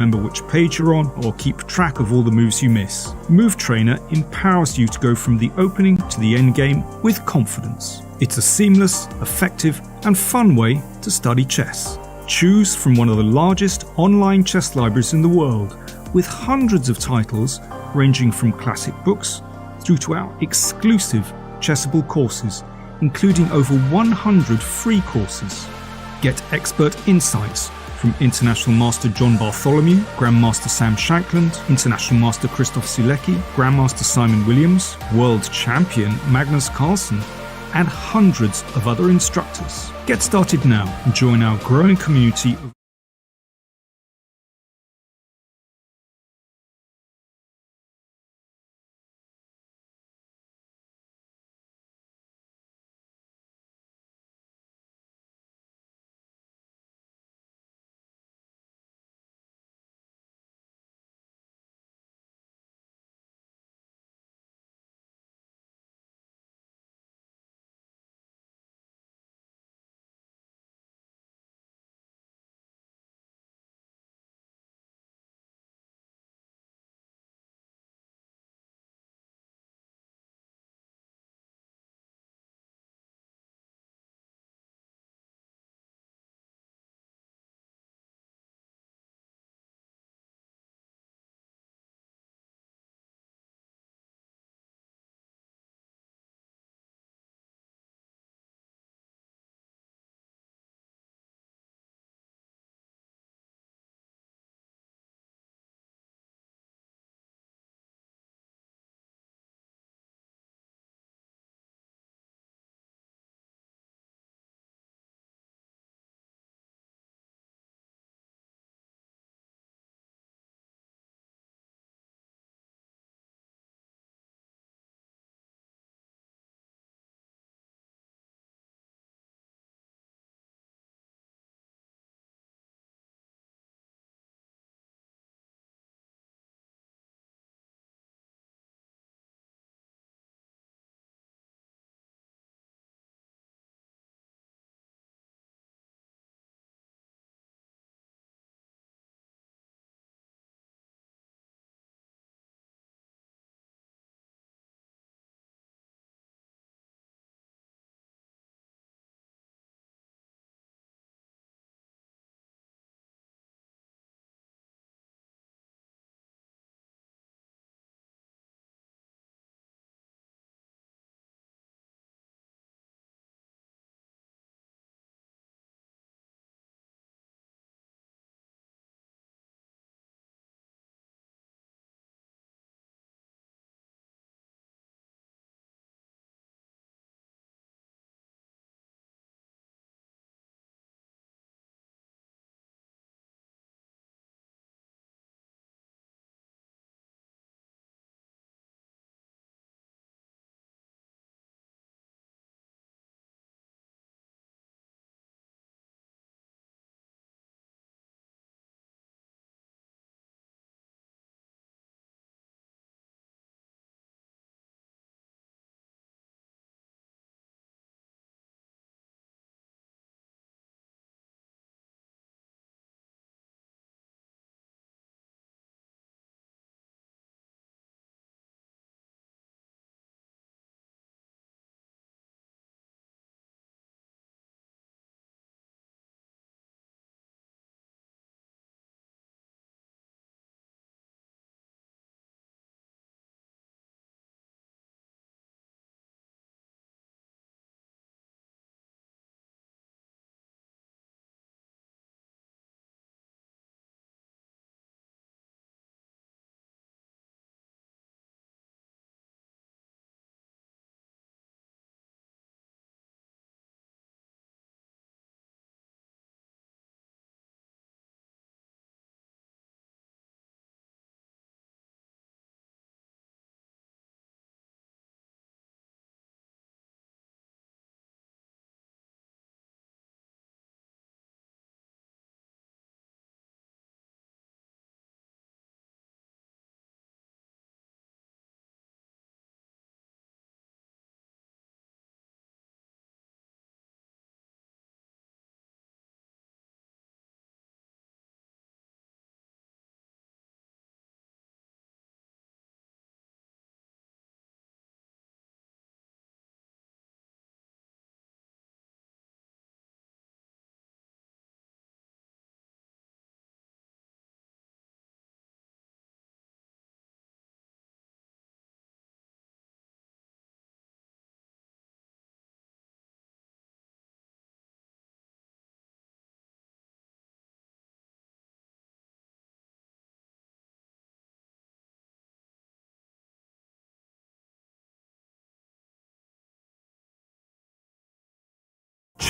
remember which page you're on or keep track of all the moves you miss. Move Trainer empowers you to go from the opening to the end game with confidence. It's a seamless, effective, and fun way to study chess. Choose from one of the largest online chess libraries in the world, with hundreds of titles ranging from classic books through to our exclusive Chessable courses, including over 100 free courses. Get expert insights from International Master John Bartholomew, Grandmaster Sam Shankland, International Master Christoph Sulecki, Grandmaster Simon Williams, World Champion Magnus Carlsen, and hundreds of other instructors. Get started now and join our growing community of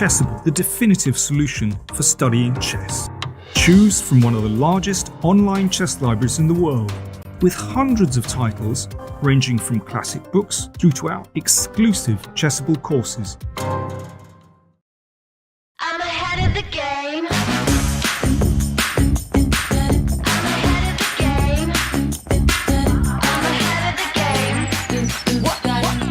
Chessable, the definitive solution for studying chess. Choose from one of the largest online chess libraries in the world, with hundreds of titles ranging from classic books through to our exclusive Chessable courses. I'm ahead of the game.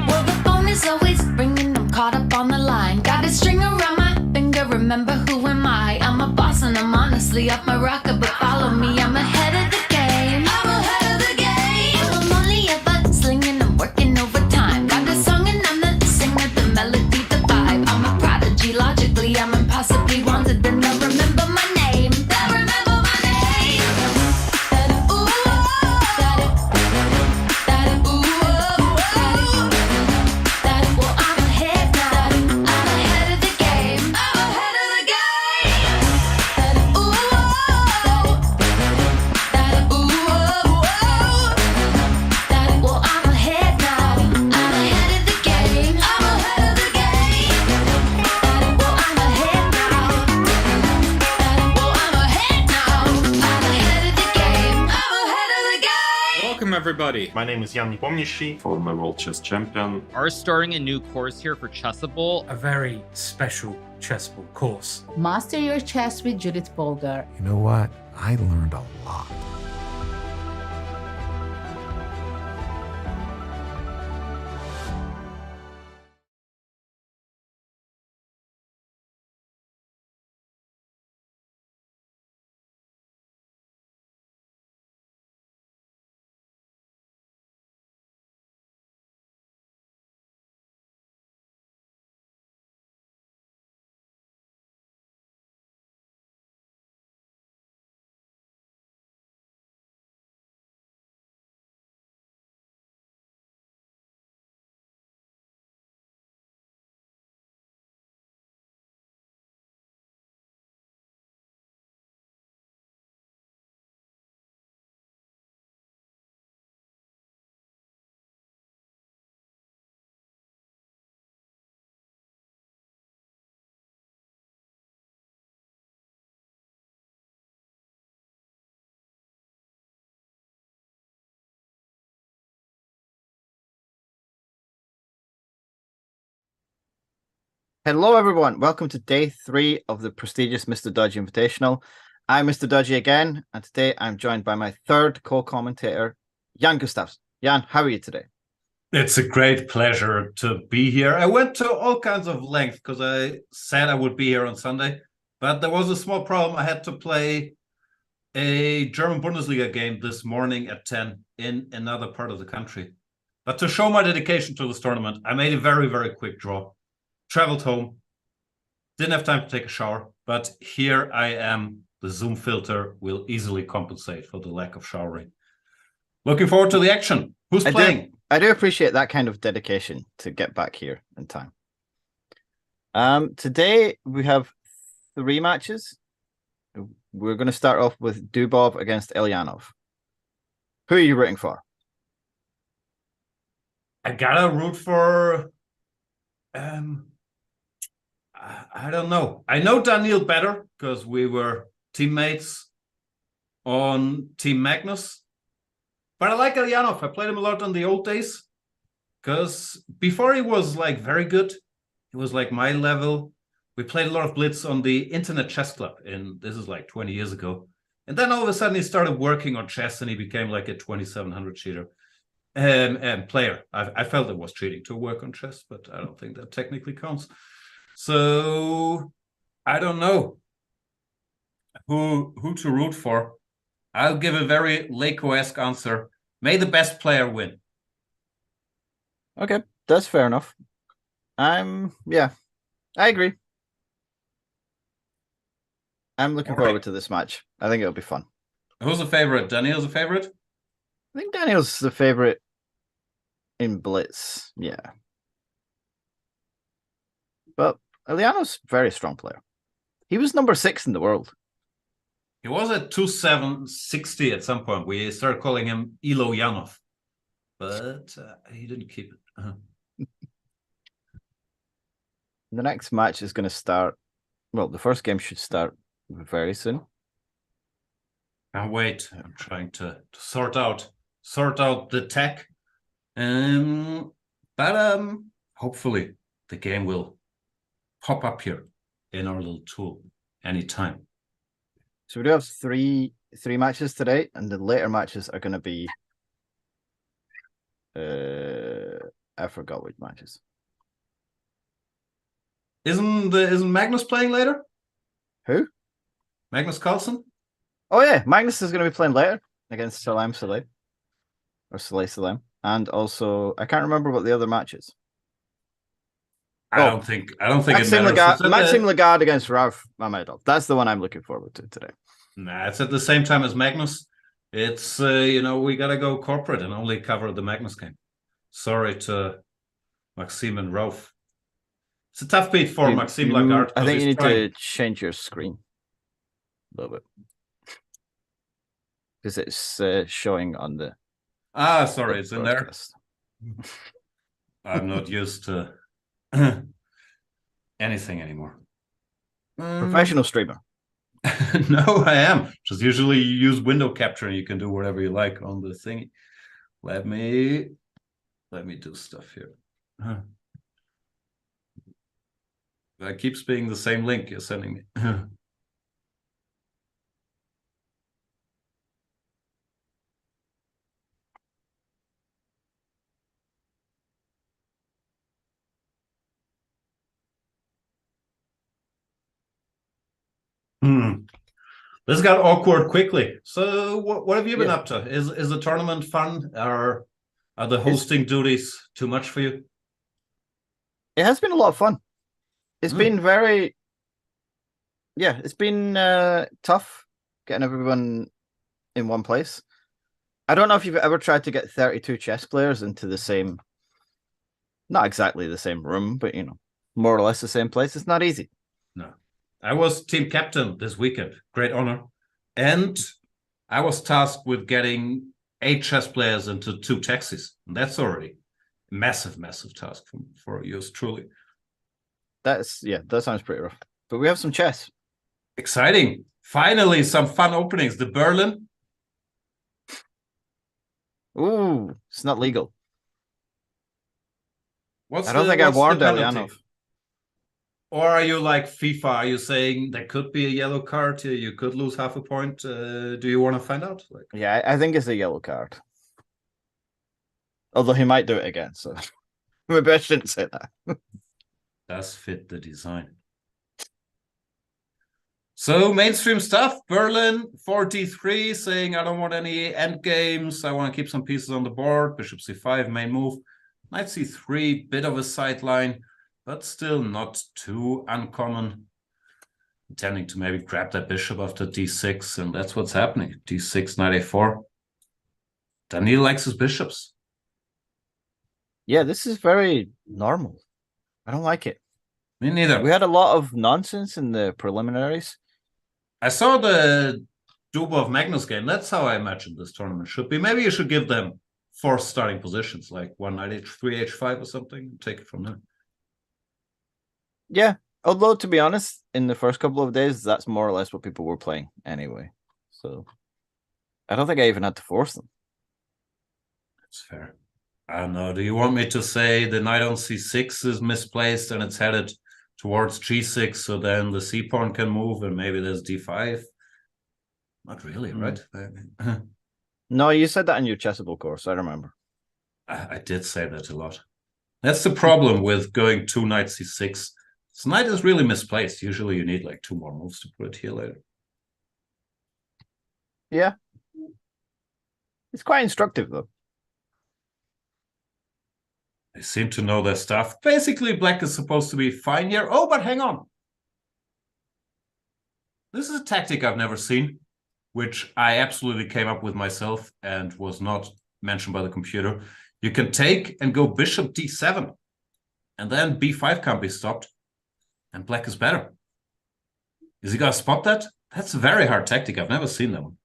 Well, the phone is always ringing. I'm caught up on the line. Got a string around my finger. Remember who am I? I'm a boss and I'm honestly off my rocker, but follow me. I'm ahead of the game. I'm ahead of the game. Well, I'm only ever slinging. I'm working overtime. Got a song and I'm the singer, the melody, the vibe. I'm a prodigy. Logically, I'm impossibly wanted. And they'll remember my name. They'll remember my name. Ooh, well, I'm ahead now. I'm ahead of the game. I'm ahead of the game. Ooh, well, I'm ahead now. I'm ahead of the game. I'm ahead of the game. Well, I'm ahead now. Well, I'm ahead now. I'm ahead of the game. I'm ahead of the game. Welcome, everybody. My name is Jan Gustafsson, former world chess champion. Are starting a new course here for Chessable. A very special Chessable course. Master Your Chess with Judith Bolger. You know what? I learned a lot. Hello, everyone. Welcome to day 3 of the prestigious MrDodgy Invitational. I'm MrDodgy again, and today I'm joined by my third co-commentator, Jan Gustafsson. Jan, how are you today? It's a great pleasure to be here. I went to all kinds of length because I said I would be here on Sunday, but there was a small problem. I had to play a German Bundesliga game this morning at 10 in another part of the country. But to show my dedication to this tournament, I made a very, very quick draw. Traveled home, didn't have time to take a shower, but here I am. The Zoom filter will easily compensate for the lack of showering. Looking forward to the action. Who's playing? I do appreciate that kind of dedication to get back here in time. Today we have 3 matches. We're going to start off with Dubov against Elyanov. Who are you rooting for? I gotta root for... I don't know. I know Daniil better because we were teammates on Team Magnus. But I like Elyanov. I played him a lot on the old days because before he was like very good, he was like my level. We played a lot of Blitz on the Internet Chess Club, and this is like 20 years ago. And then all of a sudden he started working on chess and he became like a 2700 cheater and player. I felt it was cheating to work on chess, but I don't think that technically counts. So I don't know who to root for. I'll give a very Leko-esque answer. May the best player win. Okay, that's fair enough. Yeah, I agree. I'm looking forward to this match. I think it'll be fun. Who's the favorite? Daniel's the favorite? I think Daniel's the favorite in Blitz. Yeah. But Elyanov's a very strong player. He was number 6 in the world. He was at 2760 at some point. We started calling him Ilo Yanov, but he didn't keep it. The next match is going to start. Well, the first game should start very soon. Wait, I'm trying to sort out the tech. But hopefully the game will pop up here in our little tool anytime. So we do have three matches today, and the later matches are going to be. I forgot which matches. Isn't Magnus playing later? Who? Magnus Carlsen? Oh yeah, Magnus is going to be playing later against Salam Saleh. Or Saleh. And also, I can't remember what the other match is. I don't think it matters. Maxime Lagarde against Rauf Mamedov. That's the one I'm looking forward to today. Nah, it's at the same time as Magnus. It's we gotta go corporate and only cover the Magnus game. Sorry to Maxime and Rauf. It's a tough beat for Maxime Lagarde. I think you need to change your screen a little bit because it's showing on the. Sorry, it's broadcast. In there. I'm not used to anything anymore. Professional streamer. No, I am. Just usually you use window capture and you can do whatever you like on the thing. Let me do stuff here. That keeps being the same link you're sending me. This got awkward quickly. So what have you been up to? Is the tournament fun? Are the hosting duties too much for you? It has been a lot of fun. It's been very it's been tough getting everyone in one place. I don't know if you've ever tried to get 32 chess players into the same, not exactly the same room, but more or less the same place. It's not easy. No. I was team captain this weekend. Great honor. And I was tasked with getting 8 chess players into 2 taxis. And that's already a massive task for yours truly. That sounds pretty rough. But we have some chess. Exciting. Finally, some fun openings. The Berlin. Ooh, it's not legal. I don't think I warned Elianov. Or are you like FIFA? Are you saying there could be a yellow card here? You could lose half a point. Do you want to find out? Yeah, I think it's a yellow card. Although he might do it again, so maybe I shouldn't say that. Does fit the design. So mainstream stuff. Berlin 43 saying I don't want any end games. I want to keep some pieces on the board. Bishop c5 main move. Knight c3 bit of a sideline. But still not too uncommon. Intending to maybe grab that bishop after d6, and that's what's happening. d6, knight a4. Daniil likes his bishops. Yeah, this is very normal. I don't like it. Me neither. We had a lot of nonsense in the preliminaries. I saw the Dubov Magnus game. That's how I imagine this tournament should be. Maybe you should give them 4 starting positions, like 1 knight h3, h5 or something, and take it from there. Yeah, although to be honest, in the first couple of days, that's more or less what people were playing anyway. So I don't think I even had to force them. That's fair. I don't know. Do you want me to say the knight on c6 is misplaced and it's headed towards g6, so then the c pawn can move and maybe there's d5? Not really, right? No, you said that in your Chessable course, I remember. I did say that a lot. That's the problem with going 2 knight c6. This knight is really misplaced. Usually you need like 2 more moves to put it here later. Yeah. It's quite instructive, though. They seem to know their stuff. Basically, black is supposed to be fine here. Oh, but hang on. This is a tactic I've never seen, which I absolutely came up with myself and was not mentioned by the computer. You can take and go bishop d7, and then b5 can't be stopped, and black is better. Is he going to spot that? That's a very hard tactic. I've never seen that one.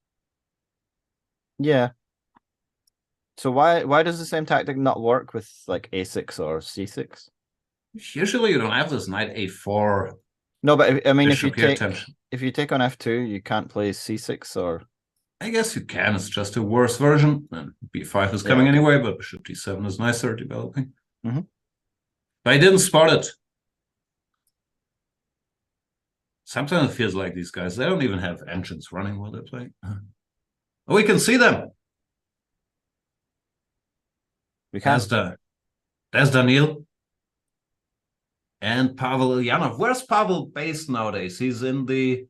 Yeah. So why does the same tactic not work with like a6 or c6? Usually you don't have this knight a4. No, but I mean, if you bishop here take tension. if you take on f2, you can't play c6 or. I guess you can. It's just a worse version. And b5 is Yeah, coming okay. anyway, but bishop d7 is nicer developing. Mhm. But I didn't spot it. Sometimes it feels like these guys, they don't even have engines running while they're playing. Oh, we can see them. We can. There's Daniil. And Pavel Ilyanov. Where's Pavel based nowadays? He's in the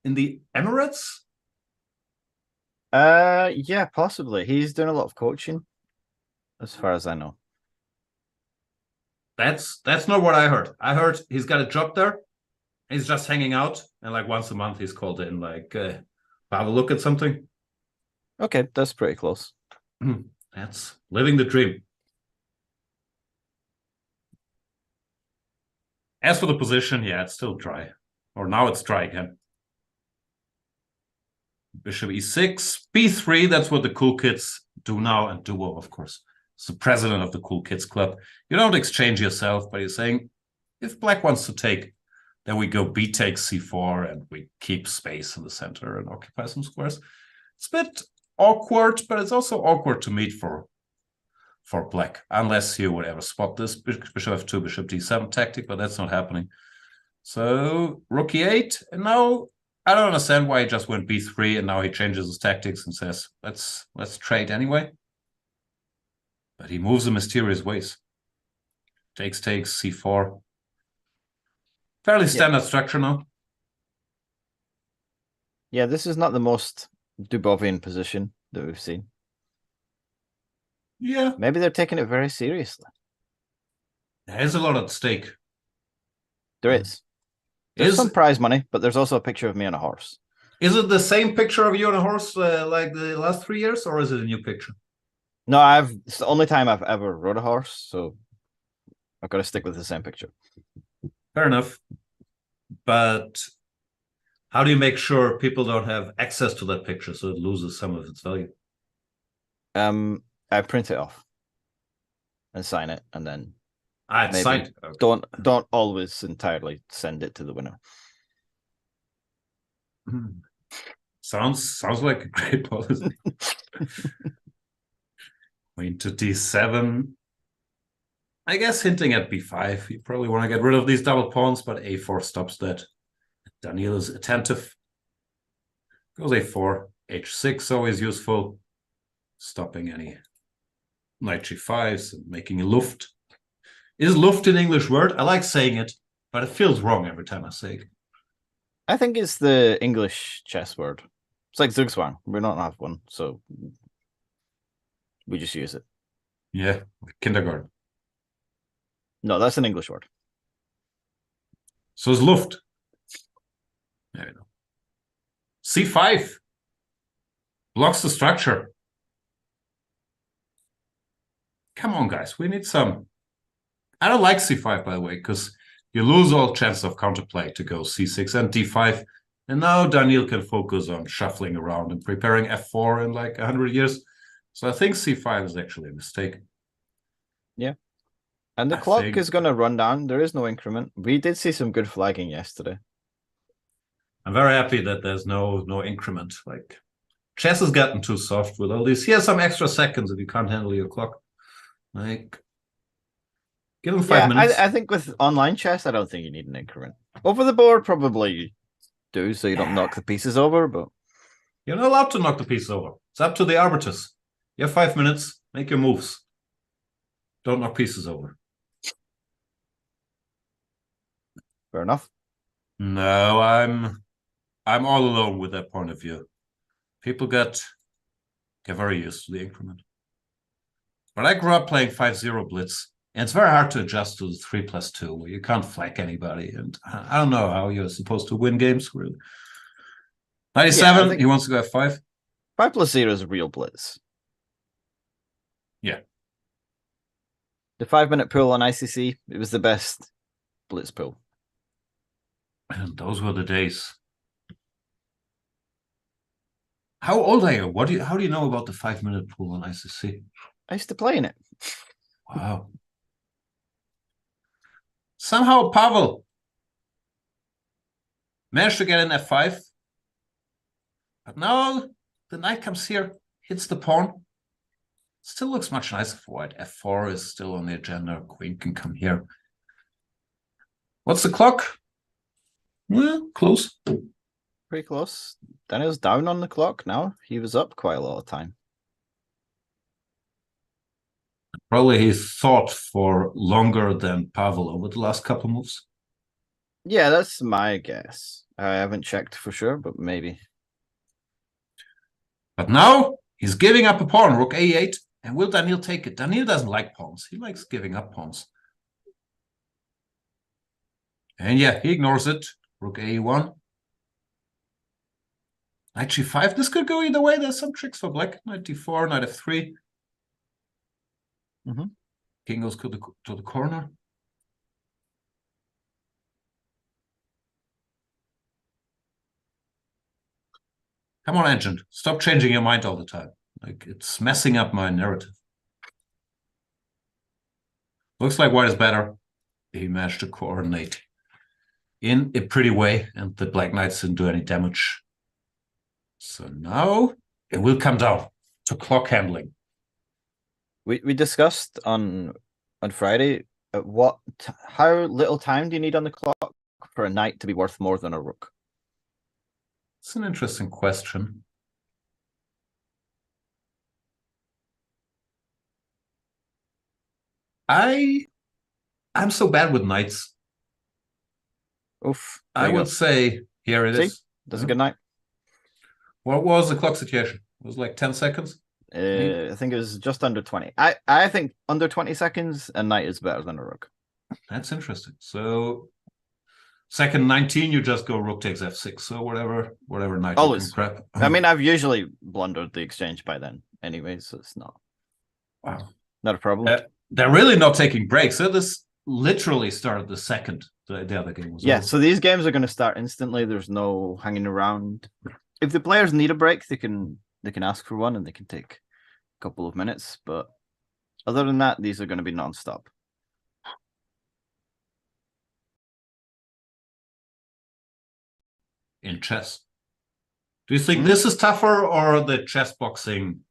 Emirates? Yeah, possibly. He's doing a lot of coaching, as far as I know. That's not what I heard. I heard he's got a job there. He's just hanging out, and like once a month he's called in, like, Pavel, look at something. Okay, that's pretty close. That's living the dream. As for the position, yeah, it's still dry. Or now it's dry again. Bishop e6, b3, that's what the cool kids do now, and Duo, of course. It's the president of the cool kids club. You don't exchange yourself, but you're saying, if black wants to take, then we go b takes c4, and we keep space in the center and occupy some squares. It's a bit awkward, but it's also awkward to meet for black, unless you would ever spot this bishop f2, bishop d7 tactic, but that's not happening. So rook e8, and now I don't understand why he just went b3, and now he changes his tactics and says, let's trade anyway. But he moves in mysterious ways. Takes, c4. Fairly standard structure now. Yeah, this is not the most Dubovian position that we've seen. Yeah. Maybe they're taking it very seriously. There's a lot at stake. There is. There's some prize money, but there's also a picture of me on a horse. Is it the same picture of you on a horse like the last 3 years, or is it a new picture? No, it's the only time I've ever rode a horse, so I've got to stick with the same picture. Fair enough. But how do you make sure people don't have access to that picture so it loses some of its value? I print it off and sign it, and then it's signed. Okay. Don't always entirely send it to the winner. Sounds like a great policy. Queen to d7. I guess hinting at b5. You probably want to get rid of these double pawns, but a4 stops that. Daniil is attentive. Goes a4. h6 always useful. Stopping any knight g5s and making a luft. Is luft an English word? I like saying it, but it feels wrong every time I say it. I think it's the English chess word. It's like Zugzwang. We don't have one, so we just use it. Yeah, kindergarten. No, that's an English word. So is luft. There we go. c5 blocks the structure. Come on, guys. We need some. I don't like c5, by the way, because you lose all chances of counterplay to go c6 and d5. And now Daniil can focus on shuffling around and preparing f4 in like 100 years. So I think c5 is actually a mistake. Yeah. And the clock is going to run down. There is no increment. We did see some good flagging yesterday. I'm very happy that there's no increment. Like, chess has gotten too soft with all these. Here's some extra seconds if you can't handle your clock. Like, give them 5 minutes. I think with online chess, I don't think you need an increment. Over the board, probably you do, so you don't knock the pieces over, but you're not allowed to knock the pieces over. It's up to the arbiters. You have 5 minutes, make your moves. Don't knock pieces over. Fair enough. No, I'm all alone with that point of view. People get very used to the increment. But I grew up playing 5-0 blitz, and it's very hard to adjust to the 3+2, where you can't flank anybody. And I don't know how you're supposed to win games, really. 97, he wants to go f5. 5+0 is a real blitz. Yeah. The 5-minute pool on ICC, it was the best blitz pool. And those were the days. How old are you? How do you know about the 5-minute pool on ICC? I used to play in it. Wow. Somehow Pavel managed to get in f5. But now the knight comes here, hits the pawn. Still looks much nicer for white. f4 is still on the agenda. Queen can come here. What's the clock? Well, close. Pretty close. Daniel's down on the clock now. He was up quite a lot of time. Probably he thought for longer than Pavel over the last couple moves. Yeah, that's my guess. I haven't checked for sure, but maybe. But now he's giving up a pawn, rook a8. And will Daniel take it? Daniel doesn't like pawns. He likes giving up pawns. And yeah, he ignores it. Rook a1. Knight g5. This could go either way. There's some tricks for black. Knight d4, knight f3. King goes to the corner. Come on, Engine. Stop changing your mind all the time. Like, it's messing up my narrative. Looks like white is better. He managed to coordinate in a pretty way, and the black knights didn't do any damage. So now it will come down to clock handling. We discussed on Friday how little time do you need on the clock for a knight to be worth more than a rook? It's an interesting question. I'm so bad with knights. Oof. I would say here it is. That's a good knight. What was the clock situation? It was like 10 seconds? I think it was just under 20. I think under 20 seconds, a knight is better than a rook. That's interesting. So second 19, you just go rook takes f6. So whatever knight Always. you can grab. I mean, I've usually blundered the exchange by then anyway, so it's not a problem. They're really not taking breaks. So this literally started the second the other game was over. So these games are going to start instantly. There's no hanging around. If the players need a break, they can ask for one and they can take a couple of minutes. But other than that, these are going to be non-stop. In chess. Do you think this is tougher or the chess boxing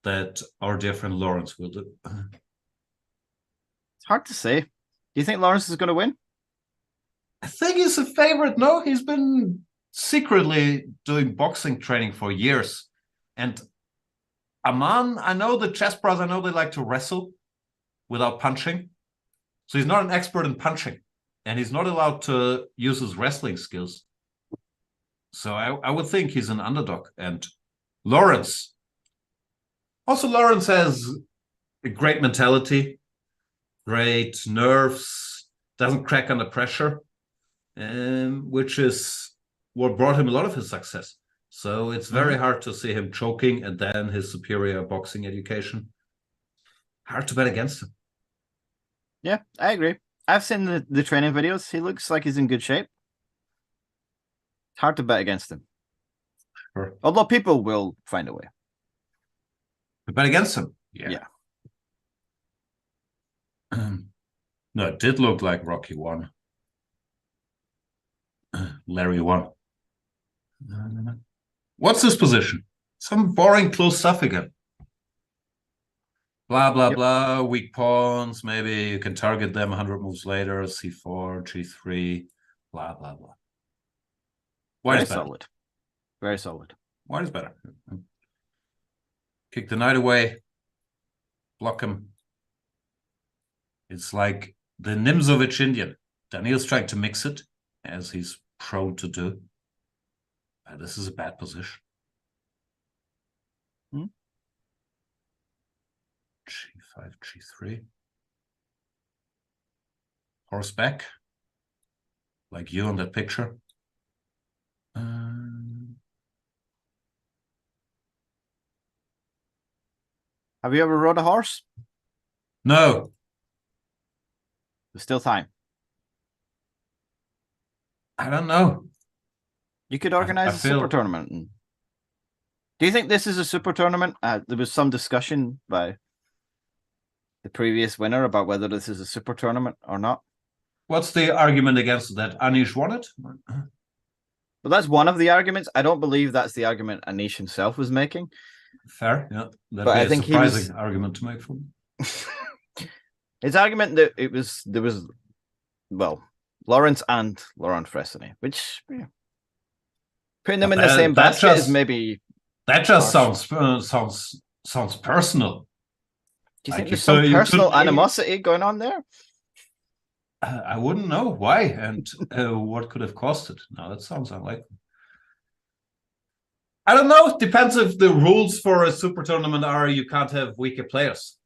that our dear friend Lawrence will do? It's hard to say. Do you think Lawrence is going to win? I think he's a favorite. No, he's been secretly doing boxing training for years. And Aman, I know the chess pros, I know they like to wrestle without punching. So he's not an expert in punching. And he's not allowed to use his wrestling skills. So I would think he's an underdog. And Lawrence has a great mentality, great nerves, doesn't crack under pressure, which is what brought him a lot of his success. So it's very hard to see him choking, and then his superior boxing education. Hard to bet against him. Yeah, I agree. I've seen the training videos. He looks like he's in good shape. It's hard to bet against him. Sure. Although people will find a way. To bet against him? Yeah. No, it did look like Rocky won. Larry won. What's this position? Some boring close stuff again. Blah, blah, blah. Weak pawns. Maybe you can target them 100 moves later. C4, G3, blah, blah, blah. White is better. Solid. Very solid. White is better. Kick the knight away. Block him. It's like the Nimzovich Indian. Daniil's trying to mix it, as he's prone to do. This is a bad position. G5, G3. Horseback. Like you on that picture. Have you ever rode a horse? No. There's still time. I don't know. You could organize a super tournament. Do you think this is a super tournament? There was some discussion by the previous winner about whether this is a super tournament or not. What's the argument against that? Anish won it? But that's one of the arguments. I don't believe that's the argument Anish himself was making. Fair, yeah. That'd But be I a think he surprising was- argument to make for him. His argument that there was, well, Lawrence and Laurent Fressonnet, which putting them in the same that basket is just- maybe. That just harsh. sounds personal. Do you Like think you there's some could- you personal could- animosity going on there? I wouldn't know why and what could have caused it. No, that sounds unlikely. I don't know. Depends if the rules for a super tournament are you can't have weaker players.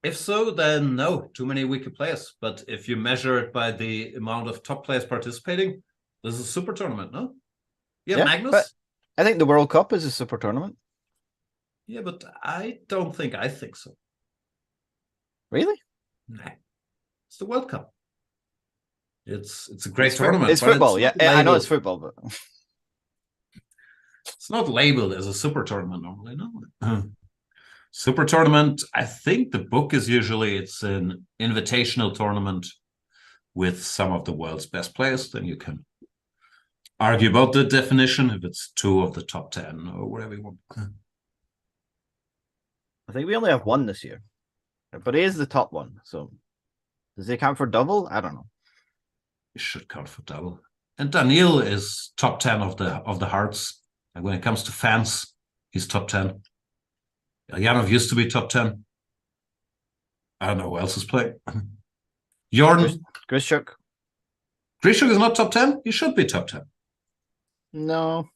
If so, then no, too many weaker players. But if you measure it by the amount of top players participating, this is a super tournament, no? Yeah, Magnus? But I think the World Cup is a super tournament. Yeah, but I don't think I think so. Really? Nah. It's the World Cup. It's a great It's tournament. It's but football, yeah. not I know labeled- it's football, but It's not labeled as a super tournament normally, no. Super tournament, I think the book is usually it's an invitational tournament with some of the world's best players. Then you can argue about the definition if it's 2 of the top 10 or whatever you want. I think we only have one this year. But he is the top one, so does he count for double? I don't know. It should count for double. And Daniil is top 10 of the hearts. And when it comes to fans, he's top 10. Janov used to be top 10. I don't know who else is playing. Jordan. Grishuk? Grishuk is not top 10? He should be top 10. No.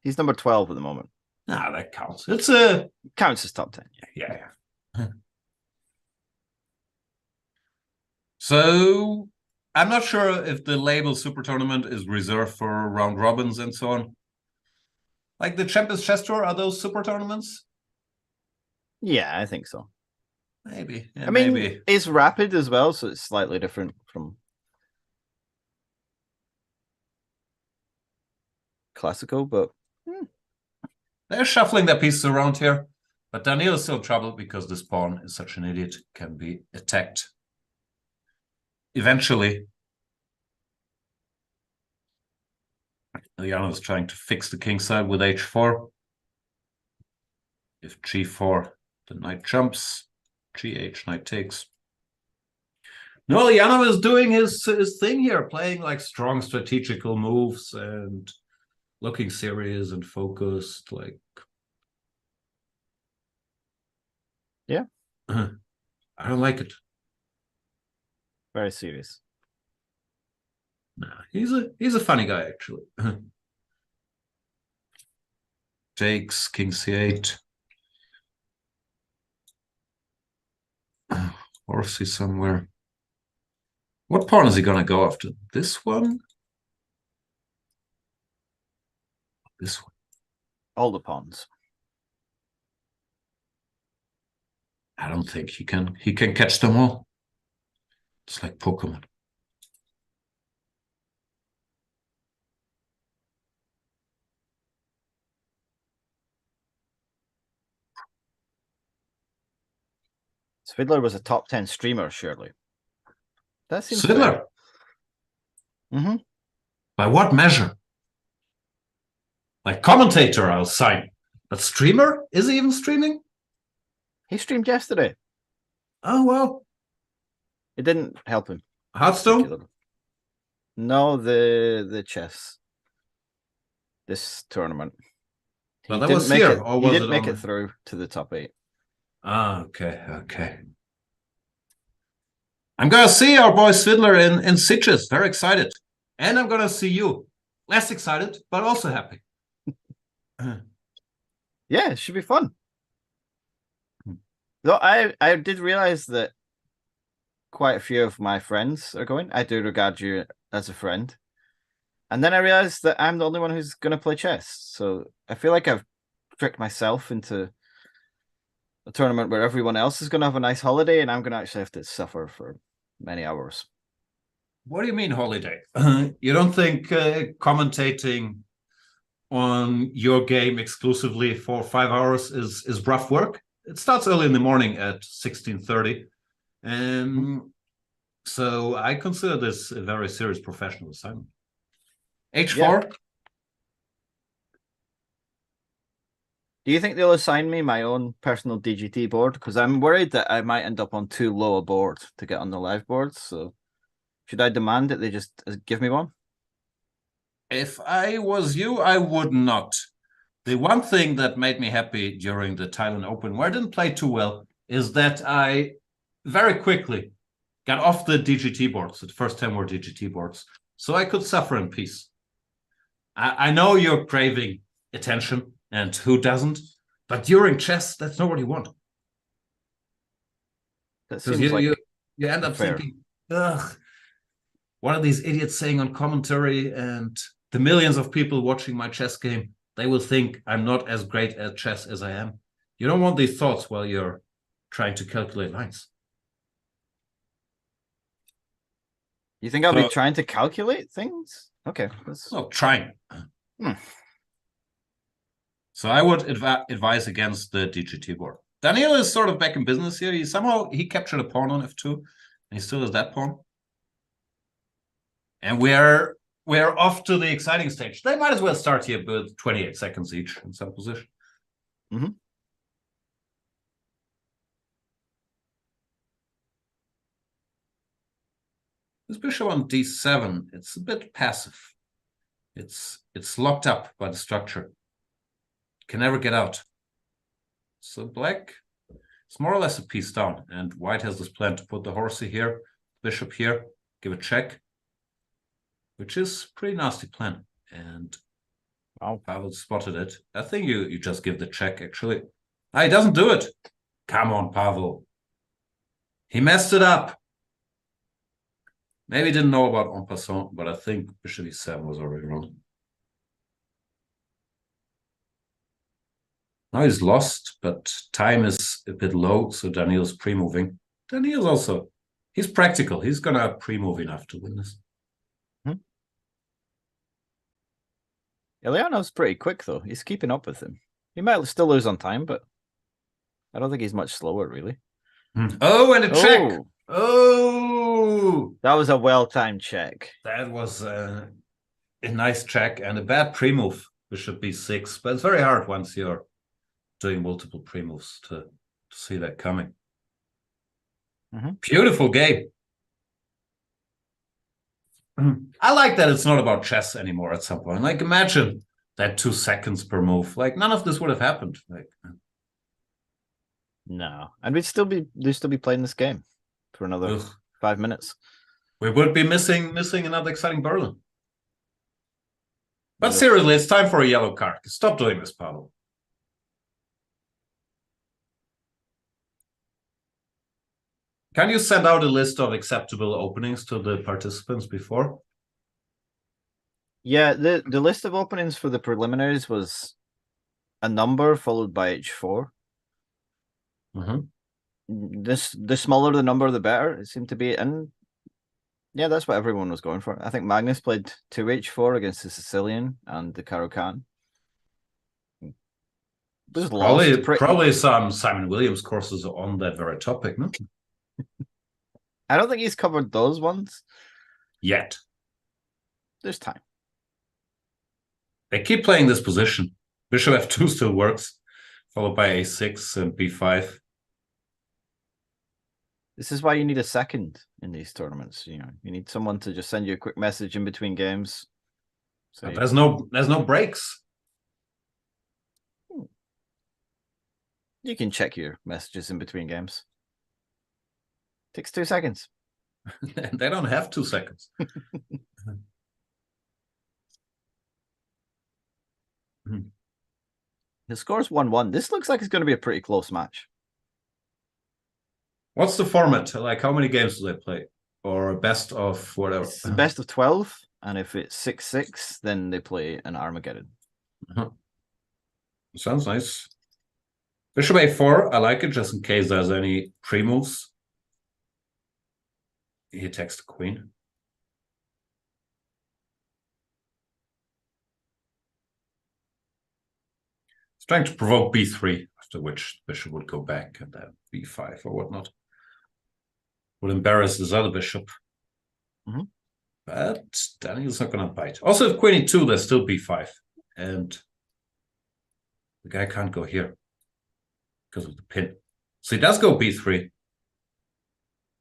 He's number 12 at the moment. Nah, that counts. It's a... Counts as top 10. Yeah. So, I'm not sure if the label Super Tournament is reserved for round robins and so on. Like the Champions Chess Tour, are those Super Tournaments? Yeah, I think so. Maybe. Yeah, I mean, maybe. it's rapid as well, so it's slightly different from classical, but They're shuffling their pieces around here. But Daniil is still in trouble because this pawn is such an idiot, can be attacked. Eventually, Jan is trying to fix the king side with h4. If g4, the knight jumps. Gh, knight takes. No, Janov is doing his thing here, playing like strong strategical moves and looking serious and focused. Like, yeah, I don't like it. very serious. Nah, he's a funny guy actually. Takes king c8. Horsey somewhere. What pawn is he gonna go after? This one? This one. All the pawns. I don't think he can catch them all. It's like Pokemon. Svidler was a top 10 streamer, surely. That seems Svidler? Mm-hmm. By what measure? Like commentator, I'll sign. But streamer? Is he even streaming? He streamed yesterday. Oh, well. It didn't help him. Hearthstone? No, the chess. This tournament. Well, that was here, or was he it didn't make on it through to the top 8. Ah, okay. I'm gonna see our boy Svidler in Sitges. Very excited. And I'm gonna see you. Less excited, but also happy. Yeah, it should be fun. Though I did realize that quite a few of my friends are going. I do regard you as a friend. And then I realized that I'm the only one who's going to play chess. So I feel like I've tricked myself into a tournament where everyone else is going to have a nice holiday and I'm going to actually have to suffer for many hours. What do you mean holiday? You don't think commentating on your game exclusively for 5 hours is rough work? It starts early in the morning at 16:30. And So I consider this a very serious professional assignment. H4. Do you think they'll assign me my own personal DGT board? Because I'm worried that I might end up on too low a board to get on the live boards. So should I demand that they just give me one? If I was you, I would not. The one thing that made me happy during the Thailand Open, where I didn't play too well, is that I very quickly got off the DGT boards. The first 10 were DGT boards. So I could suffer in peace. I know you're craving attention, and who doesn't? But during chess, that's not what you want. That seems like you end up thinking, ugh, what are these idiots saying on commentary? And the millions of people watching my chess game, they will think I'm not as great at chess as I am. You don't want these thoughts while you're trying to calculate lines. You think I'll be trying to calculate things? Okay. No, trying. So I would advise against the DGT board. Daniel is sort of back in business here. He captured a pawn on f2, and he still has that pawn. And we're off to the exciting stage. They might as well start here with 28 seconds each in some position. Mm-hmm. This bishop on d7, it's a bit passive. It's locked up by the structure. Can never get out. So black, it's more or less a piece down, and white has this plan to put the horsey here, bishop here, give a check, which is a pretty nasty plan. And wow, Pavel spotted it. I think you just give the check, actually. Ah, he doesn't do it. Come on, Pavel. He messed it up. Maybe he didn't know about en passant, but I think bishop e7 was already wrong. Now he's lost, but time is a bit low, so Daniel's pre-moving. Daniel's also, he's practical. He's going to pre-move enough to win this. Ilianov's pretty quick, though. He's keeping up with him. He might still lose on time, but I don't think he's much slower, really. Oh, and a check. Oh! That was a well-timed check. That was a nice check and a bad pre-move. Bishop b6, but it's very hard once you're doing multiple pre-moves to see that coming. Beautiful game. I like that it's not about chess anymore at some point. Like, imagine that 2 seconds per move. Like, none of this would have happened. Like, no, and we'd still be playing this game for another 5 minutes. We would be missing another exciting Berlin. But seriously, it's time for a yellow card. Stop doing this, Pavel. Can you send out a list of acceptable openings to the participants before? Yeah, the list of openings for the preliminaries was a number followed by h4. The smaller the number, the better. It seemed to be, and yeah, that's what everyone was going for. I think Magnus played 2h4 against the Sicilian and the Caro-Kann. Probably some Simon Williams courses on that very topic, no? I don't think he's covered those ones yet. There's time. They keep playing this position. Bishop f2 still works, followed by a6 and b5. This is why you need a second in these tournaments. You know, you need someone to just send you a quick message in between games. So there's no breaks. You can check your messages in between games. Takes 2 seconds. They don't have 2 seconds. The score's 1-1. This looks like it's going to be a pretty close match. What's the format? Like, how many games do they play? Or a best of whatever? It's the best of 12, and if it's 6-6, then they play an Armageddon. Sounds nice. Bishop a4, I like it, just in case there's any pre-moves. He attacks the queen. He's trying to provoke b3, after which bishop would go back, and then b5 or whatnot. would embarrass his other bishop. Mhm. But Daniel's not going to bite. Also, if queen e2, there's still b5. And the guy can't go here because of the pin. So he does go b3.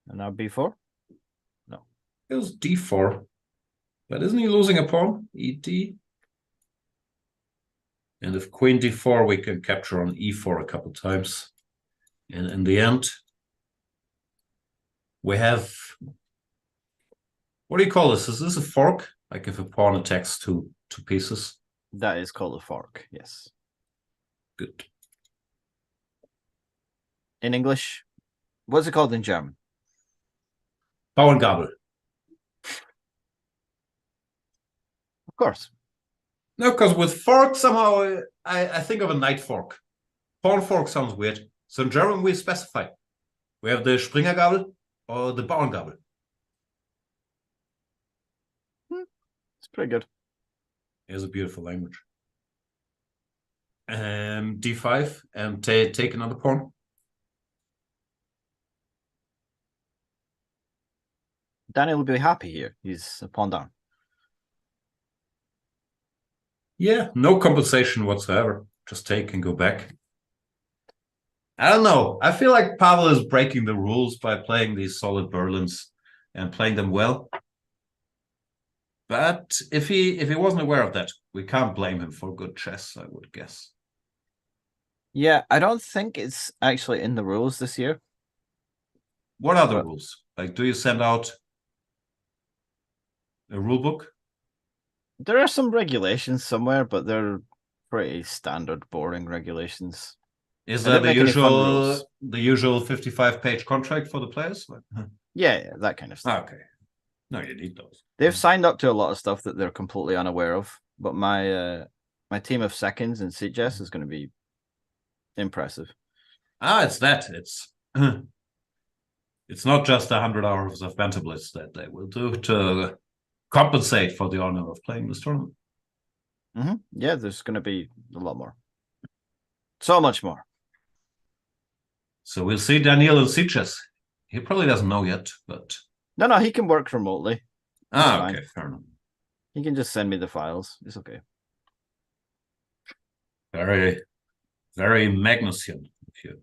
And now b4? It was d4. But isn't he losing a pawn? ed. And if queen d4, we can capture on e4 a couple times. And in the end, we have... What do you call this? Is this a fork? Like if a pawn attacks two pieces? That is called a fork, yes. Good. In English, what's it called in German? Bauerngabel. Of course. No, because with fork, somehow I think of a knight fork. Pawn fork sounds weird. So in German, we specify. We have the Springergabel or the Bauerngabel. It's pretty good. It's a beautiful language. D5 and take another pawn. Daniel will be happy here. He's a pawn down. Yeah, no compensation whatsoever. Just take and go back. I don't know. I feel like Pavel is breaking the rules by playing these solid Berlins and playing them well. But if he wasn't aware of that, we can't blame him for good chess, I would guess. Yeah, I don't think it's actually in the rules this year. What are the rules? Like, do you send out a rule book? There are some regulations somewhere, but they're pretty standard, boring regulations. Is They that don't the usual 55-page contract for the players? Yeah, that kind of stuff. Okay. No, you need those. They've signed up to a lot of stuff that they're completely unaware of. But my team of seconds in CJS is going to be impressive. It's that. It's not just 100 hours of Banter Blitz that they will do to compensate for the honor of playing this tournament. Yeah, there's going to be a lot more. So much more. So we'll see Daniel in CJS. He probably doesn't know yet, but... No, he can work remotely. Okay, fair enough. He can just send me the files. It's okay. Very, very Magnusian of you.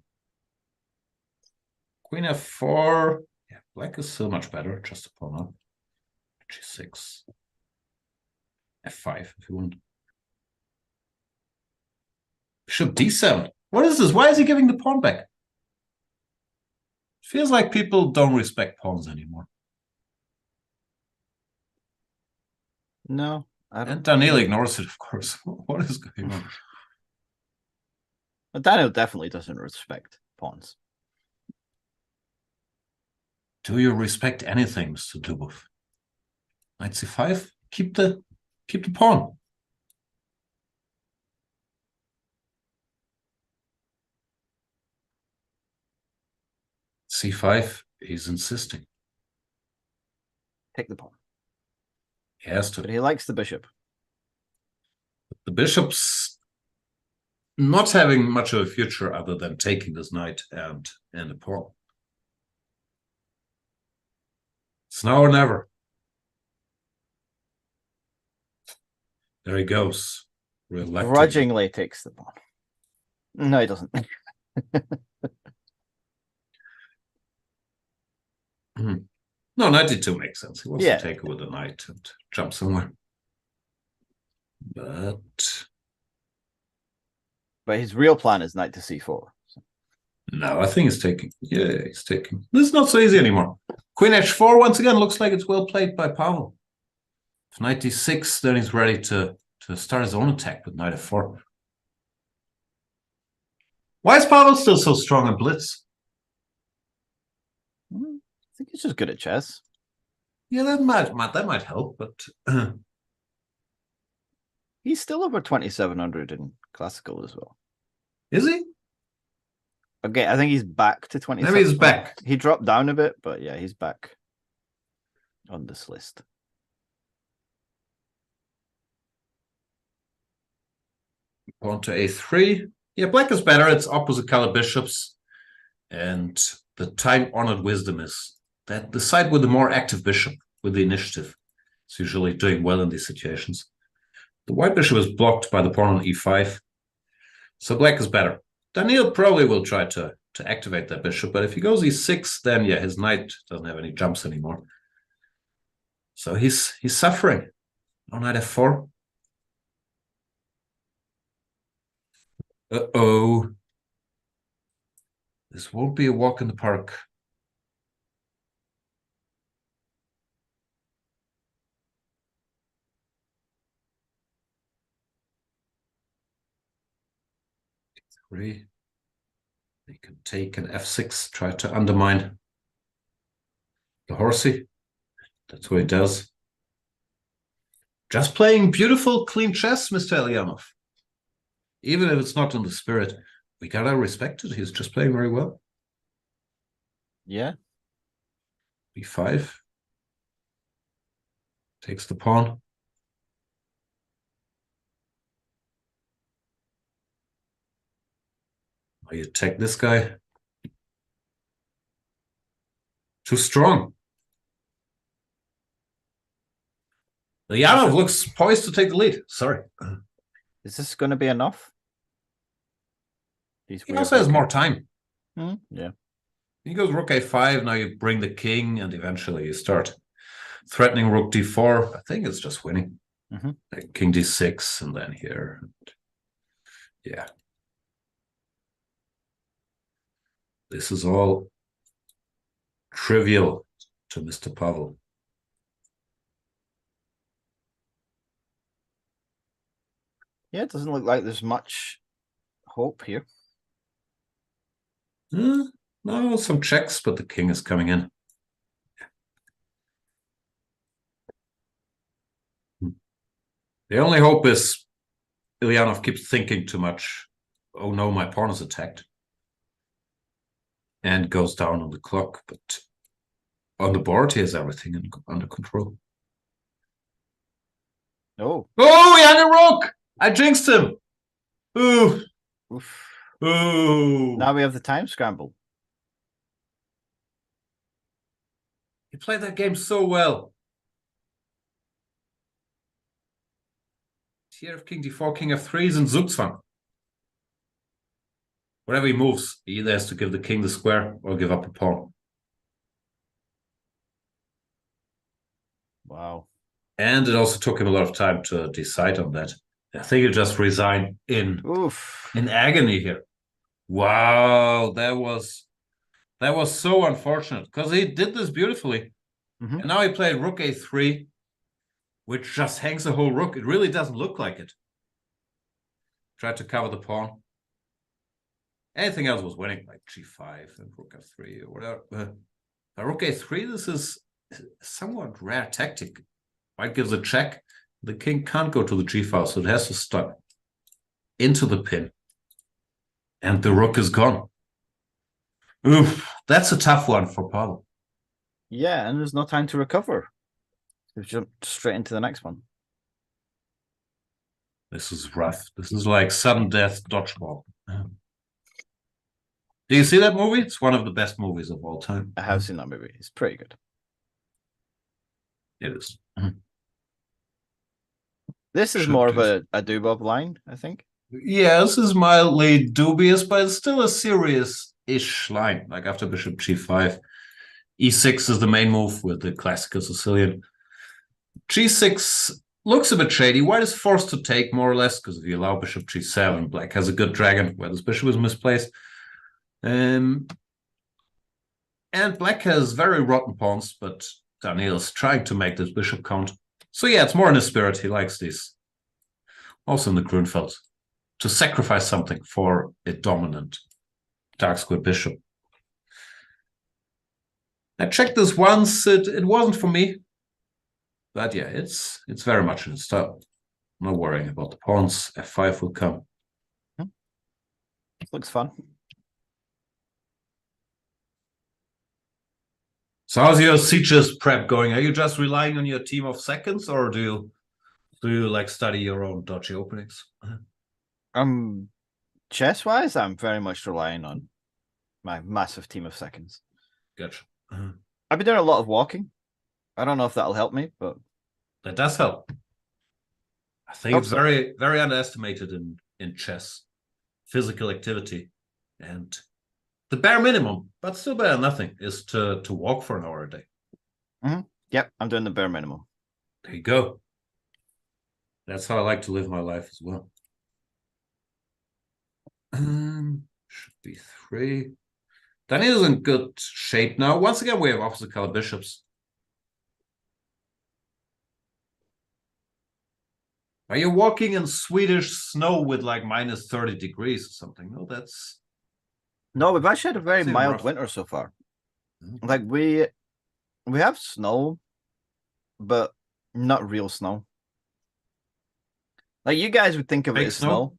Queen f4. Yeah, black is so much better. Just a pawn up. G6. f5 if you want. Bishop d7. What is this? Why is he giving the pawn back? Feels like people don't respect pawns anymore. No, I don't. And Daniel ignores it, of course. What is going on? But Daniel definitely doesn't respect pawns. Do you respect anything, Mr. Dubov? Knight c5? Keep the pawn. c5, he's insisting. Take the pawn. He has to. But he likes the bishop. The bishop's not having much of a future other than taking this knight and a pawn. It's now or never. There he goes. Grudgingly takes the pawn. No, he doesn't. No, 92 makes sense. He wants to take it with a knight and jump somewhere. But his real plan is knight to c4. No, I think he's taking. Yeah, he's taking. This is not so easy anymore. Queen h4 once again looks like it's well played by Pavel. If knight d6, then he's ready to start his own attack with knight f4. Why is Pavel still so strong in blitz? I think he's just good at chess. Yeah, that might help, but he's still over 2,700 in classical as well. Is he? Okay, I think he's back to 27. Maybe he's back. He dropped down a bit, but yeah, he's back on this list. Pawn to a3. Yeah, black is better. It's opposite color bishops. And the time-honored wisdom is that the side with the more active bishop, with the initiative, is usually doing well in these situations. The white bishop is blocked by the pawn on e5, so black is better. Daniil probably will try to activate that bishop, but if he goes e6, then yeah, his knight doesn't have any jumps anymore. So he's suffering. On knight f4. Uh-oh. This won't be a walk in the park. Three. They can take an f6, try to undermine the horsey. That's what he does. Just playing beautiful, clean chess, Mr. Elyanov. Even if it's not in the spirit, we gotta respect it. He's just playing very well. Yeah. b5. Takes the pawn. Now you attack this guy. Too strong. Elyanov looks poised to take the lead. Sorry. Is this going to be enough? He also has more time. Yeah. He goes rook a5, now you bring the king, and eventually you start threatening rook d4. I think it's just winning. Like king d6, and then here. Yeah. This is all trivial to Mr. Pavel. Yeah, it doesn't look like there's much hope here. No, some checks, but the king is coming in. The only hope is Elyanov keeps thinking too much. Oh no, my pawn is attacked. And goes down on the clock, but on the board he has everything under control. Oh. Oh, he hung a rook! I jinxed him! Ooh. Oof. Ooh. Now we have the time scramble. He played that game so well. Here of king d4, king f3 is in Zugzwang. Wherever he moves, he either has to give the king the square or give up a pawn. Wow. And it also took him a lot of time to decide on that. I think he'll just resign in agony here. Wow, that was so unfortunate because he did this beautifully. And now he played rook a3, which just hangs the whole rook. It really doesn't look like it. Tried to cover the pawn. Anything else was winning, like g5 and rook f3 or whatever. Rook a3, this is a somewhat rare tactic. White gives a check. The king can't go to the g file, so it has to stuck into the pin. And the rook is gone. Oof, that's a tough one for Pavel. Yeah, and there's no time to recover. We've jumped straight into the next one. This is rough. This is like sudden death dodgeball. Do you see that movie? It's one of the best movies of all time. I have seen that movie. It's pretty good. It is. This is more of a do-bob line, I think. Yeah, this is mildly dubious, but it's still a serious-ish line. Like after bishop g5, e6 is the main move with the classical Sicilian. g6 looks a bit shady. White is forced to take more or less because if you allow bishop g7, black has a good dragon where this bishop is misplaced. And black has very rotten pawns, but Daniil's trying to make this bishop count. So yeah, it's more in his spirit. He likes these. Also in the Grunfeld. To sacrifice something for a dominant dark square bishop. I checked this once. It wasn't for me. But yeah, it's very much in his style. No worrying about the pawns. f5 will come. Looks fun. So how's your sieges prep going? Are you just relying on your team of seconds, or do you like study your own dodgy openings? Chess-wise, I'm very much relying on my massive team of seconds. Gotcha. I've been doing a lot of walking. I don't know if that'll help me, but That does help. I think it's very, very underestimated in chess. Physical activity. And the bare minimum, but still better than nothing, is to walk for an hour a day. Yep, I'm doing the bare minimum. There you go. That's how I like to live my life as well. Should be 3. Daniel's in good shape now. Once again, we have opposite color bishops. Are you walking in Swedish snow with like minus 30 degrees or something? No, that's... No, we've actually had a very mild rough. winter so far. Like we have snow, but not real snow. Like you guys would think of it as snow.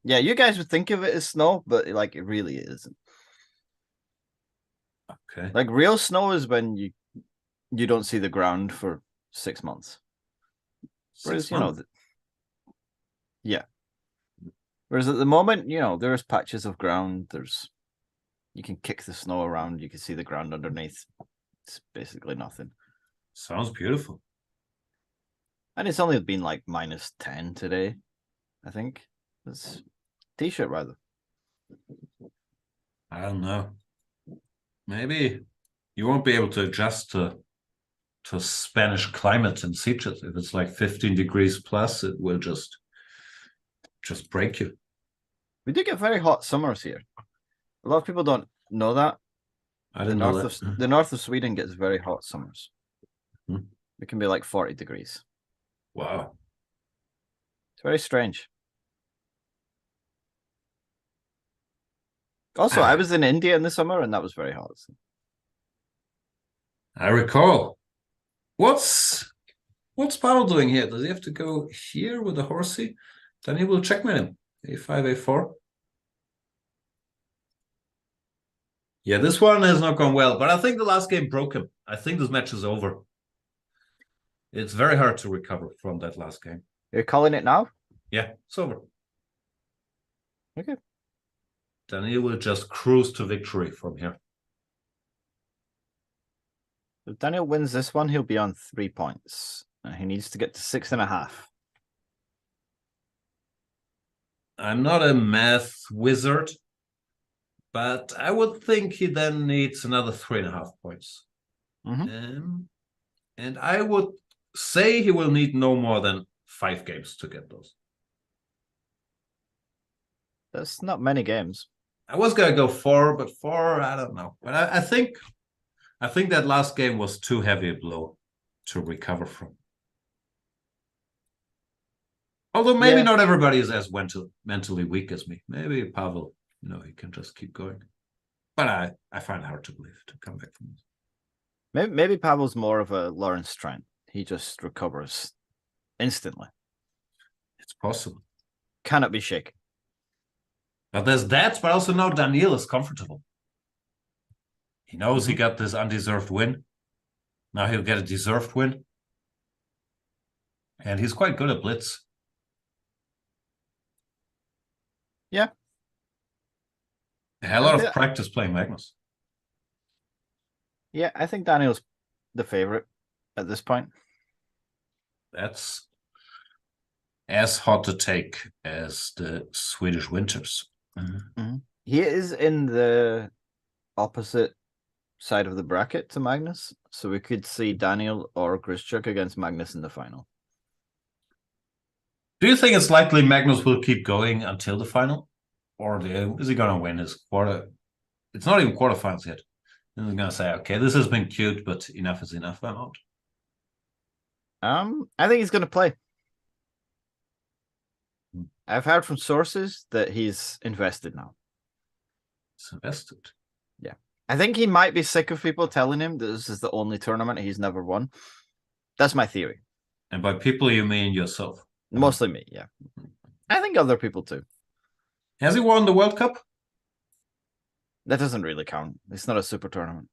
Yeah, you guys would think of it as snow, but like it really isn't. Okay. Like real snow is when you don't see the ground for 6 months. Whereas, you know, yeah. Whereas at the moment, you know, there's patches of ground, you can kick the snow around, you can see the ground underneath. It's basically nothing. Sounds beautiful. And it's only been like minus 10 today, I think. It's t-shirt rather. I don't know. Maybe you won't be able to adjust to Spanish climate in Sitges. If it's like 15 degrees plus, it will just break you. We do get very hot summers here. A lot of people don't know that. I didn't know that. The north of Sweden gets very hot summers. It can be like 40 degrees. Wow. It's very strange. Also, I was in India in the summer and that was very hot. So. I recall. What's Pavel doing here? Does he have to go here with the horsey? Then he will checkmate him. A5, A4. Yeah, this one has not gone well, but I think the last game broke him. I think this match is over. It's very hard to recover from that last game. You're calling it now? Yeah, it's over. Okay. Then he will just cruise to victory from here. If Daniel wins this one, he'll be on 3 points. He needs to get to 6.5. I'm not a math wizard, but I would think he then needs another 3.5 points. And I would say he will need no more than 5 games to get those. That's not many games. I was gonna go 4, but 4, I don't know. But I think that last game was too heavy a blow to recover from. Although maybe not everybody is as mentally weak as me. Maybe Pavel, you know, he can just keep going. But I find it hard to believe to come back from this. Maybe Pavel's more of a Lawrence Trent. He just recovers instantly. It's possible. Cannot be shaken. But there's that, but also now Daniel is comfortable. He knows he got this undeserved win. Now he'll get a deserved win. And he's quite good at blitz. Yeah. A hell lot of practice playing Magnus. Yeah, I think Daniel's the favorite at this point. That's as hot to take as the Swedish winters. He is in the opposite side of the bracket to Magnus, so we could see Daniel or Grischuk against Magnus in the final. Do you think it's likely Magnus will keep going until the final? Or is he going to win his quarter? It's not even quarterfinals yet. Then he's going to say, okay, this has been cute, but enough is enough. I'm out. I think he's going to play. I've heard from sources that he's invested now. He's invested? Yeah. I think he might be sick of people telling him that this is the only tournament he's never won. That's my theory. And by people, you mean yourself? Mostly me, yeah. I think other people too. Has he won the World Cup? That doesn't really count. It's not a super tournament.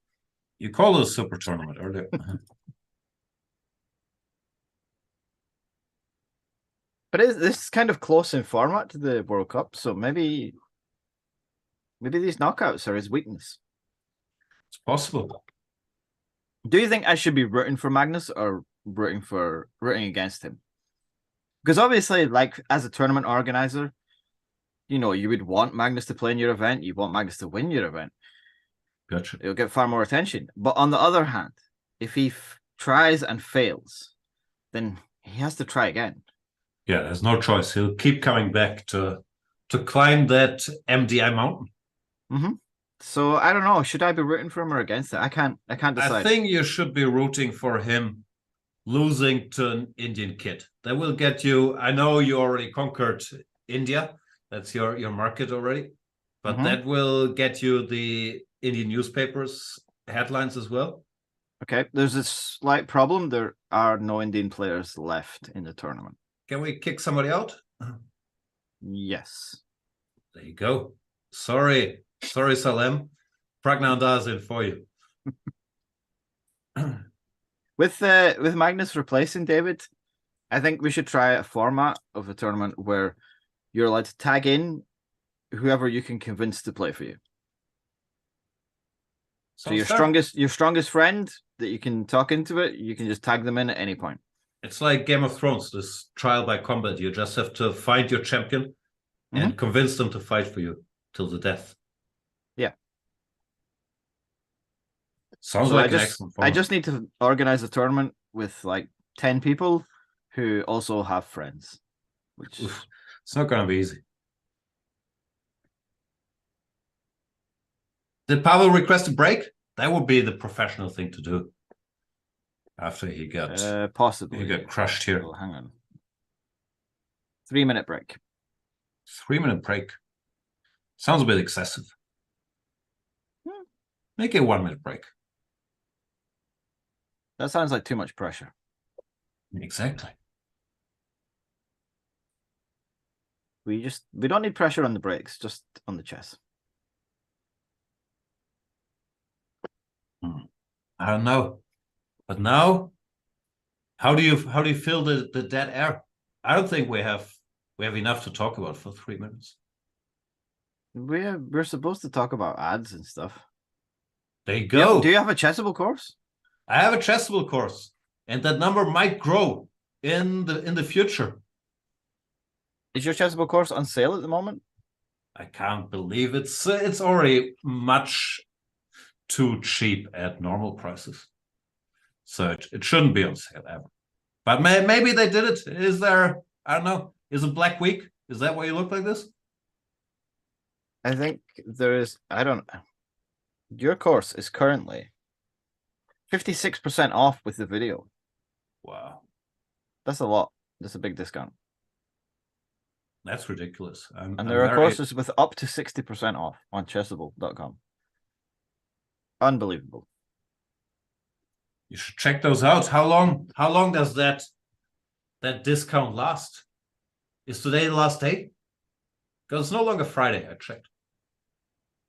You call it a super tournament earlier. But this is kind of close in format to the World Cup, so maybe these knockouts are his weakness. It's possible. Do you think I should be rooting for Magnus or rooting against him? Because obviously, like as a tournament organizer, you know, you would want Magnus to play in your event. You want Magnus to win your event. Gotcha. It'll get far more attention. But on the other hand, if he tries and fails, then he has to try again. Yeah, there's no choice. He'll keep coming back to climb that MDI mountain. Mm-hmm. So I don't know. Should I be rooting for him or against it? I can't decide. I think you should be rooting for him losing to an Indian kid. That will get you. I know you already conquered India. That's your market already. But that will get you the Indian newspapers headlines as well. Okay, there's a slight problem. There are no Indian players left in the tournament. Can we kick somebody out? Yes. There you go. Sorry, Salem. Pragnanda's in for you. With Magnus replacing David, I think we should try a format of a tournament where you're allowed to tag in whoever you can convince to play for you. So your strongest friend that you can talk into it, you can just tag them in at any point. It's like Game of Thrones, this trial by combat. You just have to find your champion and convince them to fight for you till the death. Yeah. Sounds like an excellent format. I just need to organize a tournament with like 10 people who also have friends. Which it's not going to be easy. Did Pavel request a break? That would be the professional thing to do. After he got possibly he got crushed here. Oh, hang on. 3-minute break. 3-minute break. Sounds a bit excessive. Make it a 1-minute break. That sounds like too much pressure. Exactly. We don't need pressure on the breaks, just on the chess. I don't know. But now, how do you feel the dead air? I don't think we have enough to talk about for 3 minutes. We're supposed to talk about ads and stuff. There you go. Do you have a Chessable course? I have a Chessable course, and that number might grow in the future. Is your Chessable course on sale at the moment? I can't believe it's already much too cheap at normal prices. So it shouldn't be on sale ever. But maybe they did it. Is there, I don't know, is it Black Week? Is that why you look like this? I think there is, I don't know. Your course is currently 56% off with the video. Wow. That's a lot. That's a big discount. That's ridiculous. And there are courses with up to 60% off on chessable.com. Unbelievable. You should check those out. How long does that discount last? Is today the last day? Because it's no longer Friday, I checked.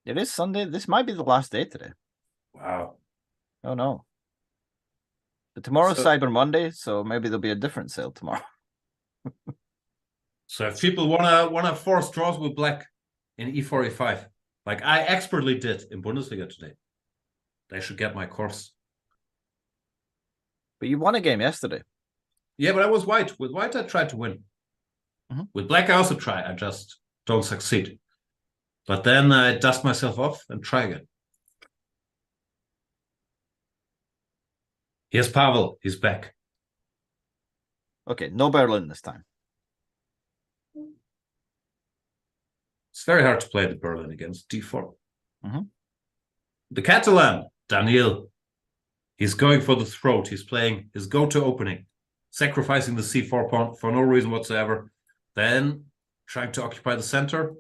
It is Sunday. This might be the last day today. Wow. Oh no. But tomorrow's Cyber Monday, so maybe there'll be a different sale tomorrow. So if people wanna force draws with black in E4, E5, like I expertly did in Bundesliga today, they should get my course. But you won a game yesterday. Yeah, but I was white. With white, I tried to win. With black, I also try. I just don't succeed. But then I dust myself off and try again. Here's Pavel. He's back. Okay, no Berlin this time. It's very hard to play the Berlin against D4. The Catalan, Daniil. He's going for the throat. He's playing his go-to opening, sacrificing the C4 pawn for no reason whatsoever, then trying to occupy the center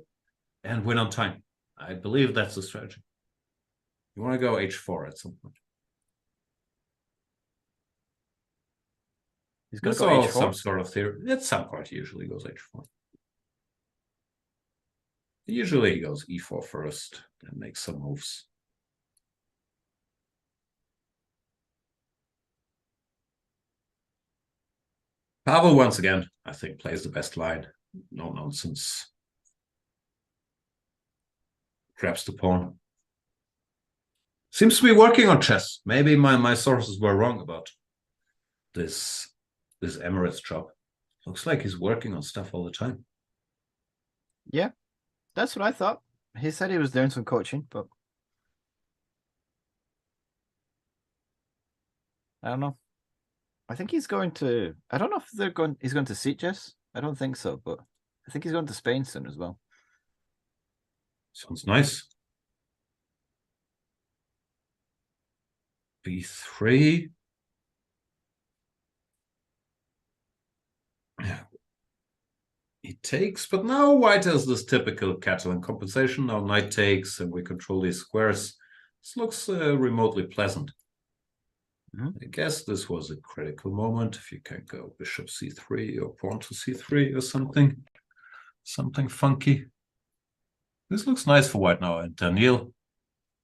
and win on time. I believe that's the strategy. You want to go H4 at some point. He's going to go H4? Some sort of theory. At some point, he usually goes H4. Usually he goes E4 first, then makes some moves. Pavel, once again, I think, plays the best line. No nonsense. Grabs the pawn. Seems to be working on chess. Maybe my sources were wrong about this Emirates job. Looks like he's working on stuff all the time. Yeah, that's what I thought. He said he was doing some coaching, but I don't know. I think he's going to. I don't know if they're going. He's going to Sitges. I don't think so, but I think he's going to Spain soon as well. Sounds nice. B3. Yeah. He takes, but now white has this typical Catalan compensation. Now knight takes, and we control these squares. This looks remotely pleasant. I guess this was a critical moment. If you can go bishop c3 or pawn to c3 or something funky. This looks nice for white now. And Daniil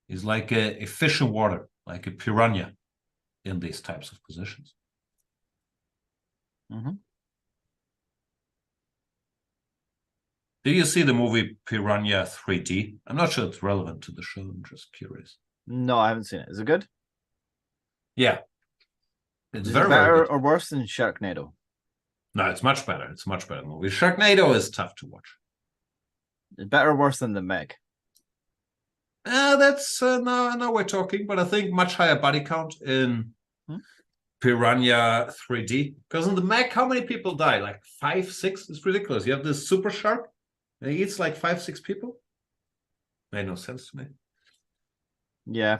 is like a fish in water, like a piranha in these types of positions. Did you see the movie Piranha 3D? I'm not sure it's relevant to the show. I'm just curious. No, I haven't seen it. Is it good? Yeah. It's Is very, it better very good. or worse than Sharknado? No, it's much better. It's a much better movie. Sharknado is tough to watch. Is it better or worse than The Meg? That's now we're talking, but I think much higher body count in Piranha 3D. Because in the Meg, how many people die? Like 5, 6? It's ridiculous. You have this super shark, and he eats like 5, 6 people. Made no sense to me. Yeah,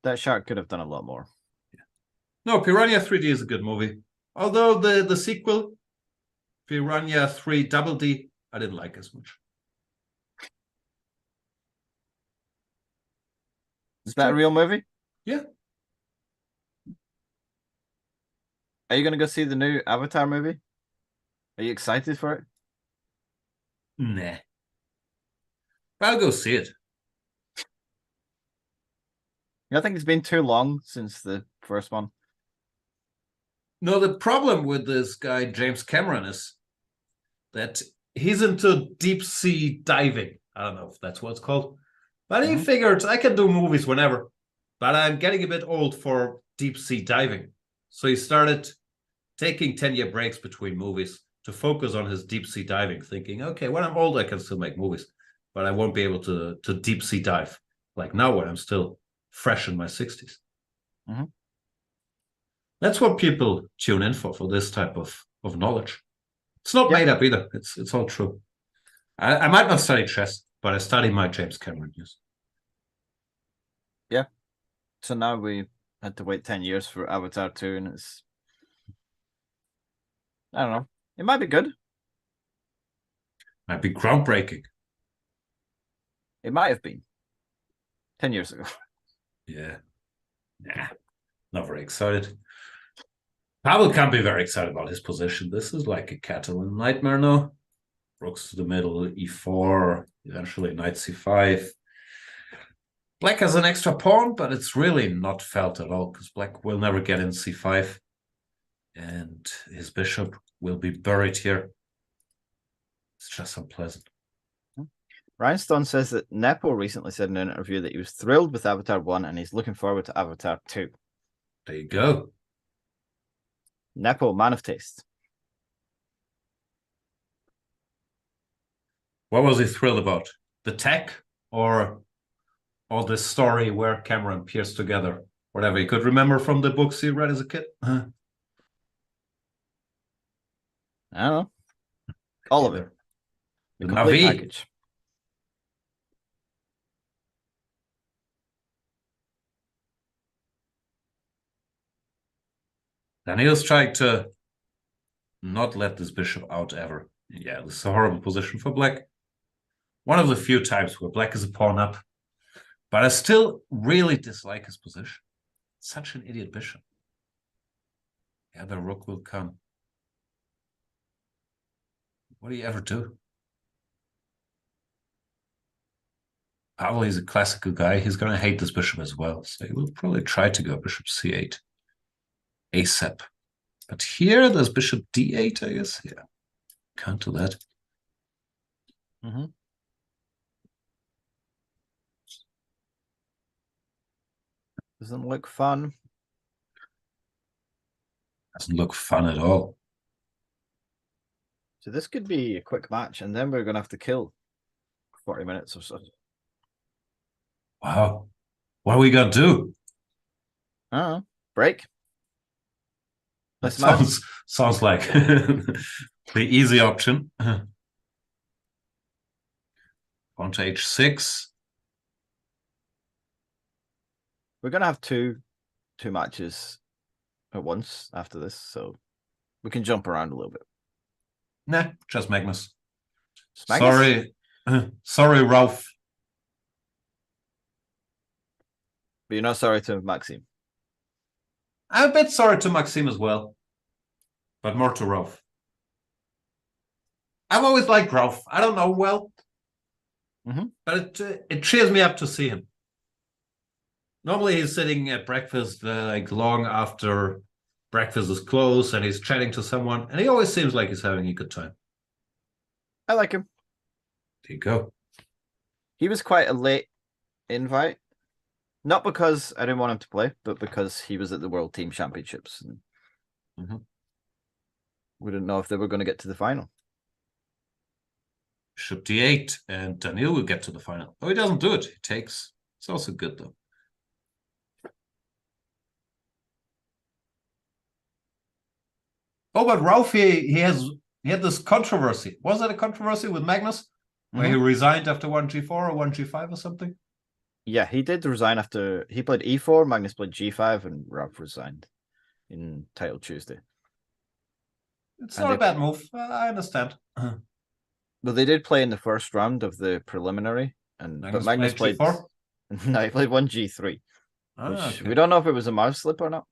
that shark could have done a lot more. No, Piranha 3D is a good movie. Although the sequel, Piranha 3 Double D, I didn't like as much. Is that a real movie? Yeah. Are you going to go see the new Avatar movie? Are you excited for it? Nah. I'll go see it. I think it's been too long since the first one. No, the problem with this guy, James Cameron, is that he's into deep sea diving. I don't know if that's what it's called. But he figured I can do movies whenever. But I'm getting a bit old for deep sea diving. So he started taking 10-year breaks between movies to focus on his deep sea diving, thinking, okay, when I'm old, I can still make movies. But I won't be able to deep sea dive like now when I'm still fresh in my 60s. That's what people tune in for this type of knowledge. It's not made up either. It's all true. I might not study chess, but I study my James Cameron news. Yeah. So now we had to wait 10 years for Avatar 2, and it's... I don't know. It might be good. Might be groundbreaking. It might have been 10 years ago. Yeah. Nah, not very excited. Pavel can't be very excited about his position. This is like a Catalan nightmare now. Rooks to the middle, e4, eventually knight c5. Black has an extra pawn, but it's really not felt at all because black will never get in c5. And his bishop will be buried here. It's just unpleasant. Rhinestone says that Nepo recently said in an interview that he was thrilled with Avatar 1 and he's looking forward to Avatar 2. There you go. Nepo, man of taste. What was he thrilled about? The tech or the story where Cameron appears together? Whatever he could remember from the books he read as a kid? I don't know. All of it. The complete Navi. package. Daniil's trying to not let this bishop out ever. Yeah, this is a horrible position for black. One of the few times where black is a pawn up. But I still really dislike his position. Such an idiot bishop. Yeah, the rook will come. What do you ever do? Pavel is a classical guy. He's going to hate this bishop as well. So he will probably try to go bishop c8. ASAP. But here there's bishop d8, I guess. Yeah, can't do that. Doesn't look fun. Doesn't look fun at all. So this could be a quick match, and then we're going to have to kill 40 minutes or so. Wow. What are we going to do? Break. That sounds like the easy option. On to H6. We're going to have two matches at once after this, so we can jump around a little bit. Nah, just Magnus. Magnus? Sorry, Ralph. But you're not sorry to Maxime. I'm a bit sorry to Maxime as well, but more to Ralph. I've always liked Ralph. I don't know well, but it cheers me up to see him. Normally he's sitting at breakfast like long after breakfast is closed, and he's chatting to someone, and he always seems like he's having a good time. I like him. There you go. He was quite a late invite. Not because I didn't want him to play, but because he was at the World Team Championships. And we didn't know if they were going to get to the final. Bishop D8, and Daniil will get to the final. Oh, he doesn't do it. He takes. It's also good, though. Oh, but Ralph, he had this controversy. Was it a controversy with Magnus? Where he resigned after 1G4 or 1G5 or something? Yeah, he did resign after he played E4, Magnus played G5, and Ralph resigned in Title Tuesday. It's not a bad move. I understand. But they did play in the first round of the preliminary, and Magnus played G4? No, he played 1G3. Which we don't know if it was a mouse slip or not.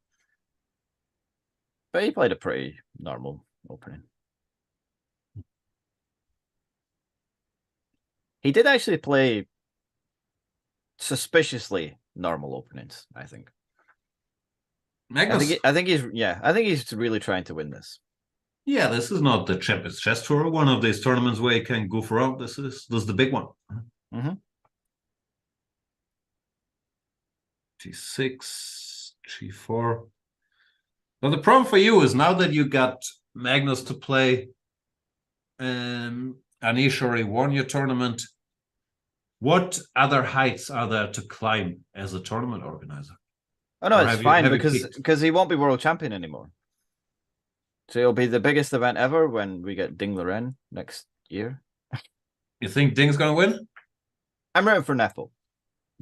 But he played a pretty normal opening. He did actually play suspiciously normal openings, I think. Magnus, I think he's really trying to win this. Yeah, this is not the Champions Chess Tour, one of these tournaments where you can goof around. This is the big one. G6, G4. Now the problem for you is now that you got Magnus to play Anish or he won your tournament, what other heights are there to climb as a tournament organizer? Oh no, it's fine because he won't be world champion anymore. So it'll be the biggest event ever when we get Ding Loren next year. You think Ding's gonna win? I'm rooting for Neffel,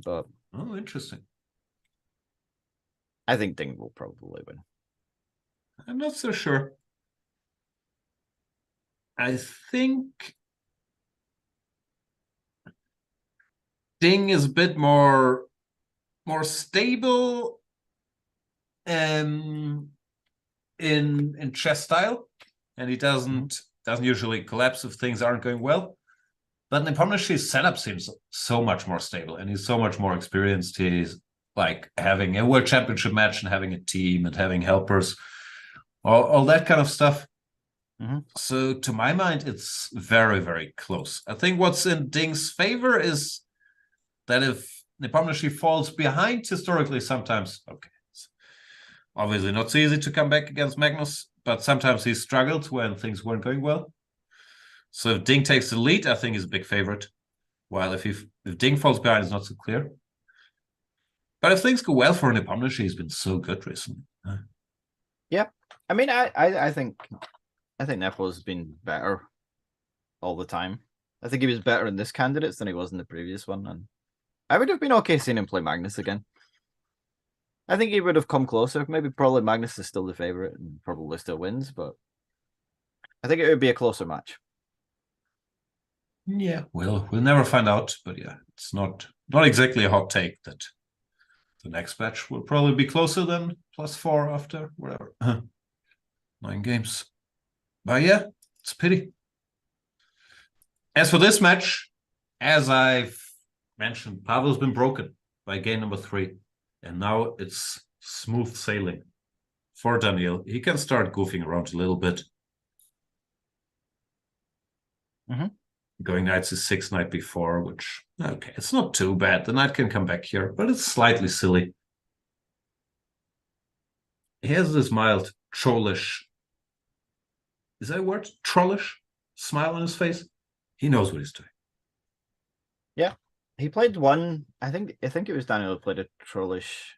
but oh, interesting. I think Ding will probably win. I'm not so sure. I think Ding is a bit more stable in chess style, and he doesn't usually collapse if things aren't going well. But Nepomniachtchi's setup seems so much more stable, and he's so much more experienced. He's like having a world championship match and having a team and having helpers, all that kind of stuff. So to my mind, it's very, very close. I think what's in Ding's favor is that if Nepomniachtchi falls behind historically sometimes, okay, it's obviously not so easy to come back against Magnus, but sometimes he struggled when things weren't going well. So if Ding takes the lead, I think he's a big favorite. While if Ding falls behind, it's not so clear. But if things go well for Nepomniachtchi, he's been so good recently. Yeah, I mean, I think Neffel has been better all the time. I think he was better in this candidates than he was in the previous one, and I would have been okay seeing him play Magnus again. I think he would have come closer. Probably Magnus is still the favorite and probably still wins, but I think it would be a closer match. Yeah, we'll never find out, but yeah, it's not exactly a hot take that the next match will probably be closer than +4 after whatever 9 games. But yeah, it's a pity. As for this match, as I've mentioned, Pavel's been broken by game number 3, and now it's smooth sailing for Daniil. He can start goofing around a little bit. Going knight c6, knight b4, which, okay, it's not too bad. The knight can come back here, but it's slightly silly. He has this mild trollish, is that a word? Trollish smile on his face. He knows what he's doing. Yeah, he played one. I think it was Daniel who played a trollish,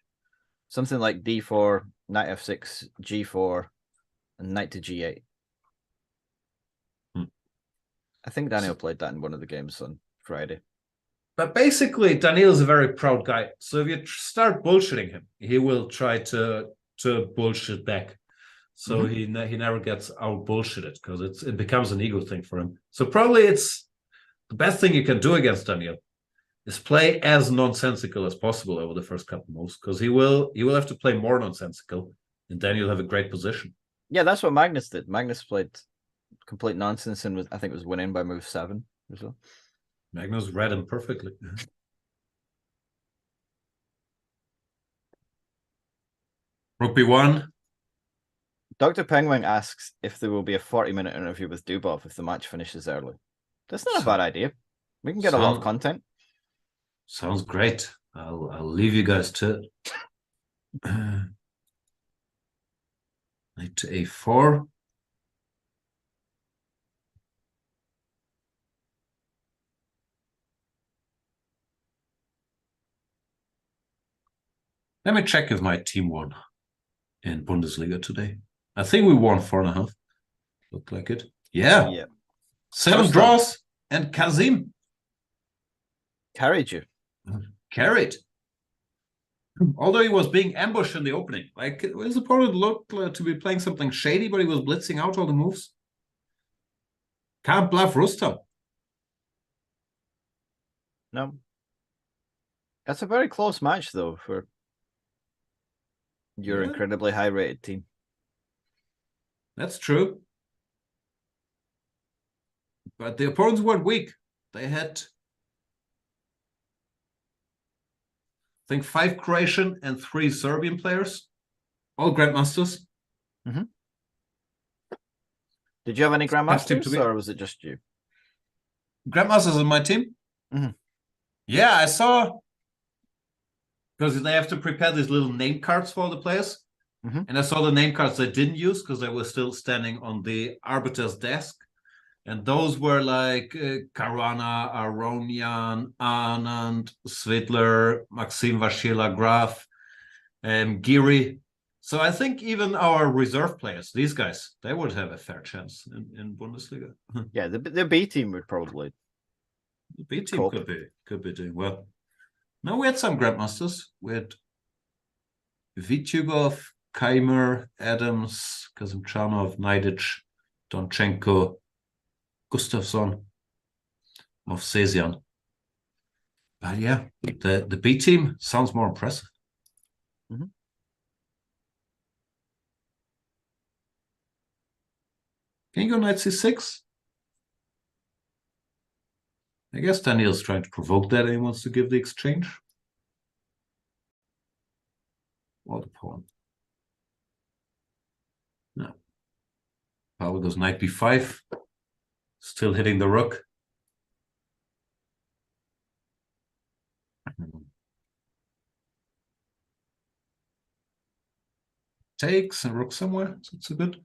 something like d4, knight f6, g4, and knight to g8. I think Daniel played that in one of the games on Friday. But basically, Daniel is a very proud guy. So if you start bullshitting him, he will try to bullshit back. So he never gets out bullshitted because it becomes an ego thing for him. So probably it's the best thing you can do against Daniel is play as nonsensical as possible over the first couple moves, because he will have to play more nonsensical, and then you'll have a great position. Yeah, that's what Magnus did. Magnus played complete nonsense and I think it was winning by move 7 or so. Magnus read him perfectly. Rook b1. Dr. Penguin asks if there will be a 40-minute interview with Dubov if the match finishes early. That's not a bad idea. We can get a lot of content. Sounds great. I'll leave you guys to it. Knight to a4. Let me check if my team won in Bundesliga today. I think we won 4.5. Looked like it. Yeah. 7 draws, and Kazim carried you. Carried. Although he was being ambushed in the opening. Like, his opponent looked to be playing something shady, but he was blitzing out all the moves. Can't bluff Rustam. No. That's a very close match, though, for your incredibly high-rated team. That's true. But the opponents weren't weak. They had, I think, 5 Croatian and 3 Serbian players, all Grandmasters. Mm-hmm. Did you have any Grandmasters, or was it just you? Grandmasters in my team? Mm-hmm. Yeah, I saw, because they have to prepare these little name cards for the players. Mm-hmm. And I saw the name cards they didn't use because they were still standing on the arbiter's desk. And those were like Caruana, Aronian, Anand, Svidler, Maxim Vashila, Graf, Giri. So I think even our reserve players, these guys, they would have a fair chance in Bundesliga. Yeah, the B team would probably. The B team could be doing well. No, we had some Grandmasters. We had Vityugov, Keimer, Adams, Kazimchanov, Naidic, Donchenko, Gustafsson, Movsesian. But yeah, the B team sounds more impressive. Mm-hmm. Can you go knight c6? I guess Daniel's trying to provoke that and he wants to give the exchange. Or the pawn. No. Paolo goes knight b5. Still hitting the rook. Takes and rook somewhere. So it's a good.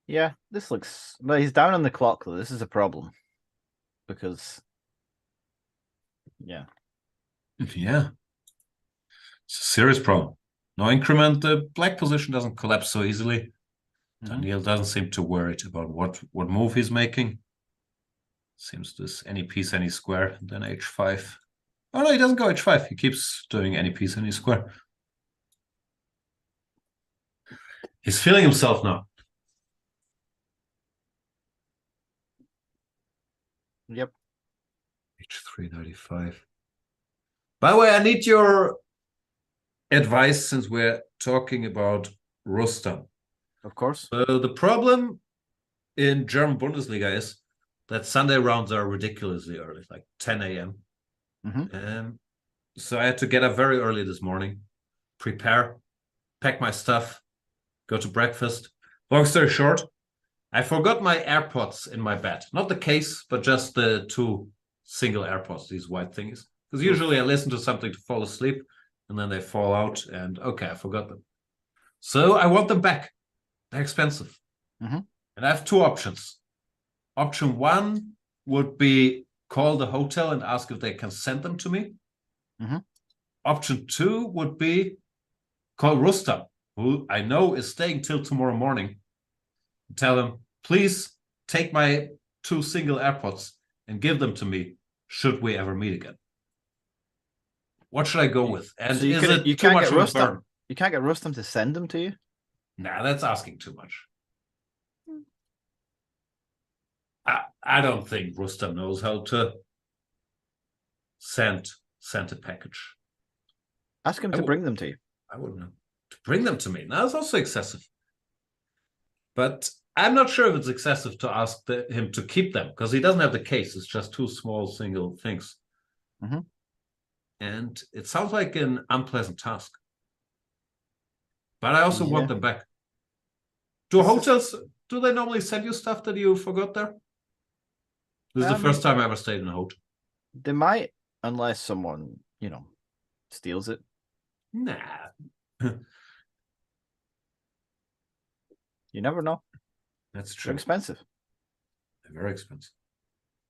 Yeah, this looks. Well, he's down on the clock though. This is a problem because. Yeah. Yeah. It's a serious problem. No increment. The black position doesn't collapse so easily. Mm-hmm. Daniel doesn't seem too worried about what move he's making. Seems this any piece, any square, and then h5. Oh no, he doesn't go h5. He keeps doing any piece, any square. He's feeling himself now. Yep. h3, 95. By the way, I need your advice since we're talking about Rustam. Of course. So the problem in German Bundesliga is that Sunday rounds are ridiculously early, like 10 a.m. Mm-hmm. So I had to get up very early this morning, prepare, pack my stuff, go to breakfast. Long story short, I forgot my AirPods in my bed. Not the case, but just the 2 single AirPods, these white things. Because usually I listen to something to fall asleep, and then they fall out, and okay, I forgot them. So I want them back. They're expensive. Mhm. And I have two options. Option one would be call the hotel and ask if they can send them to me. Mhm. Option two would be call Rustam, who I know is staying till tomorrow morning. Tell him, please take my 2 single AirPods and give them to me should we ever meet again. What should I go with? And So you is can, it you too can't much get of a Rustam. burden? You can't get Rustam to send them to you. Nah, that's asking too much. I don't think Rustam knows how to send a package. Ask him to bring them to you. I wouldn't know. To bring them to me. Now, that's also excessive. But I'm not sure if it's excessive to ask him to keep them, because he doesn't have the case. It's just 2 small single things. Mhm. And it sounds like an unpleasant task. But I also want them back. Do hotels, do they normally send you stuff that you forgot there? This is the first time I ever stayed in a hotel. They might, unless someone, steals it. Nah. You never know. That's They're true. expensive. They're very expensive.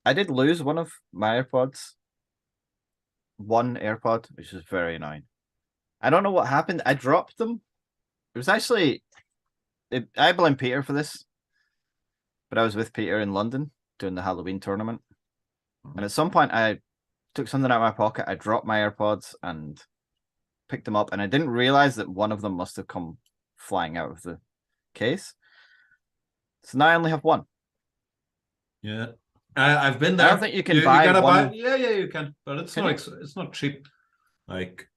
I did lose one of my AirPods. One AirPod, which is very annoying. I don't know what happened. I dropped them. It was actually... I blame Peter for this. But I was with Peter in London during the Halloween tournament. And at some point, I took something out of my pocket. I dropped my AirPods and picked them up. And I didn't realize that one of them must have come flying out of the case. So now I only have one. Yeah. I've been there. I don't think you can buy one. Yeah, you can. But it's not cheap. Like,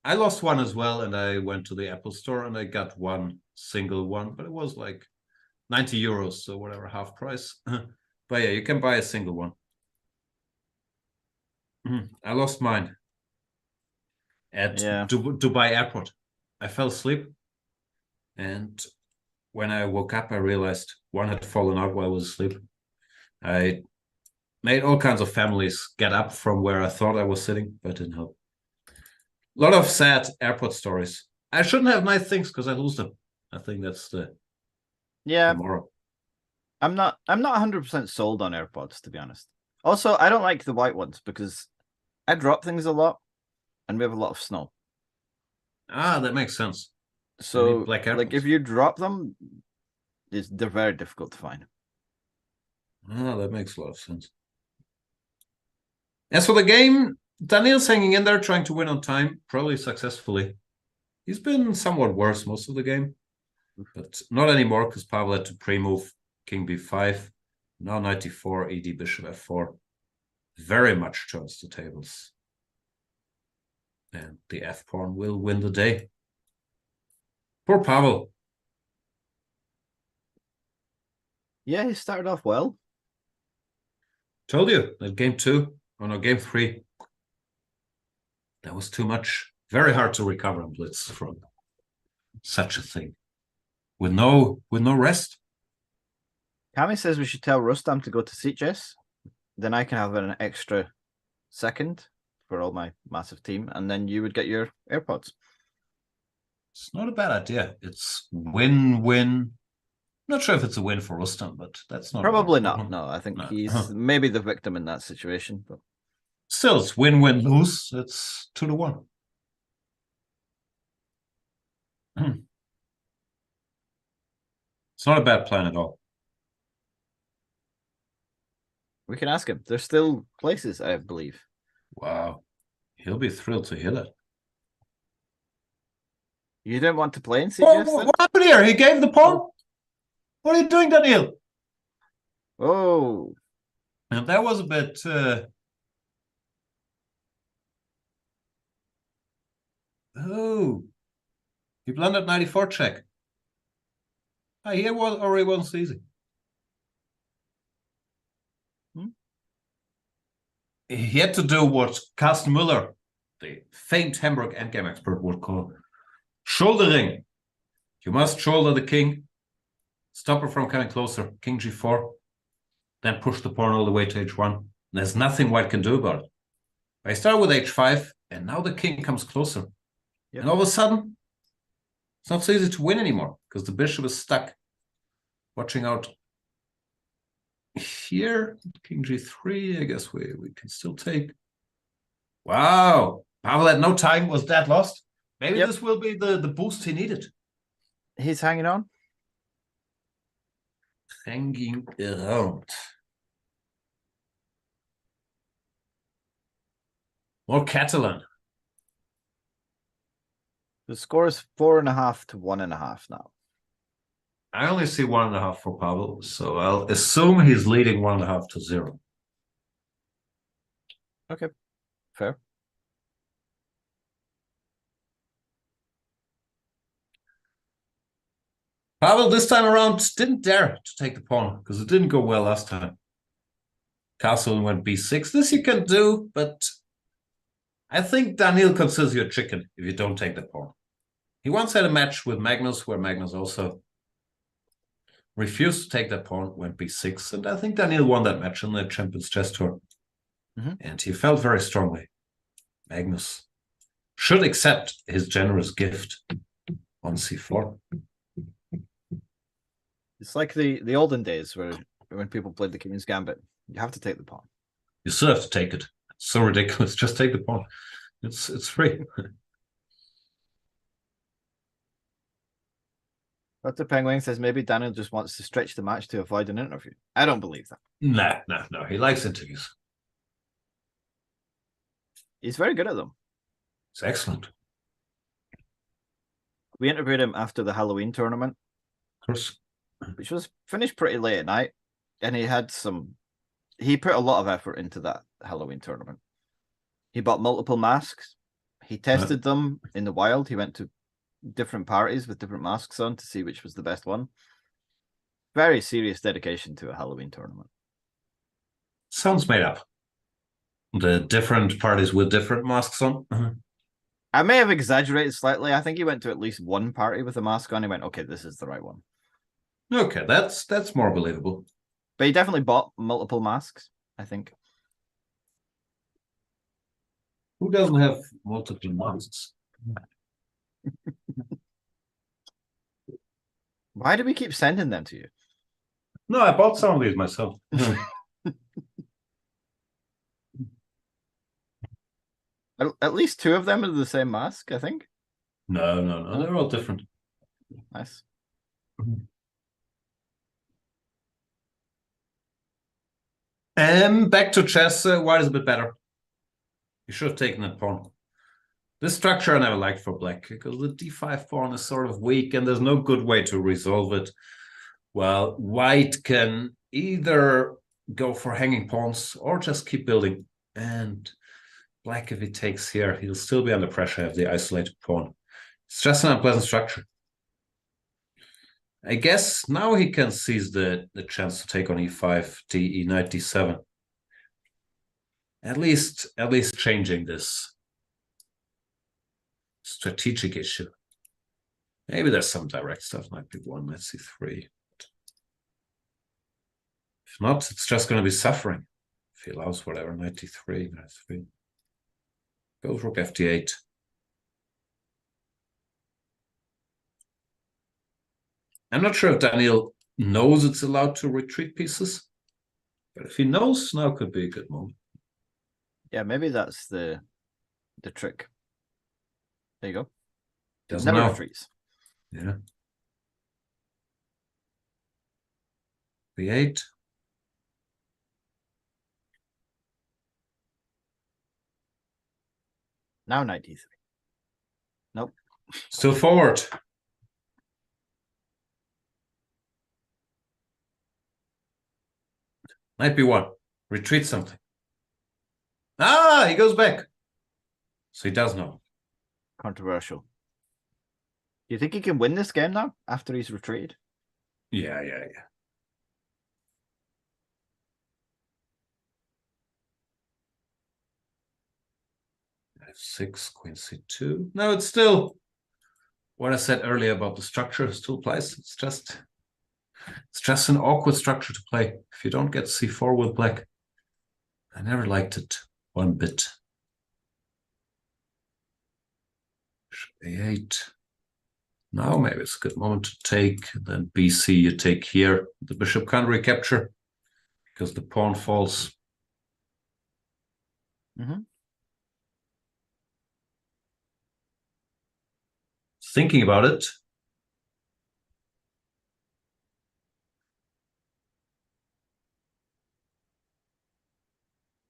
I lost one as well, and I went to the Apple store and I got one single one, but it was like 90 euros, so whatever, half price. But yeah, you can buy a single one. I lost mine at Dubai Airport. I fell asleep, and when I woke up, I realized one had fallen out while I was asleep. I made all kinds of families get up from where I thought I was sitting, but it didn't help. A lot of sad airport stories. I shouldn't have nice things because I lose them. I think that's the moral. I'm not 100% sold on AirPods, to be honest. Also, I don't like the white ones because I drop things a lot and we have a lot of snow. Ah, that makes sense. So, like, if you drop them, they're very difficult to find. Ah, that makes a lot of sense. As for the game, Daniel's hanging in there, trying to win on time, probably successfully. He's been somewhat worse most of the game, but not anymore because Pavel had to pre-move King b5. Now 94, ED Bishop f4. Very much turns the tables. And the f-pawn will win the day. Poor Pavel. Yeah, he started off well. Told you that game 2, or no, game 3. That was too much. Very hard to recover on blitz from such a thing. With no rest. Kami says we should tell Rustam to go to Sitges. Then I can have an extra second for all my massive team, and then you would get your AirPods. It's not a bad idea. It's win-win. Not sure if it's a win for Rustam, but that's not probably not. No, I think he's maybe the victim in that situation. But still, it's win-win-lose. It's 2-1. It's not a bad plan at all. We can ask him. There's still places, I believe. Wow. He'll be thrilled to hear that. You didn't want to play in Sitges? What happened here? He gave the pawn? What are you doing, Daniel? Oh. And that was a bit... Oh. He blundered 94 check. He already wasn't easy. He had to do what Carsten Müller, the famed Hamburg endgame expert, would call shouldering. You must shoulder the king, stop her from coming closer, king g4, then push the pawn all the way to h1. There's nothing white can do about it. I start with h5, and now the king comes closer. Yep. And all of a sudden, it's not so easy to win anymore because the bishop is stuck. Watching out here, king g3, I guess we can still take. Wow, Pavel had no time, was that lost? Maybe this will be the boost he needed. He's hanging on. Hanging around. More Catalan. The score is 4.5 to 1.5 now. I only see 1.5 for Pavel, so I'll assume he's leading 1.5 to 0. Okay, fair. Pavel this time around didn't dare to take the pawn because it didn't go well last time. Castle went b6. This you can do, but I think Daniil considers you a chicken if you don't take the pawn. He once had a match with Magnus where Magnus also refused to take that pawn, went b6, and I think Daniil won that match in the Champions Chess Tour. And he felt very strongly. Magnus should accept his generous gift on c4. It's like the olden days where when people played the King's Gambit, you have to take the pawn. You still have to take it. It's so ridiculous. Just take the pawn. It's free. Dr. Penguin says maybe Daniel just wants to stretch the match to avoid an interview. I don't believe that. No. He likes interviews. He's very good at them. It's excellent. We interviewed him after the Halloween tournament, Of course. which was finished pretty late at night. And he put a lot of effort into that Halloween tournament. He bought multiple masks. He tested them in the wild. He went to different parties with different masks on to see which was the best one. Very serious dedication to a Halloween tournament. Sounds made up. The different parties with different masks on. I may have exaggerated slightly. I think he went to at least one party with a mask on. He went, okay, this is the right one. Okay, that's more believable. But he definitely bought multiple masks, I think. Who doesn't have multiple masks? Why do we keep sending them to you? No, I bought some of these myself. At least two of them are the same mask, I think. No. They're all different. Nice. Back to chess. White is a bit better. You should have taken that pawn. This structure I never liked for black because the d5 pawn is sort of weak and there's no good way to resolve it. Well, white can either go for hanging pawns or just keep building. And black, if he takes here, he'll still be under pressure of the isolated pawn. It's just an unpleasant structure. I guess now he can seize the chance to take on e5, d, e knight, d7. At least changing this strategic issue. Maybe there's some direct stuff, knight b1, knight c3. If not, it's just going to be suffering. If he allows whatever, knight d3, knight 3. Goes rook fd8. I'm not sure if Daniil knows it's allowed to retreat pieces, but if he knows, now could be a good move. Yeah, maybe that's the trick. There you go. Doesn't Never know. retreats. Yeah. b8. Now knight d3. Nope. Still forward. Knight b1. Retreat something. Ah, he goes back. So he does know. Controversial. Do you think he can win this game now after he's retreated? Yeah. F6, queen c2. No, it's still what I said earlier about the structure still applies. It's just an awkward structure to play if you don't get c4 with black. I never liked it one bit. a8. Now maybe it's a good moment to take. Then BC you take here. The bishop can't recapture because the pawn falls. Thinking about it.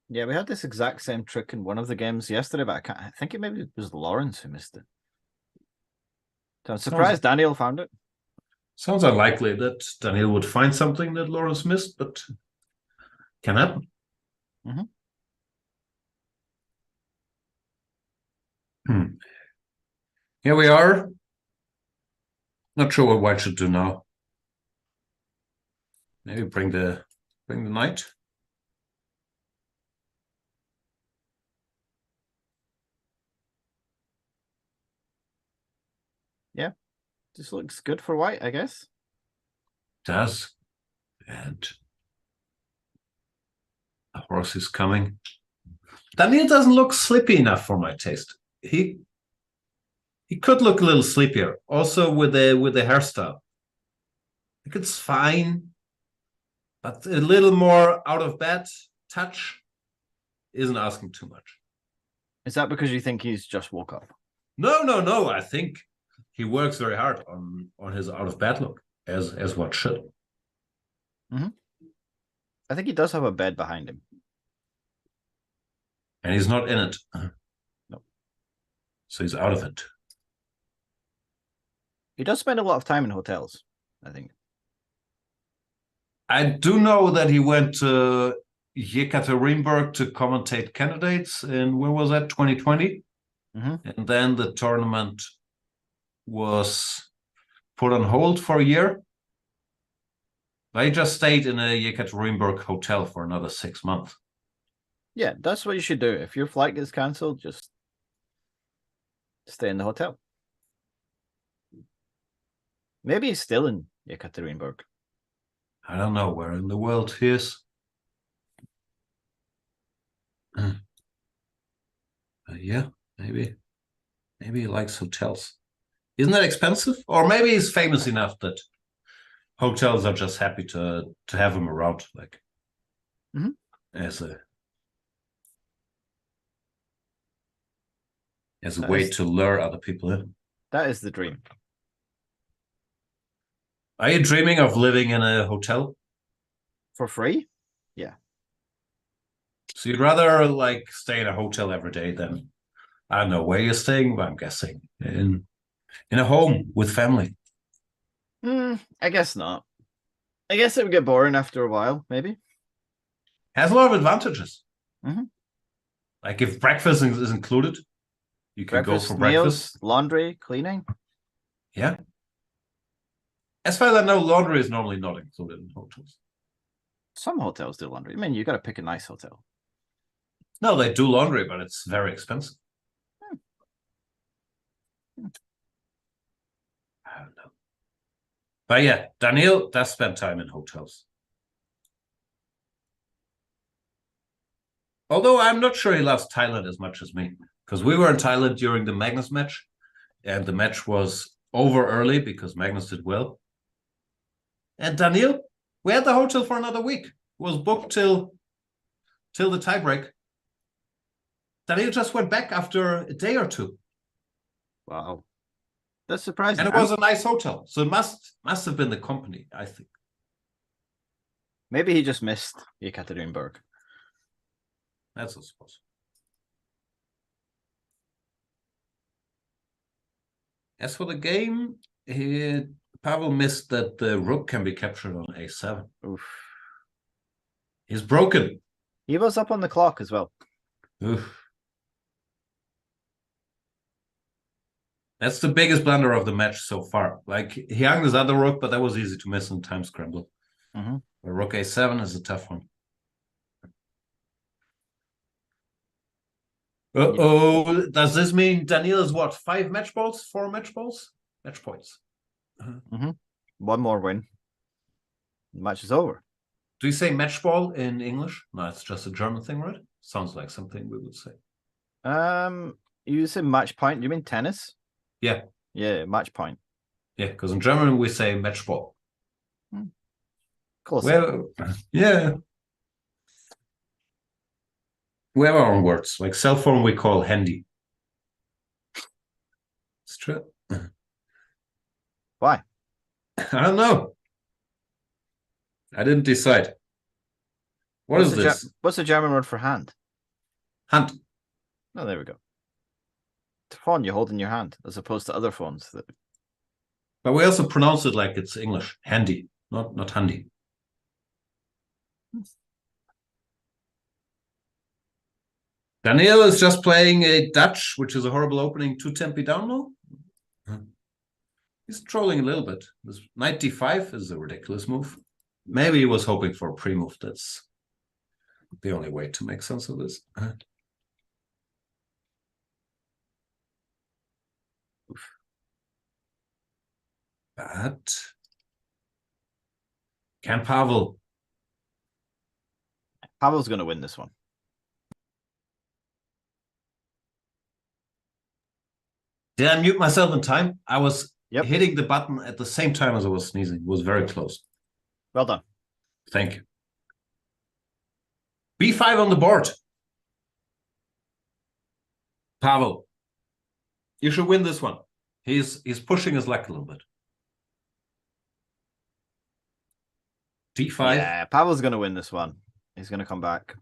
Yeah, we had this exact same trick in one of the games yesterday, but I think it maybe was Lawrence who missed it. So I'm surprised Daniel found it. Sounds unlikely that Daniel would find something that Lawrence missed, but can happen. Here we are. Not sure what white should do now. Maybe bring the knight. Yeah, this looks good for white, I guess. It does. And the horse is coming. Daniel doesn't look sleepy enough for my taste. He could look a little sleepier. Also with the hairstyle. I think it's fine, but a little more out of bed touch isn't asking too much. Is that because you think he's just woke up? No. I think he works very hard on his out of bed look, as what should. I think he does have a bed behind him. And he's not in it. No. So he's out of it. He does spend a lot of time in hotels, I think. I do know that he went to Yekaterinburg to commentate candidates in, when was that, 2020? And then the tournament was put on hold for a year. They just stayed in a Yekaterinburg hotel for another 6 months. Yeah, that's what you should do. If your flight gets cancelled, just stay in the hotel. Maybe he's still in Yekaterinburg. I don't know where in the world he is. Yeah, maybe he likes hotels. Isn't that expensive? Or maybe he's famous enough that hotels are just happy to have him around, like as a way to lure other people in. That is the dream. Are you dreaming of living in a hotel? For free? Yeah. So you'd rather like stay in a hotel every day than, I don't know where you're staying, but I'm guessing in a home with family. I guess not. I guess it would get boring after a while, maybe. Has a lot of advantages. Like if breakfast is included, you can go for breakfast. Meals, laundry, cleaning. Yeah. As far as I know, laundry is normally not included in hotels. Some hotels do laundry. I mean, you got to pick a nice hotel. No, they do laundry, but it's very expensive. I don't know. But yeah, Daniel does spend time in hotels. Although I'm not sure he loves Thailand as much as me. Because we were in Thailand during the Magnus match. And the match was over early because Magnus did well. And Daniel, we had the hotel for another week. It was booked till the tiebreak. Daniel just went back after a day or two. Wow. That's surprising. And it was a nice hotel. So it must have been the company, I think. Maybe he just missed Yekaterinburg. That's I suppose. As for the game, Pavel missed that the rook can be captured on a7. Oof. He's broken. He was up on the clock as well. Oof. That's the biggest blunder of the match so far. Like, he hung his other rook, but that was easy to miss in time scramble. But rook a7 is a tough one. Does this mean Daniel is what? 5 match balls? 4 match balls? Match points. One more win. The match is over. Do you say match ball in English? No, it's just a German thing, right? Sounds like something we would say. You say match point. Do you mean tennis? Yeah. Yeah, match point. Yeah, because in German we say Matchball. Close. Well, yeah. We have our own words. Like cell phone we call handy. It's true. Why? I don't know. I didn't decide. What's this? What's the German word for hand? Hand. Oh, there we go. It's a phone you hold in your hand, as opposed to other phones. But we also pronounce it like it's English. Handy, not handy. Daniel is just playing a Dutch, which is a horrible opening, 2 tempi down low. He's trolling a little bit. This knight d5 is a ridiculous move. Maybe he was hoping for a pre-move. That's the only way to make sense of this. But can Pavel? Pavel's going to win this one. Did I mute myself in time? I was Yep. hitting the button at the same time as I was sneezing. It was very close. Well done. Thank you. B5 on the board. Pavel, you should win this one. He's pushing his luck a little bit. D5. Yeah, Pavel's going to win this one. He's going to come back.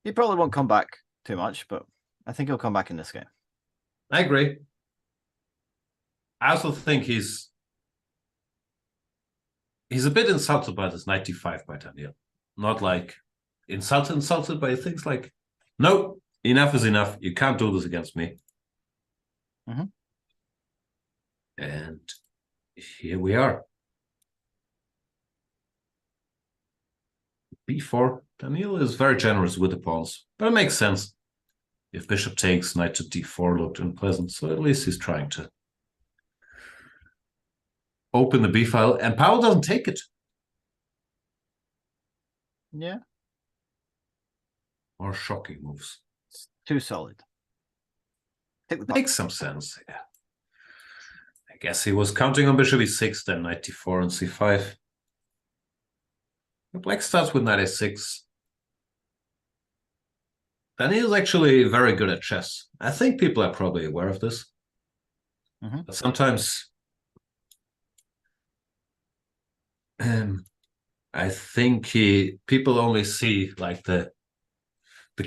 He probably won't come back too much, but I think he'll come back in this game. I agree. I also think he's a bit insulted by this 95 by Daniel. Not like insulted by things like, no, enough is enough. You can't do this against me. Mm-hmm. And here we are. B4. Daniel is very generous with the pawns, but it makes sense. If bishop takes, knight to d4 looked unpleasant, so at least he's trying to open the b file, and Pavel doesn't take it. Yeah. More shocking moves. It's too solid. Take the Makes some sense, yeah. I guess he was counting on bishop e6, then knight d4 and c5. The black starts with knight a6. Daniel's actually very good at chess. I think people are probably aware of this. Mm-hmm. But sometimes I think people only see like the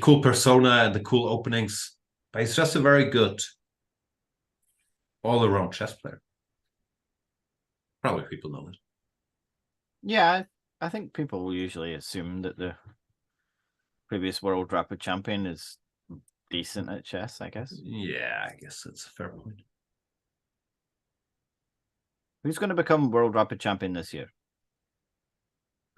cool persona and the cool openings, but he's just a very good all-around chess player. Probably people know it. Yeah, I think people will usually assume that the previous world rapid champion is decent at chess, I guess. Yeah, I guess that's a fair point. Who's going to become world rapid champion this year?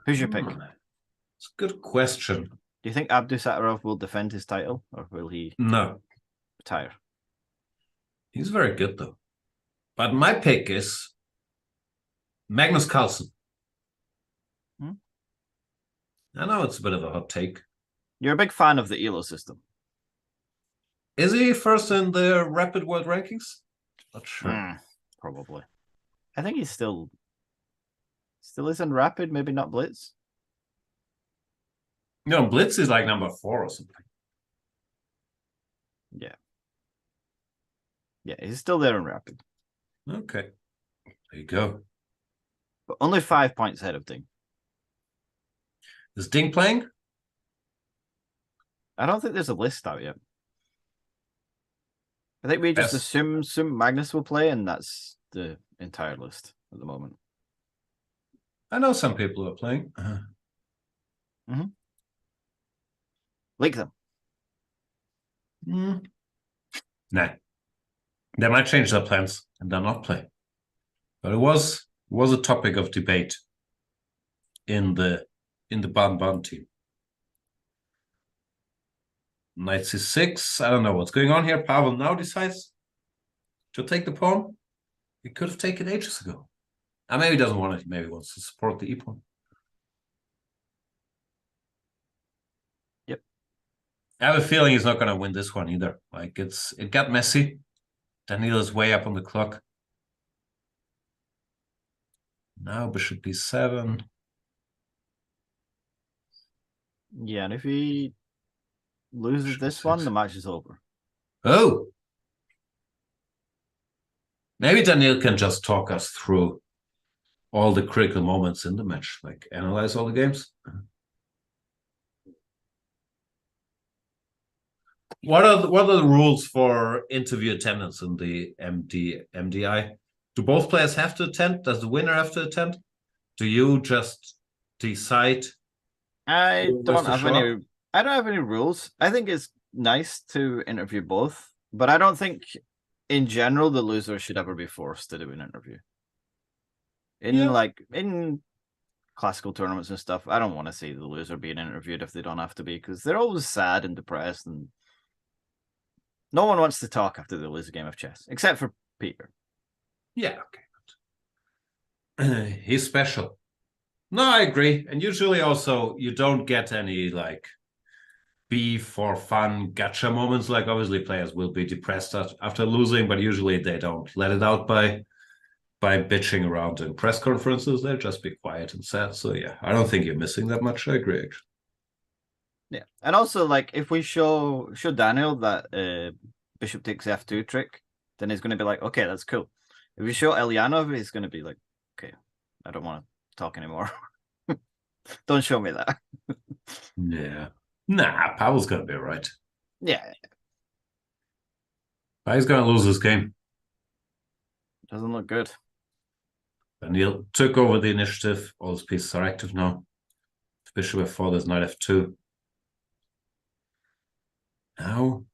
Who's your pick? It's a good question. Do you think Abdusattorov will defend his title, or will he No. retire? He's very good, though. But my pick is Magnus Carlsen. I know it's a bit of a hot take. You're a big fan of the ELO system. Is he first in the Rapid World Rankings? Not sure. Probably. I think he's still is in Rapid, maybe not Blitz. No, Blitz is like number 4 or something. Yeah. Yeah, he's still there in Rapid. Okay. There you go. But only 5 points ahead of Ding. Is Ding playing? I don't think there's a list out yet. I think we just assume Magnus will play, and that's the entire list at the moment. I know some people who are playing. Link them. Nah. They might change their plans and they'll not play. But it was a topic of debate in the Baden-Baden team. Knight c6. I don't know what's going on here. Pavel now decides to take the pawn. He could have taken ages ago. Maybe he doesn't want it. Maybe he wants to support the e-pawn. Yep. I have a feeling he's not going to win this one either. Like it got messy. Daniil is way up on the clock. Now bishop b7. Yeah, and if he loses this one, the match is over. Oh. Maybe Daniil can just talk us through all the critical moments in the match, like analyze all the games. What are the rules for interview attendance in the MDI? Do both players have to attend? Does the winner have to attend? Do you just decide? I don't have any rules. I think it's nice to interview both, but I don't think in general the loser should ever be forced to do an interview. In classical tournaments and stuff, I don't want to see the loser being interviewed if they don't have to be, because they're always sad and depressed, and no one wants to talk after they lose a game of chess, except for Peter. Yeah, okay. He's special. No, I agree. And usually also you don't get any like beef or fun gotcha moments. Like obviously players will be depressed after losing, but usually they don't let it out by bitching around in press conferences. They'll just be quiet and sad. So yeah, I don't think you're missing that much. I agree, actually. Yeah, and also like if we show Daniil that bishop takes f2 trick, then he's going to be like, okay, that's cool. If we show Elyanov, he's going to be like, okay, I don't want to talk anymore. Don't show me that. Yeah. Nah, Pavel's going to be all right. Yeah. He's going to lose this game. Doesn't look good. Daniil took over the initiative. All his pieces are active now. Bishop f4, there's knight f2. Now,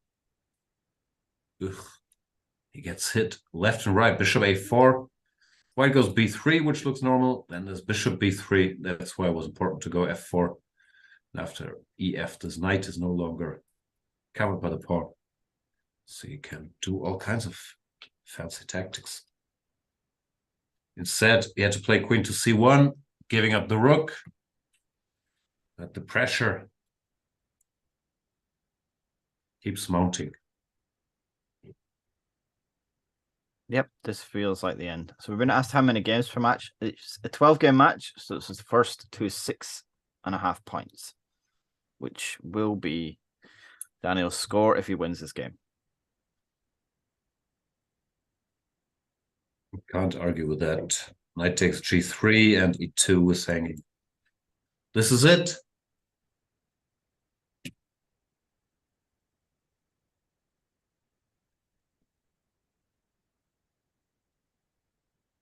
he gets hit left and right. Bishop a4. White goes b3, which looks normal. Then there's bishop b3. That's why it was important to go f4. And after ef, this knight is no longer covered by the pawn. So you can do all kinds of fancy tactics. Instead, he had to play queen to c1, giving up the rook. But the pressure keeps mounting. Yep, this feels like the end. So we've been asked how many games per match. It's a 12-game match, so this is the first to 6.5 points, which will be Daniil's score if he wins this game. Can't argue with that. Knight takes g3 and e2 is hanging. This is it.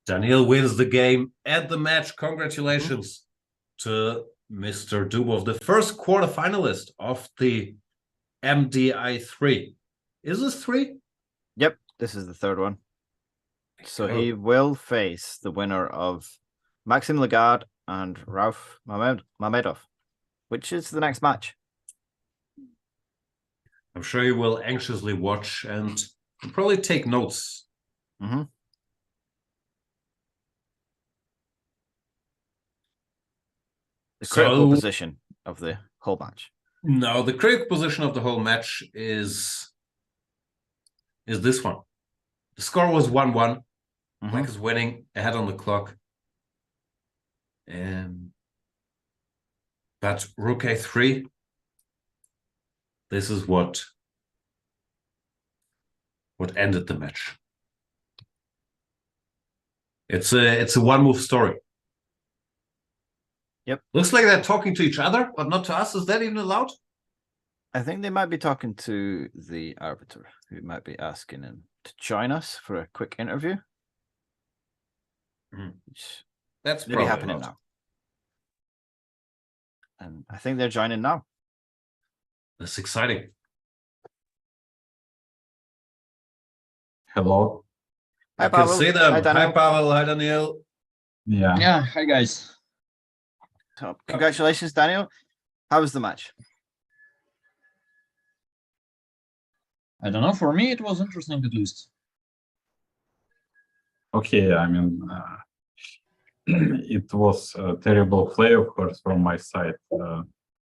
Daniil wins the game and the match. Congratulations to Mr. Dubov, the first quarterfinalist of the MDI 3. Is this 3? Yep, this is the third one. So he will face the winner of Maxim Lagarde and Rauf Mamedov, which is the next match. I'm sure you will anxiously watch and probably take notes. Mm-hmm. The critical position of the whole match. No, the critical position of the whole match is this one. The score was 1-1. Black is winning ahead on the clock. But rook a3. This is what ended the match. It's a one-move story. Yep. Looks like they're talking to each other, but not to us. Is that even allowed? I think they might be talking to the arbiter, who might be asking him to join us for a quick interview. Which that's really happening now. And I think they're joining now. That's exciting. Hello. Hi, I can Pavel. see them. Hi, Daniil. Pavel. Hi, Daniil. Yeah. Hi guys. So, congratulations, Daniil. How was the match? I don't know. For me, it was interesting at least. Okay, I mean, it was a terrible play, of course, from my side.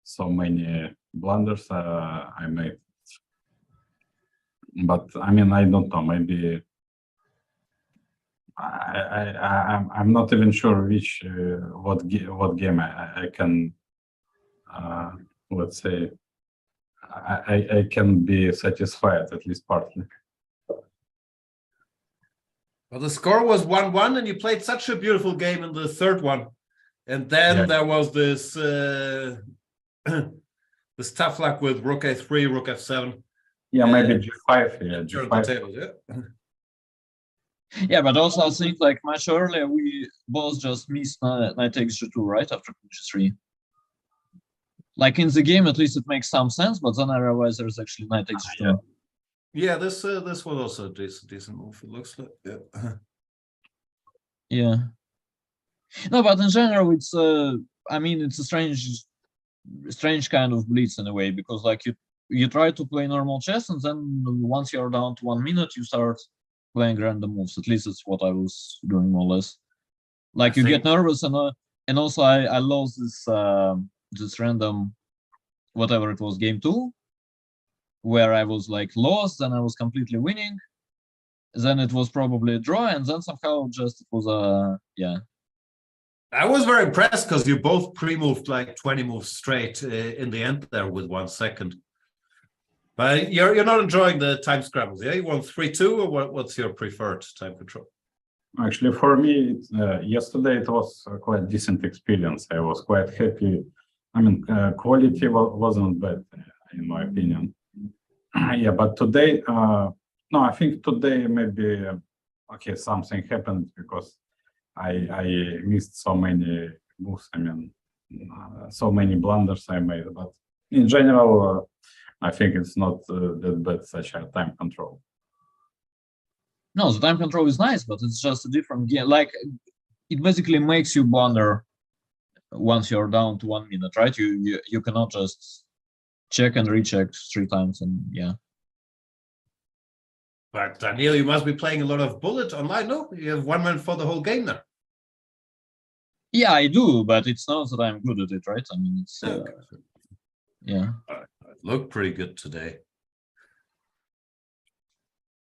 so many blunders I made. But I mean, I don't know. Maybe I'm not even sure which what game I can let's say I can be satisfied, at least partly. Well, the score was 1-1, and you played such a beautiful game in the third one, and then there was this this tough luck with Rook A3, Rook F7. Yeah, maybe G5. Yeah, G5. Tables, yeah. Yeah, but also I think like much earlier we both just missed knight takes G2 right after G3. Like in the game, at least it makes some sense, but then I realized there's actually knight takes G2. Yeah, this was also a decent move. It looks like. Yeah. Yeah. No, but in general, it's I mean, it's a strange kind of blitz in a way, because like you try to play normal chess, and then once you're down to 1 minute, you start playing random moves. At least it's what I was doing more or less. Like you get nervous, and also I lost this random whatever it was game 2, where I was like lost and I was completely winning. Then it was probably a draw, and then somehow just it was a I was very impressed because you both pre-moved like 20 moves straight in the end there with 1 second. But you're not enjoying the time scrambles, yeah? You want 3-2, or what's your preferred time control? Actually, for me, yesterday it was a quite decent experience. I was quite happy. I mean, quality wasn't bad, in my opinion. Yeah, but today, no, I think today maybe, okay, something happened because I missed so many moves. I mean, so many blunders I made. But in general, I think it's not that bad, such a time control. No, the time control is nice, but it's just a different game. Like, it basically makes you blunder once you're down to 1 minute, right? You cannot just check and recheck 3 times, and yeah. But Daniel, you must be playing a lot of bullet online, no? You have 1 minute for the whole game now. Yeah, I do, but it's not that I'm good at it, right? I mean, it's yeah. It looked pretty good today.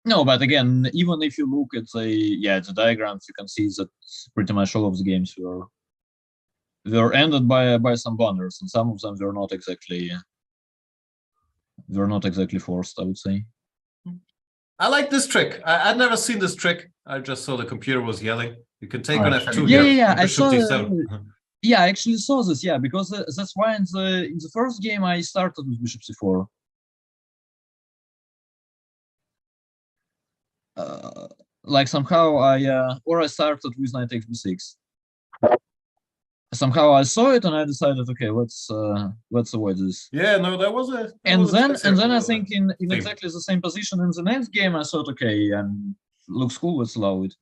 No, but again, even if you look at the diagrams, you can see that pretty much all of the games were ended by some blunders, and some of them were not exactly forced, I would say. I like this trick. I'd never seen this trick. I just saw the computer was yelling. You can take on F2 yeah, here. Yeah, I saw. Yeah, I actually saw this. Yeah, because that's why in the first game I started with bishop c4. Like somehow I started with knight takes b6. Somehow I saw it and I decided, okay, let's avoid this. Yeah, no, that was a. And then I think in exactly the same position in the next game, I thought, okay, looks cool, let's allow it.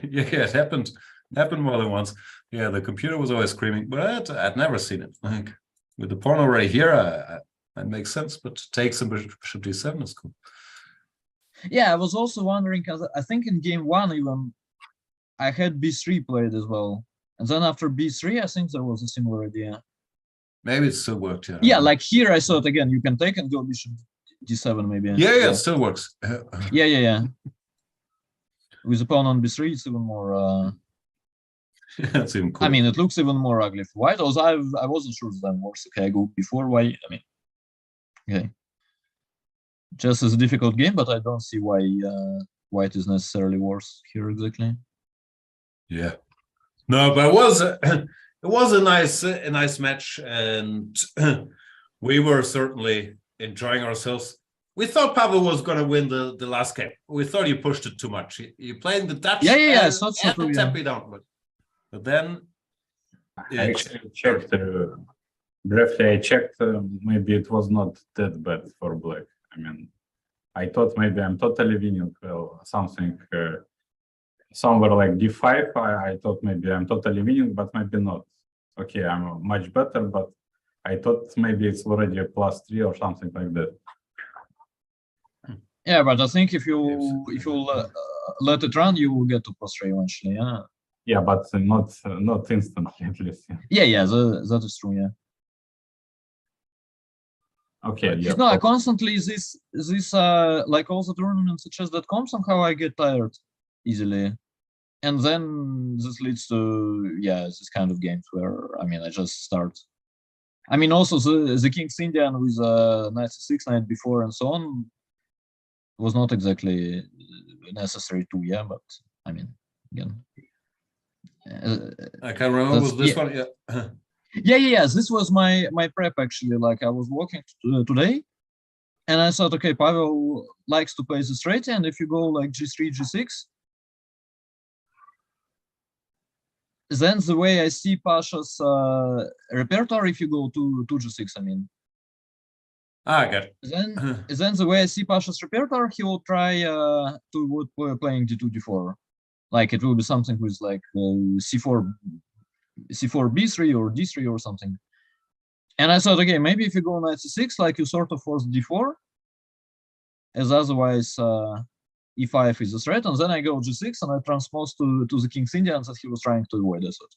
Yeah, it happened more than once. Yeah, the computer was always screaming, but I'd never seen it. Like with the pawn already here, that makes sense. But takes and bishop d7 is cool. Yeah, I was also wondering because I think in game 1 even I had b3 played as well, and then after b3 I think there was a similar idea. Maybe it still worked. Yeah. Yeah, like here I thought again you can take and go bishop d7 maybe. Yeah, it still works. Yeah. With the pawn on b3, it's even more. That's even cool. I mean, it looks even more ugly for white. Also, I wasn't sure that works. Okay, I go before why. I mean, okay. Just as a difficult game, but I don't see why white is necessarily worse here exactly. Yeah, no, but it was a nice match, and we were certainly enjoying ourselves. We thought Pavel was going to win the last game. We thought you pushed it too much. You playing the Dutch, yeah, and tap it down, but then I actually checked briefly. I checked. Maybe it was not that bad for black. I mean, I thought maybe I'm totally winning. Well, something somewhere like d5. I thought maybe I'm totally winning, but maybe not. Okay, I'm much better, but I thought maybe it's already a +3 or something like that. Yeah, but I think if you let it run, you will get to +3 eventually. Yeah. Yeah, but not instantly at least. Yeah, that is true. Yeah. Okay, yeah. No, I constantly this like all the tournaments at chess.com, somehow I get tired easily. And then this leads to this kind of games where I mean I just start. I mean also the King's Indian with knight c6 night before and so on was not exactly necessary too, but I mean again. I can't remember, was this one? Yeah. This was my prep actually. Like I was walking today, and I thought, okay, Pavel likes to play the straight, and if you go like g3, g6, then the way I see Pasha's repertoire, if you go to g6, I mean. I got it. Then the way I see Pasha's repertoire, he will try to playing d2, d4. Like it will be something with like c4, b3 or d3 or something. And I thought, okay, maybe if you go knight c6, like you sort of force d4, as otherwise e5 is a threat, and then I go g6 and I transpose to the King's Indians that he was trying to avoid as well.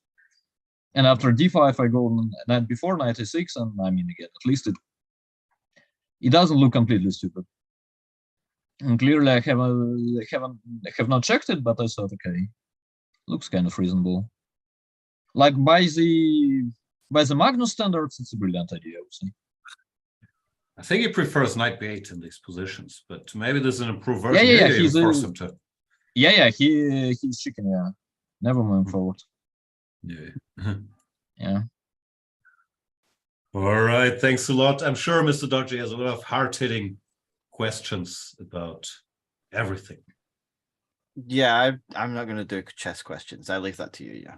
And after d5, I go knight b4, knight a6, and I mean again, at least it doesn't look completely stupid. And clearly, I have not checked it, but I thought, okay, looks kind of reasonable. Like by the Magnus standards, it's a brilliant idea, I would say. I think he prefers knight b8 in these positions, but maybe there's an improved version. He's chicken. Never moving forward. Yeah. All right, thanks a lot. I'm sure MrDodgy has a lot of hard-hitting questions about everything. Yeah, I'm not going to do chess questions. I leave that to you. Yeah,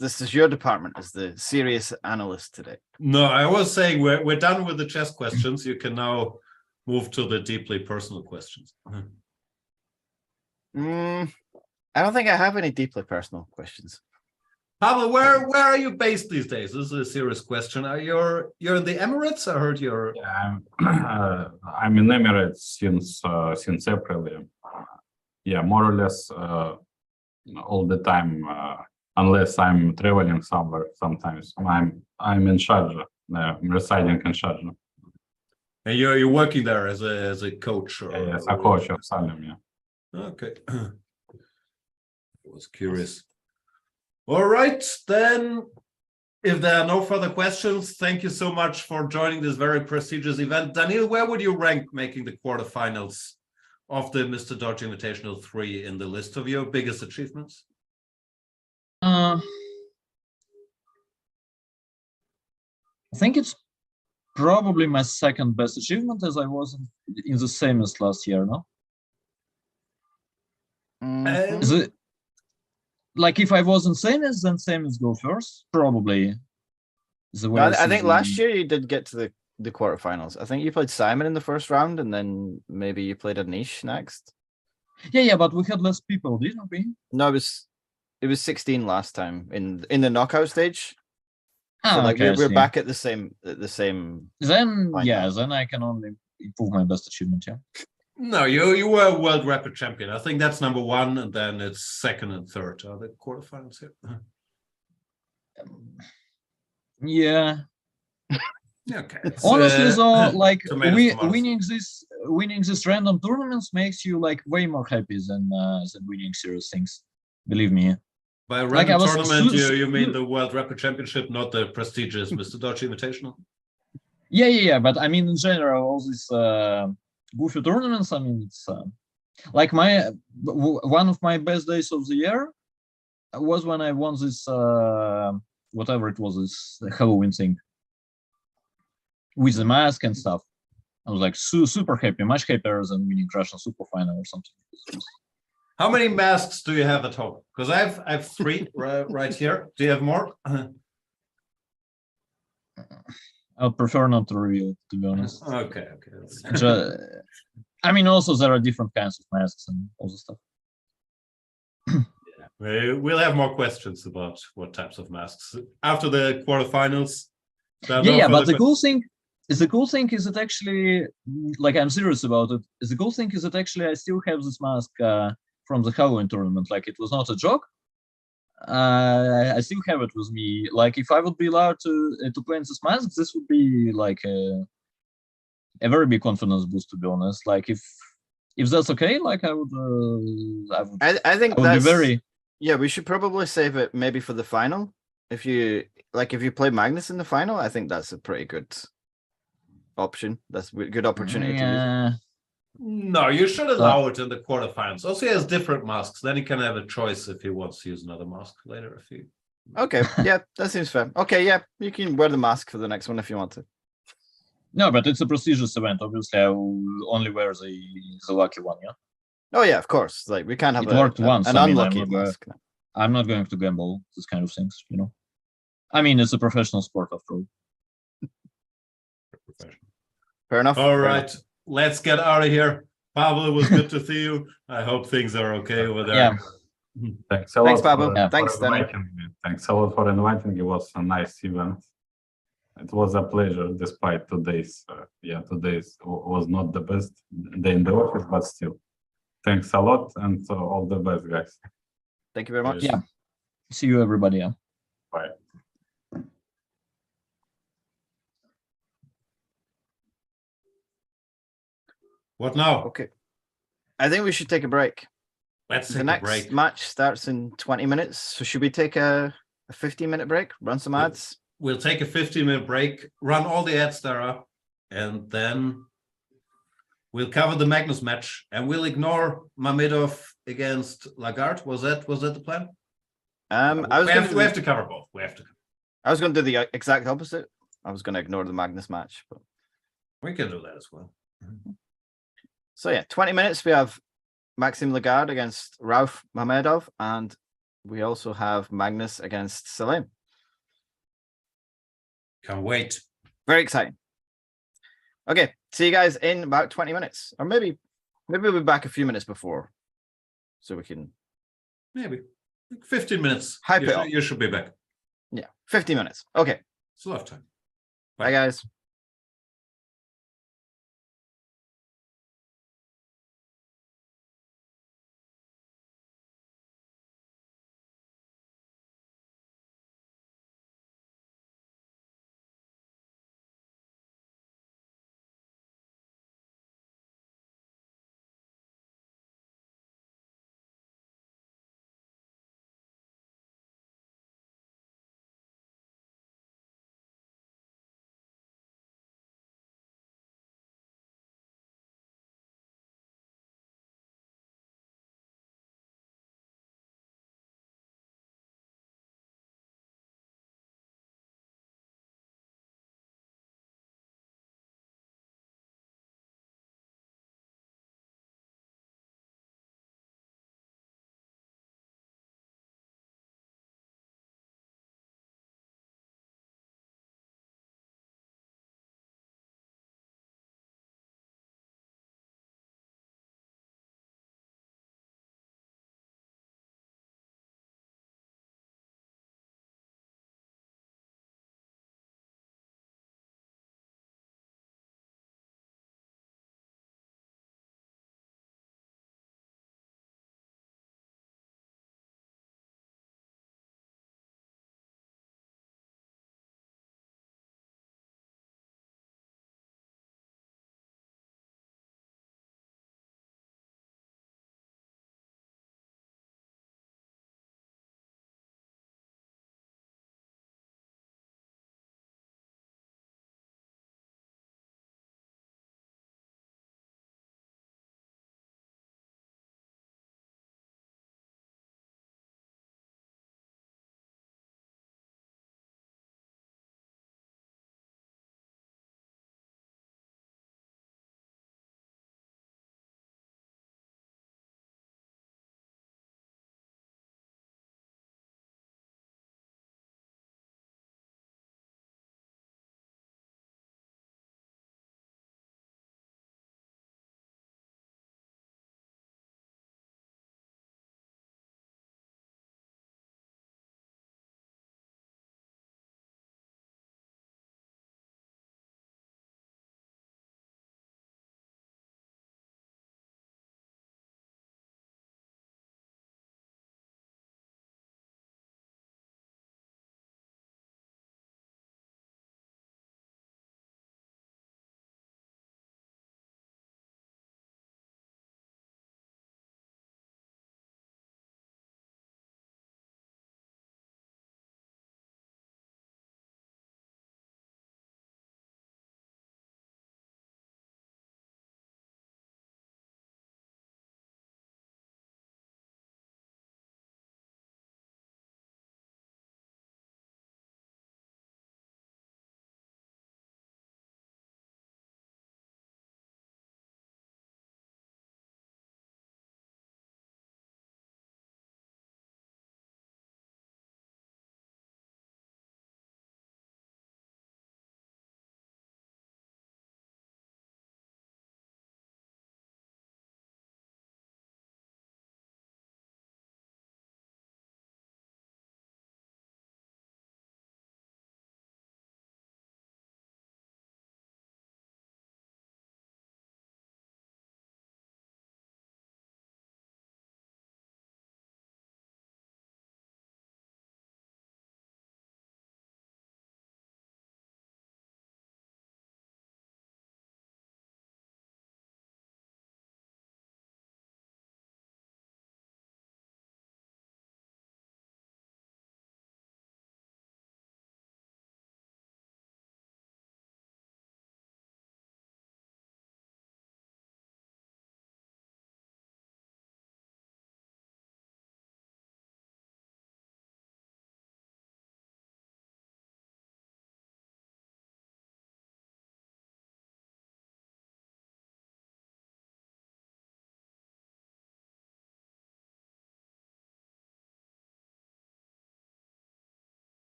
this is your department as the serious analyst today. No, I was saying we're done with the chess questions. You can now move to the deeply personal questions. I don't think I have any deeply personal questions. Pavel, where are you based these days? This is a serious question. You're in the Emirates? I heard you're. Yeah, I'm in Emirates since April. Yeah, more or less all the time, unless I'm traveling somewhere. Sometimes I'm in Sharjah. I'm residing in Sharjah. And you're working there as a coach, or yes, a coach of Salim. Yeah. Okay. I was curious. All right, then, if there are no further questions, thank you so much for joining this very prestigious event. Daniil, where would you rank making the quarterfinals of the MrDodgy Invitational 3 in the list of your biggest achievements? I think it's probably my second best achievement, as I was in the same as last year, no? Like if I wasn't Samus, then Samus go first, probably. I think last year you did get to the quarterfinals. I think you played Simon in the first round, and then maybe you played Anish next. Yeah, but we had less people, didn't we? No, it was 16 last time in the knockout stage. So like okay, we're back at the same. Then then I can only improve my best achievement. Yeah. No, you were a world record champion. I think that's number one, and then it's second and third. Are the quarterfinals here? Yeah. Okay. Honestly, though, like winning this random tournaments makes you like way more happy than winning serious things. Believe me. By a random tournament, you mean the world record championship, not the prestigious MrDodgy Invitational? Yeah. But I mean, in general, all these goofy tournaments. I mean, it's like one of my best days of the year was when I won this whatever it was, this Halloween thing with the mask and stuff. I was like super happy, much happier than winning Russian Super Final or something. How many masks do you have at home? Because I've 3 right here. Do you have more? I would prefer not to reveal it, to be honest. Okay. I mean, also there are different kinds of masks and all the stuff. We'll have more questions about what types of masks after the quarterfinals. But the cool thing is that actually, like, I'm serious about it. The cool thing is that actually I still have this mask from the Halloween tournament. Like, it was not a joke. I still have it with me. Like, if I would be allowed to play in this mask, this would be like a very big confidence boost, to be honest. Like if that's okay, like I would I think I would be that's very yeah. We should probably save it maybe for the final. If you play Magnus in the final, I think that's a pretty good option. That's a good opportunity to use it. yeah. No, you should allow it in the quarterfinals. Also, he has different masks. Then he can have a choice if he wants to use another mask later. If he Okay, yeah, that seems fair. Okay, yeah, you can wear the mask for the next one if you want to. No, but it's a prestigious event. Obviously, I will only wear the lucky one. Yeah, Oh yeah, of course. Like we can't have it worked once. an I mean, unlucky mask. I'm not going to gamble this kind of things. You know, I mean, it's a professional sport after all. Fair enough. All right, let's get out of here. Pavel, it was good to see you. I hope things are okay over there. Yeah. Thanks a lot. Pavel. For Thanks, Daniel. inviting me. Thanks a lot for inviting. It was a nice event. It was a pleasure, despite today's. Today's was not the best day in the office, but still, thanks a lot, and all the best, guys. Thank you very much. Yeah. See you, everybody. Yeah. Bye. What now? Okay. I think we should take a break. Let's take The a next break. match starts in 20 minutes. So should we take a 15-minute break? Run some ads? We'll take a 15-minute break, run all the ads there are, and then we'll cover the Magnus match, and we'll ignore Mamedov against Lagarde. Was that the plan? We have to cover both. We have to. I was going to do the exact opposite. I was going to ignore the Magnus match, but We can do that as well. so yeah, 20 minutes. We have Maxim Lagarde against Rauf Mamedov, and we also have Magnus against Salim. Can't wait. Very exciting. Okay, see you guys in about 20 minutes, or maybe we'll be back a few minutes before, so we can Maybe 15 minutes. Hype it up. You should be back. Yeah, 50 minutes. Okay, It's a lot of time. bye guys.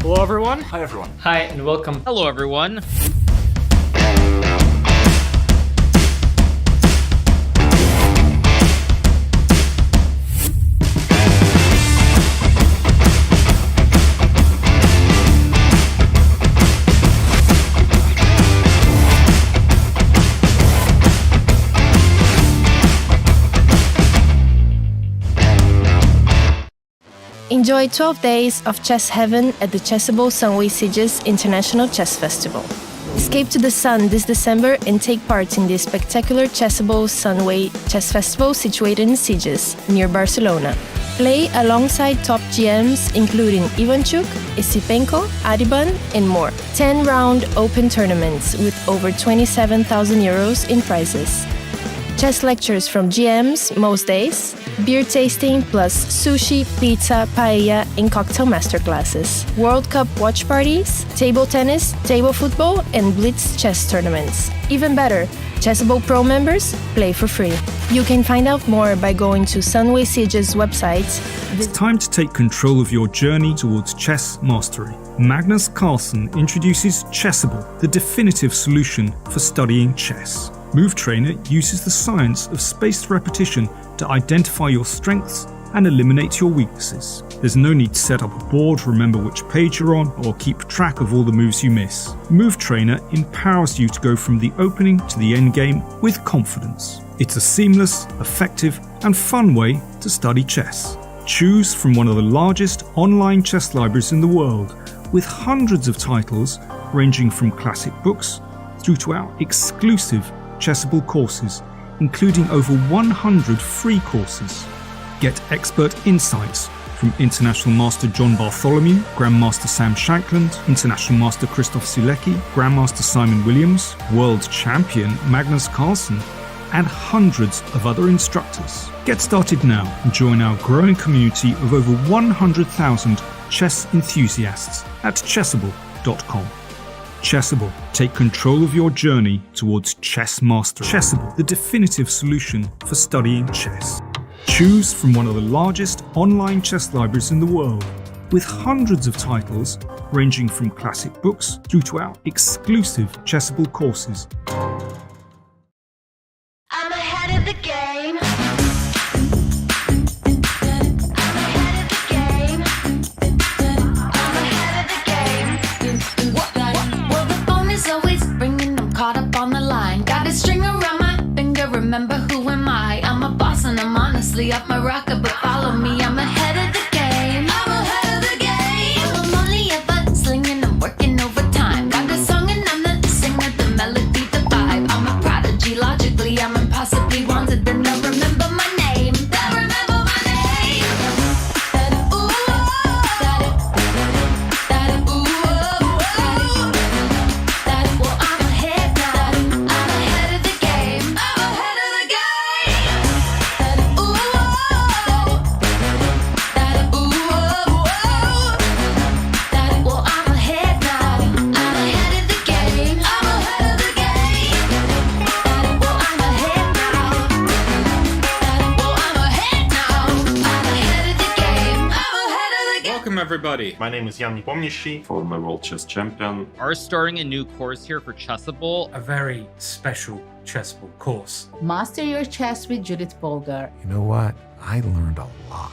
Hello, everyone. Hi, everyone. Hi, and welcome. Hello, everyone. Enjoy 12 days of chess heaven at the Chessable Sunway Sieges International Chess Festival. Escape to the sun this December and take part in the spectacular Chessable Sunway Chess Festival situated in Sieges, near Barcelona. Play alongside top GMs including Ivanchuk, Isipenko, Ariban, and more. 10-round open tournaments with over 27,000 euros in prizes. Chess lectures from GMs most days, beer tasting plus sushi, pizza, paella, and cocktail masterclasses, World Cup watch parties, table tennis, table football, and blitz chess tournaments. Even better, Chessable Pro members play for free. You can find out more by going to Sunway Siege's website. It's time to take control of your journey towards chess mastery. Magnus Carlsen introduces Chessable, the definitive solution for studying chess. Move Trainer uses the science of spaced repetition to identify your strengths and eliminate your weaknesses. There's no need to set up a board, remember which page you're on, or keep track of all the moves you miss. Move Trainer empowers you to go from the opening to the end game with confidence. It's a seamless, effective, and fun way to study chess. Choose from one of the largest online chess libraries in the world, with hundreds of titles ranging from classic books through to our exclusive Chessable courses, including over 100 free courses. Get expert insights from International Master John Bartholomew, Grandmaster Sam Shankland, International Master Christoph Sulecki, Grandmaster Simon Williams, World Champion Magnus Carlsen, and hundreds of other instructors. Get started now and join our growing community of over 100,000 chess enthusiasts at chessable.com. Chessable. Take control of your journey towards chess mastery. Chessable, the definitive solution for studying chess. Choose from one of the largest online chess libraries in the world, with hundreds of titles ranging from classic books through to our exclusive Chessable courses. I'm ahead of the game. Remember who am I? I'm a boss and I'm honestly off my rocker, but follow me, I'm ahead of the game. I'm ahead of the game. I'm only ever slinging, I'm working overtime. Got a song and I'm the singer, the melody, the vibe. I'm a prodigy, logically, I'm impossibly wanted. Then they'll remember my name. They'll remember my name. Ooh, well, I'm ahead now. I'm ahead of the game. Welcome, everybody. My name is Jan Gustafsson, former world chess champion. Are starting a new course here for Chessable. A very special Chessable course. Master your chess with Judith Polgar. You know what? I learned a lot.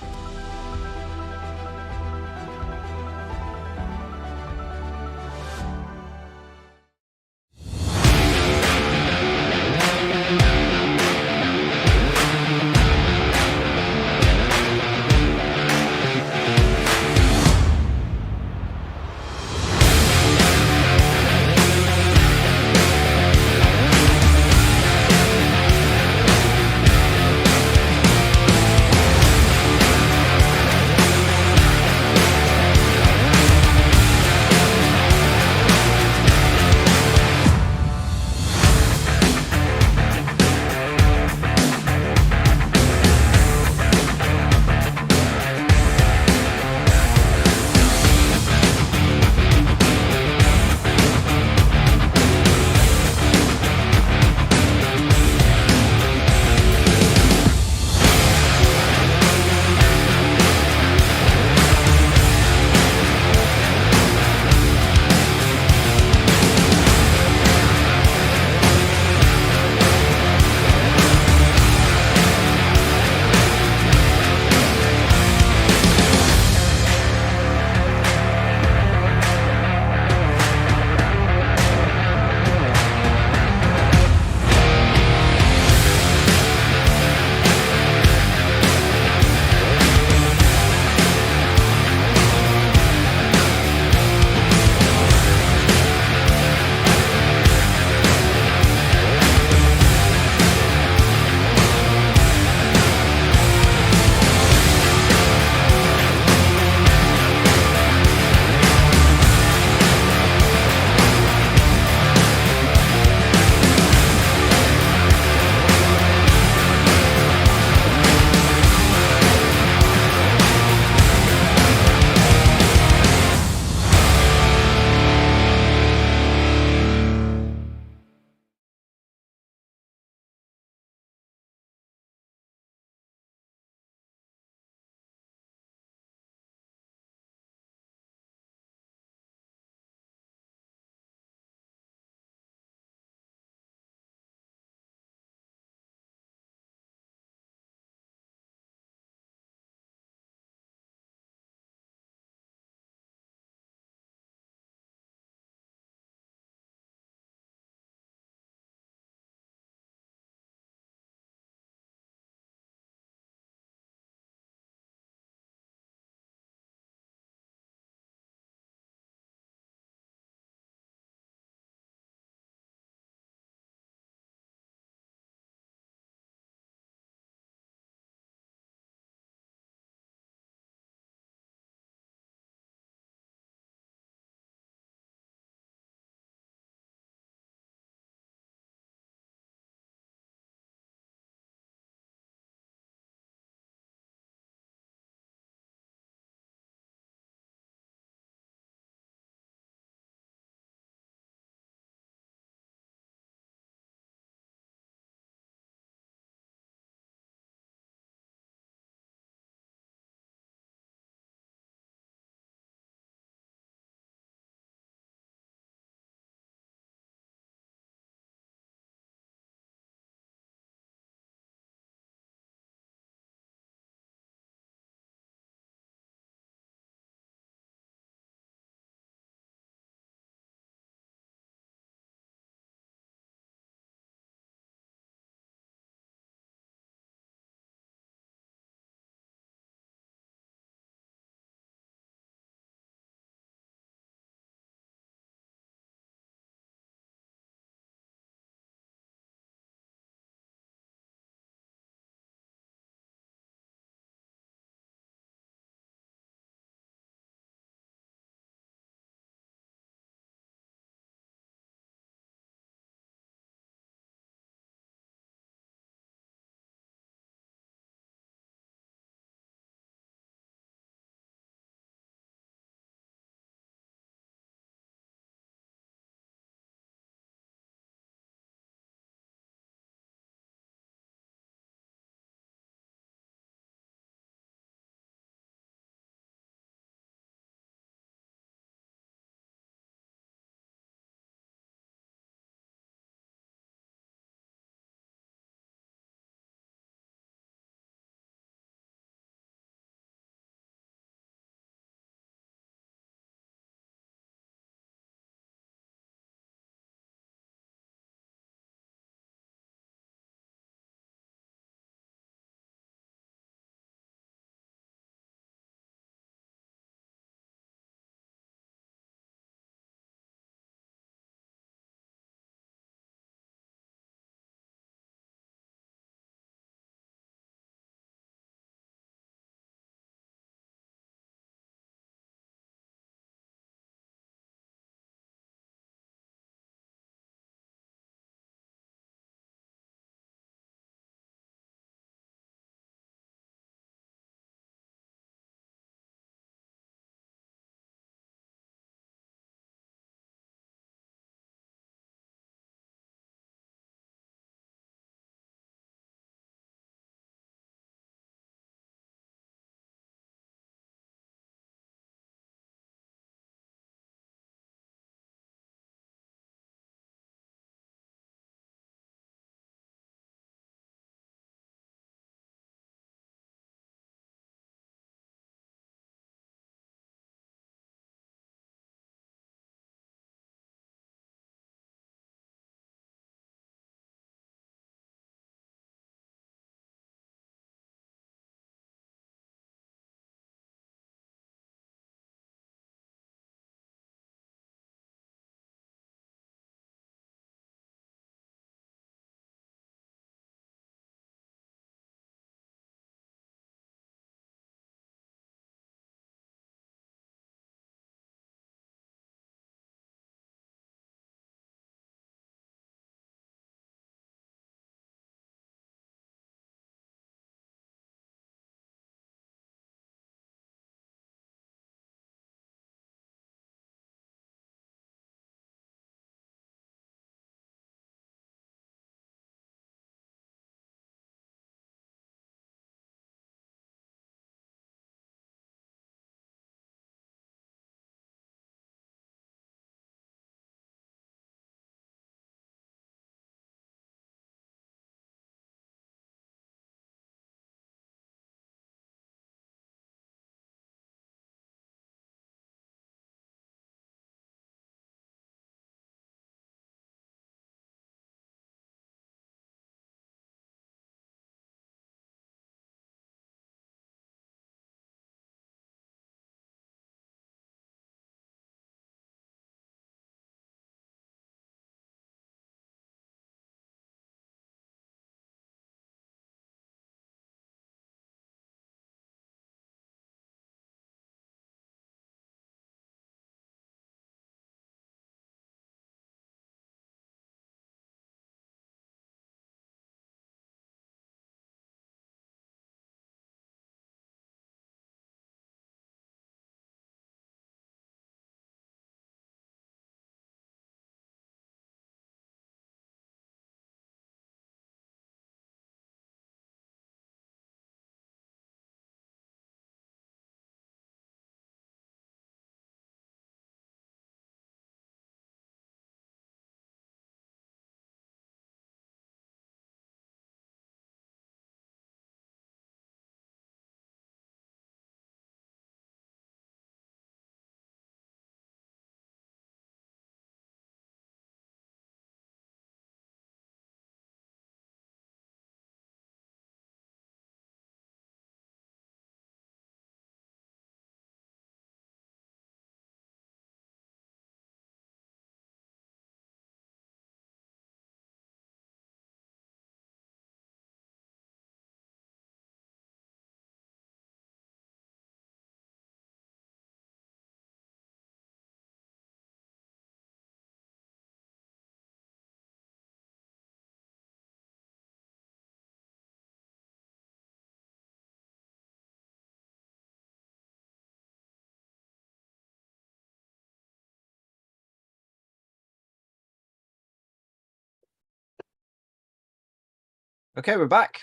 Okay, we're back.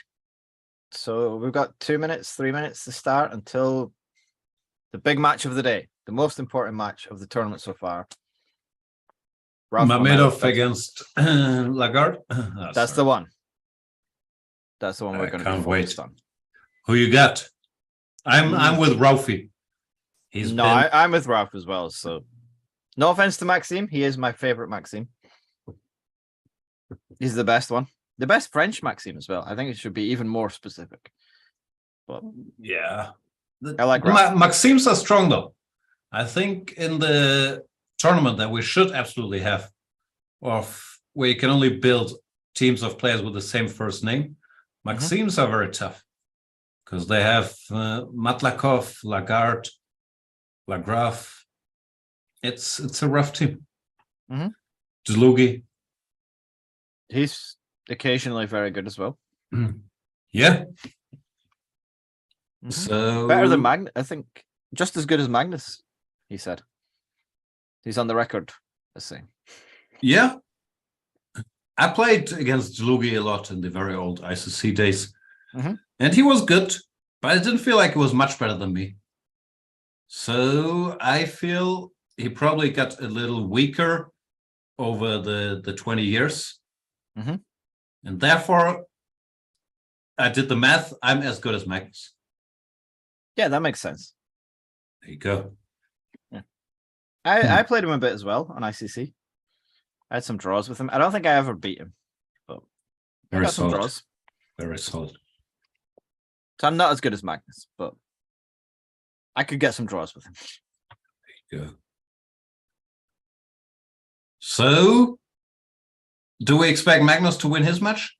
So we've got 2 minutes, 3 minutes to start until the big match of the day, the most important match of the tournament so far. Mamedov against Lagarde. That's the one. That's the one we're going to be focused on. Who you got? I'm with Ralphie. I'm with Ralph as well. So, no offense to Maxime, he is my favorite Maxime. He's the best one, the best French Maxime as well. I think it should be even more specific. But yeah, I like Ralph. Maximes are strong though. I think in the tournament that we should absolutely have, where you can only build teams of players with the same first name, Maximes are very tough because they have Matlakov, Lagarde, Lagrave. It's a rough team. Dlugi. He's occasionally very good as well. Yeah. So better than Magnus, I think. Just as good as Magnus, he said. He's on the record as saying. Yeah. I played against Dlugi a lot in the very old ICC days. And he was good, but I didn't feel like he was much better than me. So I feel he probably got a little weaker over the 20 years. And therefore, I did the math. I'm as good as Magnus. Yeah, that makes sense. There you go. Yeah. I played him a bit as well on ICC. I had some draws with him. I don't think I ever beat him, but I got some draws. Very solid. So I'm not as good as Magnus, but I could get some draws with him. There you go. So, do we expect Magnus to win his match?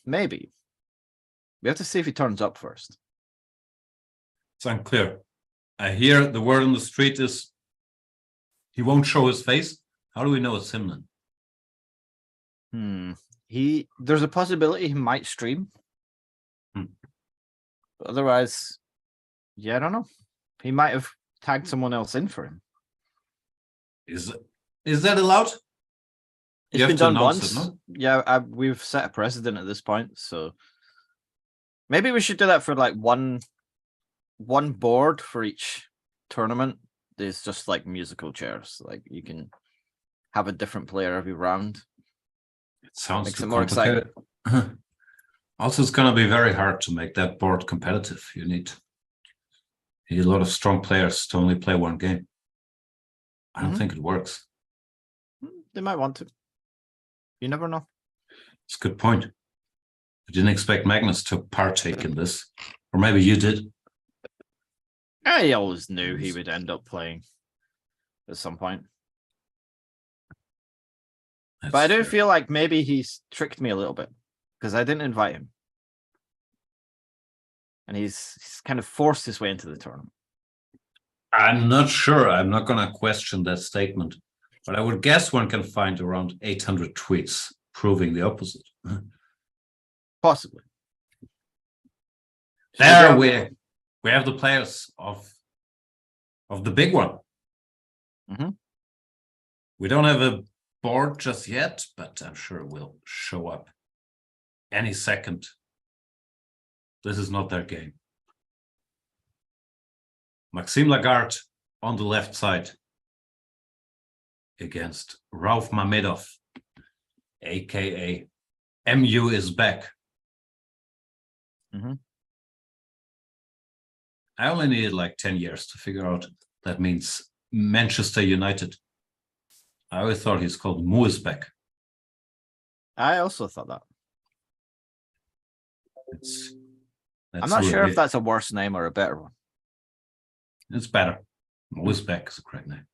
Maybe. We have to see if he turns up first. It's unclear. I hear the word on the street is he won't show his face. How do we know it's him then? There's a possibility he might stream. But otherwise, yeah, I don't know. He might have tagged someone else in for him. Is that allowed? It's been done once. No? Yeah, we've set a precedent at this point, so maybe we should do that for like one board for each tournament. There's just like musical chairs, like you can have a different player every round. It sounds makes it more exciting. Also, it's going to be very hard to make that board competitive. You need a lot of strong players to only play one game. I don't think it works. They might want to. You never know. It's a good point. I didn't expect Magnus to partake in this. Or maybe you did. I always knew he would end up playing at some point. But I do feel like maybe he's tricked me a little bit because I didn't invite him. And he's kind of forced his way into the tournament. I'm not sure. I'm not going to question that statement. But I would guess one can find around 800 tweets proving the opposite. Possibly. There we have the players of the big one. We don't have a board just yet, but I'm sure it will show up any second. This is not their game. Maxime Lagarde on the left side against Ralph Mamedov, aka MU is back. I only needed like 10 years to figure out that means Manchester United. I always thought he's called Mu is back. I also thought that. That's I'm not sure if that's a worse name or a better one. It's better. Mu is back is a correct name.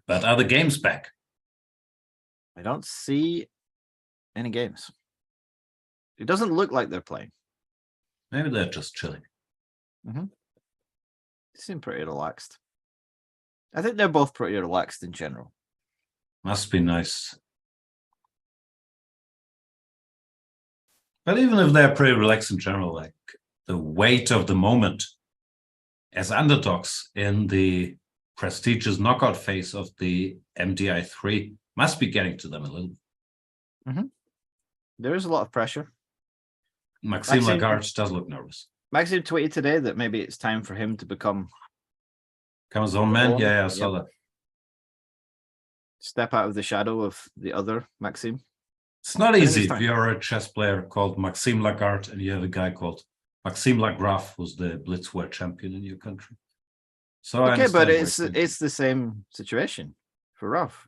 But are the games back? I don't see any games. It doesn't look like they're playing. Maybe they're just chilling. They seem pretty relaxed. I think they're both pretty relaxed in general. Must be nice. But even if they're pretty relaxed in general, like the weight of the moment as underdogs in the prestigious knockout phase of the MDI3 Must be getting to them a little. There is a lot of pressure. Maxime Lagarde does look nervous. Maxime tweeted today that maybe it's time for him to become his own man. Yeah, I saw that. Step out of the shadow of the other Maxime. It's not easy if you're a chess player called Maxime Lagarde and you have a guy called Maxime Lagraf, who's the Blitzware champion in your country. So okay, but it's the same situation for Ralph.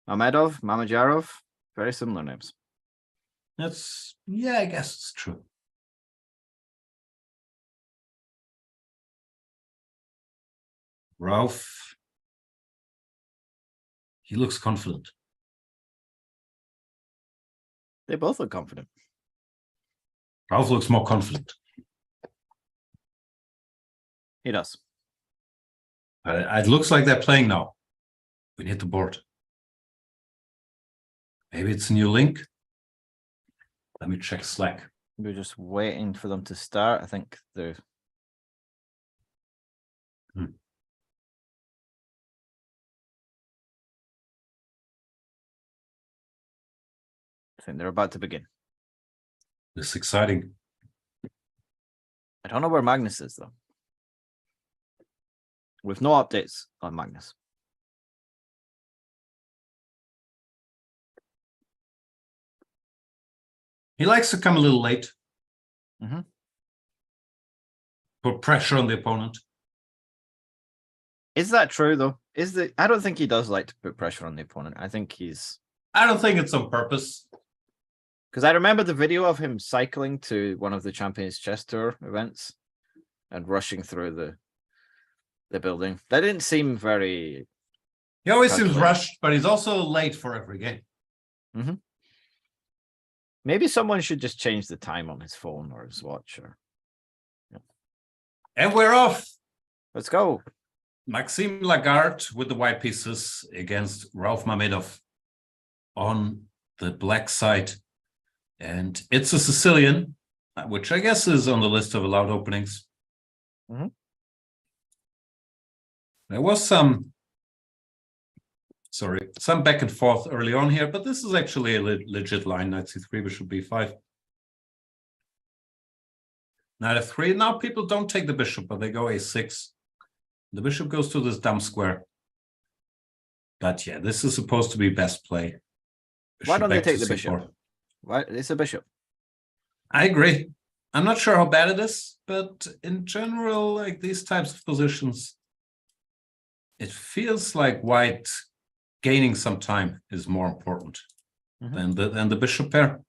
Mamedov, Mamajarov, very similar names. I guess it's true. Ralph, he looks confident. They both look confident. Ralph looks more confident. He does. It looks like they're playing now. We hit the board. Maybe it's a new link. Let me check Slack. We're just waiting for them to start. I think they're... I think they're about to begin. This is exciting. I don't know where Magnus is, though. With no updates on Magnus. He likes to come a little late. Put pressure on the opponent. Is that true, though? I don't think he does like to put pressure on the opponent. I don't think it's on purpose. Because I remember the video of him cycling to one of the Champions Chess Tour events and rushing through the building. That didn't seem very... He always seems rushed, but he's also late for every game. Maybe someone should just change the time on his phone or his watch. And we're off. Let's go. Maxime Lagarde with the white pieces against Ralph Mamedov on the black side. And it's a Sicilian, which I guess is on the list of allowed openings. There was some back and forth early on here, but this is actually a legit line. Knight c3, bishop b5. Knight f3. Now people don't take the bishop, but they go a6. The bishop goes to this dumb square. But yeah, this is supposed to be best play. Why don't they take the bishop? Why? It's a bishop. I agree. I'm not sure how bad it is, but in general, like these types of positions, it feels like white gaining some time is more important than the bishop pair.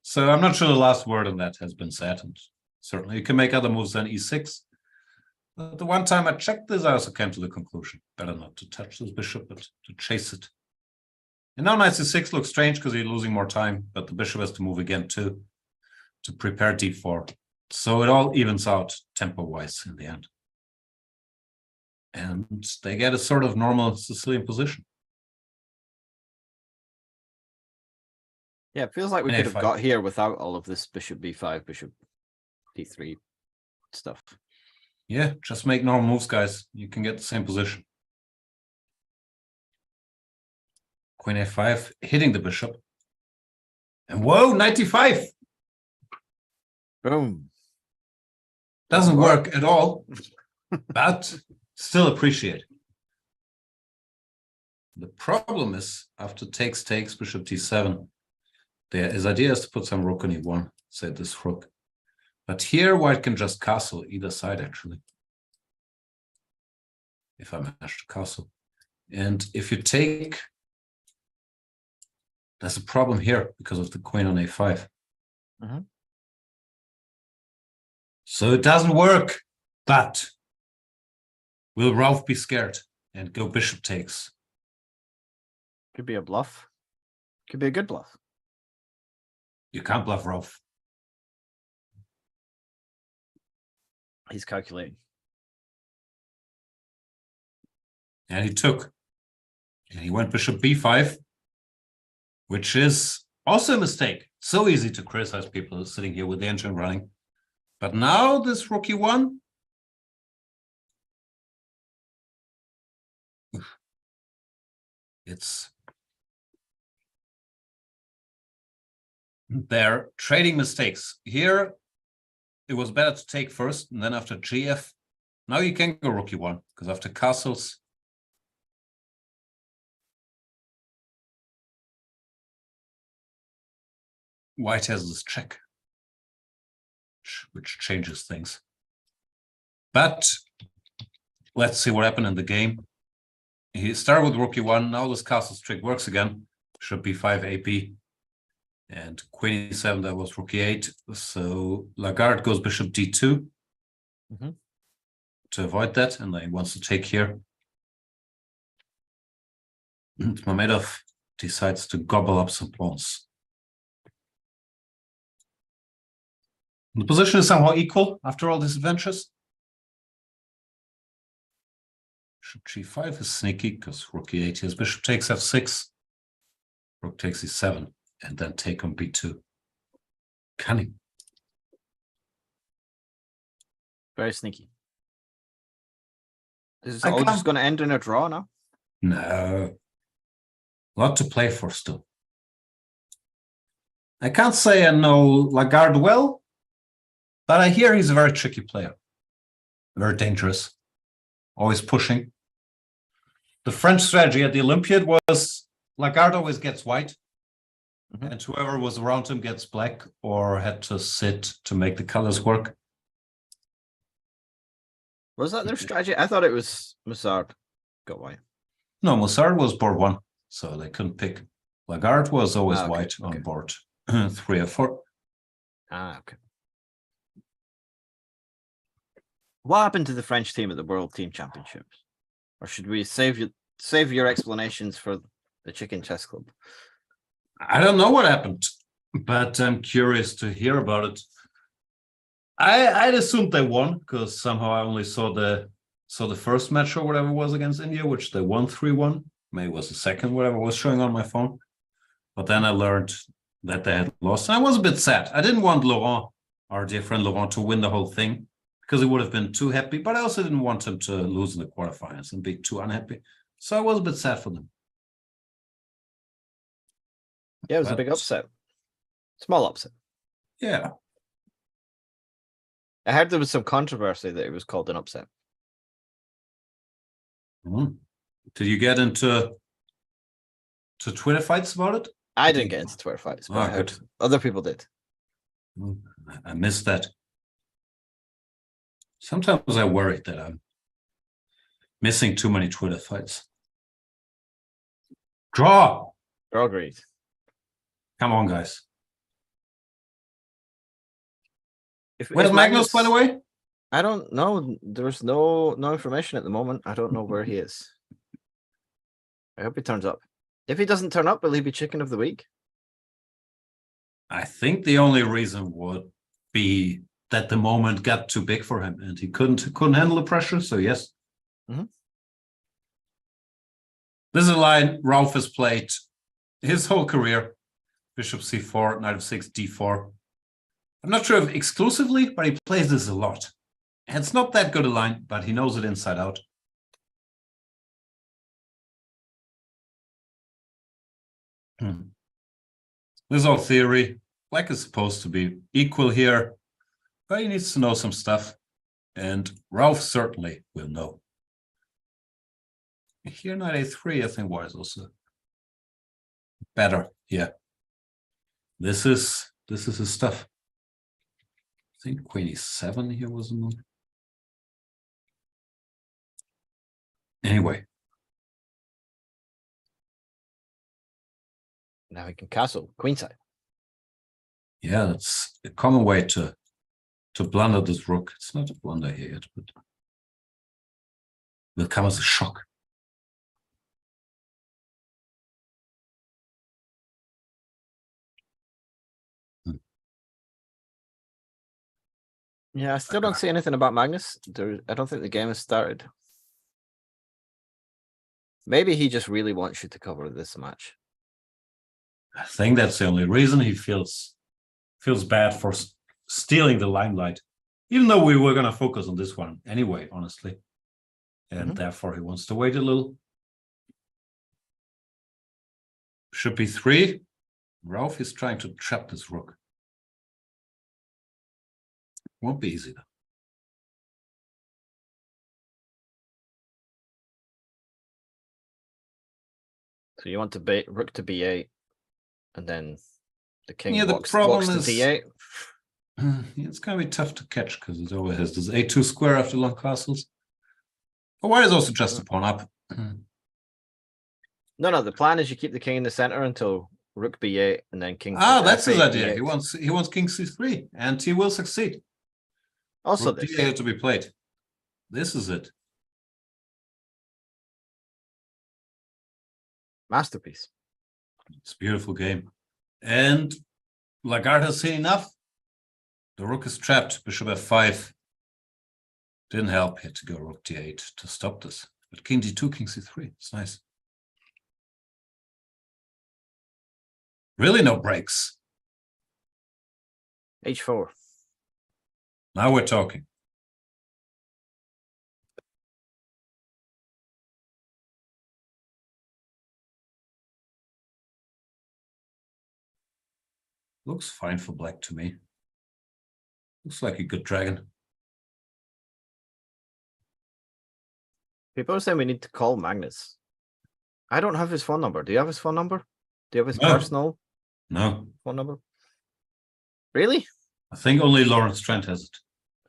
So I'm not sure the last word on that has been said. And certainly you can make other moves than e6. But the one time I checked this, I also came to the conclusion, better not to touch this bishop, but to chase it. And now knight c6 looks strange because you're losing more time, but the bishop has to move again too, to prepare d4. So it all evens out tempo-wise in the end. And they get a sort of normal Sicilian position. Yeah, it feels like we could have got here without all of this bishop b5, bishop d3 stuff. Yeah, just make normal moves, guys. You can get the same position. Queen a5, hitting the bishop. And whoa, 95. Boom. Doesn't work at all, but still appreciate. The problem is, after takes, bishop d7, his idea is to put some rook on e1, say this rook. But here, white can just castle either side, actually. If I manage to castle. And if you take, there's a problem here because of the queen on a5. So it doesn't work, but will Ralph be scared and go bishop takes? Could be a bluff. Could be a good bluff. You can't bluff Ralph. He's calculating. And he took. And he went bishop b5, which is also a mistake. So easy to criticize people sitting here with the engine running. But now this rook e1. It's They're trading mistakes. Here, it was better to take first, and then after GF, now you can go rook e1, because after castles, white has this check, which changes things. But let's see what happened in the game. He started with rook e1. Now this castle's trick works again. Should be 5 AP. And queen e7, that was rook e8. So Lagarde goes bishop d2 to avoid that. And then he wants to take here. And Mamedov decides to gobble up some pawns. The position is somehow equal after all these adventures. Bishop g5 is sneaky because rook e8 here. Bishop takes f6. Rook takes e7. And then take on b2. Cunning. Very sneaky. Is this all just going to end in a draw now? No. A lot to play for still. I can't say I know Lagarde well, but I hear he's a very tricky player. Very dangerous. Always pushing. The French strategy at the Olympiad was Lagarde always gets white. And whoever was around him gets black or had to sit to make the colors work. Was that their strategy? I thought it was Moussard got white. No, Moussard was board 1, so they couldn't pick. Lagarde was always white on board 3 or 4. Okay. What happened to the French team at the World Team Championships? Or should we save your explanations for the Chicken Chess Club? I don't know what happened, but I'm curious to hear about it. I'd assumed they won because somehow I only saw the first match or whatever it was against India, which they won 3-1. Maybe it was the second, whatever was showing on my phone. But then I learned that they had lost. And I was a bit sad. I didn't want Laurent, our dear friend Laurent, to win the whole thing because he would have been too happy. But I also didn't want him to lose in the quarterfinals and be too unhappy. So I was a bit sad for them. Yeah, it was a big upset. Small upset. Yeah. I heard there was some controversy that it was called an upset. Did you get into Twitter fights about it? I didn't get into Twitter fights, but I heard other people did. I missed that. Sometimes I worry that I'm missing too many Twitter fights. Draw! Draw great. Come on, guys. Where's Magnus, by the way? I don't know. There's no information at the moment. I don't know where he is. I hope he turns up. If he doesn't turn up, will he be chicken of the week? I think the only reason would be that the moment got too big for him and he couldn't handle the pressure. So yes. This is a line Ralph has played his whole career. Bishop c4, knight f6, d4. I'm not sure if exclusively, but he plays this a lot. And it's not that good a line, but he knows it inside out. This is all theory. Black is supposed to be equal here, but he needs to know some stuff. And Ralph certainly will know. Here, knight a3, I think white is also better. Yeah. This is his stuff. I think queen e7 here was the move. Anyway. Now he can castle queenside. Yeah, that's a common way to blunder this rook. It's not a blunder here yet, but will come as a shock. Yeah, I still don't see anything about Magnus. I don't think the game has started. Maybe he just really wants you to cover this match. I think that's the only reason. He feels bad for stealing the limelight, even though we were going to focus on this one anyway, honestly. And therefore he wants to wait a little. Should be 3. Ralph is trying to trap this rook. Won't be easy though. So you want to bait rook to b8, and then the king Yeah, the walks problem to is d8. It's gonna be tough to catch because it always has this a2 square after long castles. But white is also just a pawn up. No, the plan is you keep the king in the center until rook b8, and then king. That's his f8, idea. d8. He wants king c3, and he will succeed. Also, Rook this d8 to be played. This is it. masterpiece. It's a beautiful game. And Lagarde has seen enough. The rook is trapped. Bishop f5. Didn't help. He had to go rook d8 to stop this. But king d2, king c3. It's nice. Really no breaks. h4. Now we're talking. Looks fine for black to me. Looks like a good dragon. People are saying we need to call Magnus. I don't have his phone number. Do you have his phone number? Do you have his No. personal No. phone number? Really? I think only Lawrence Trent has it.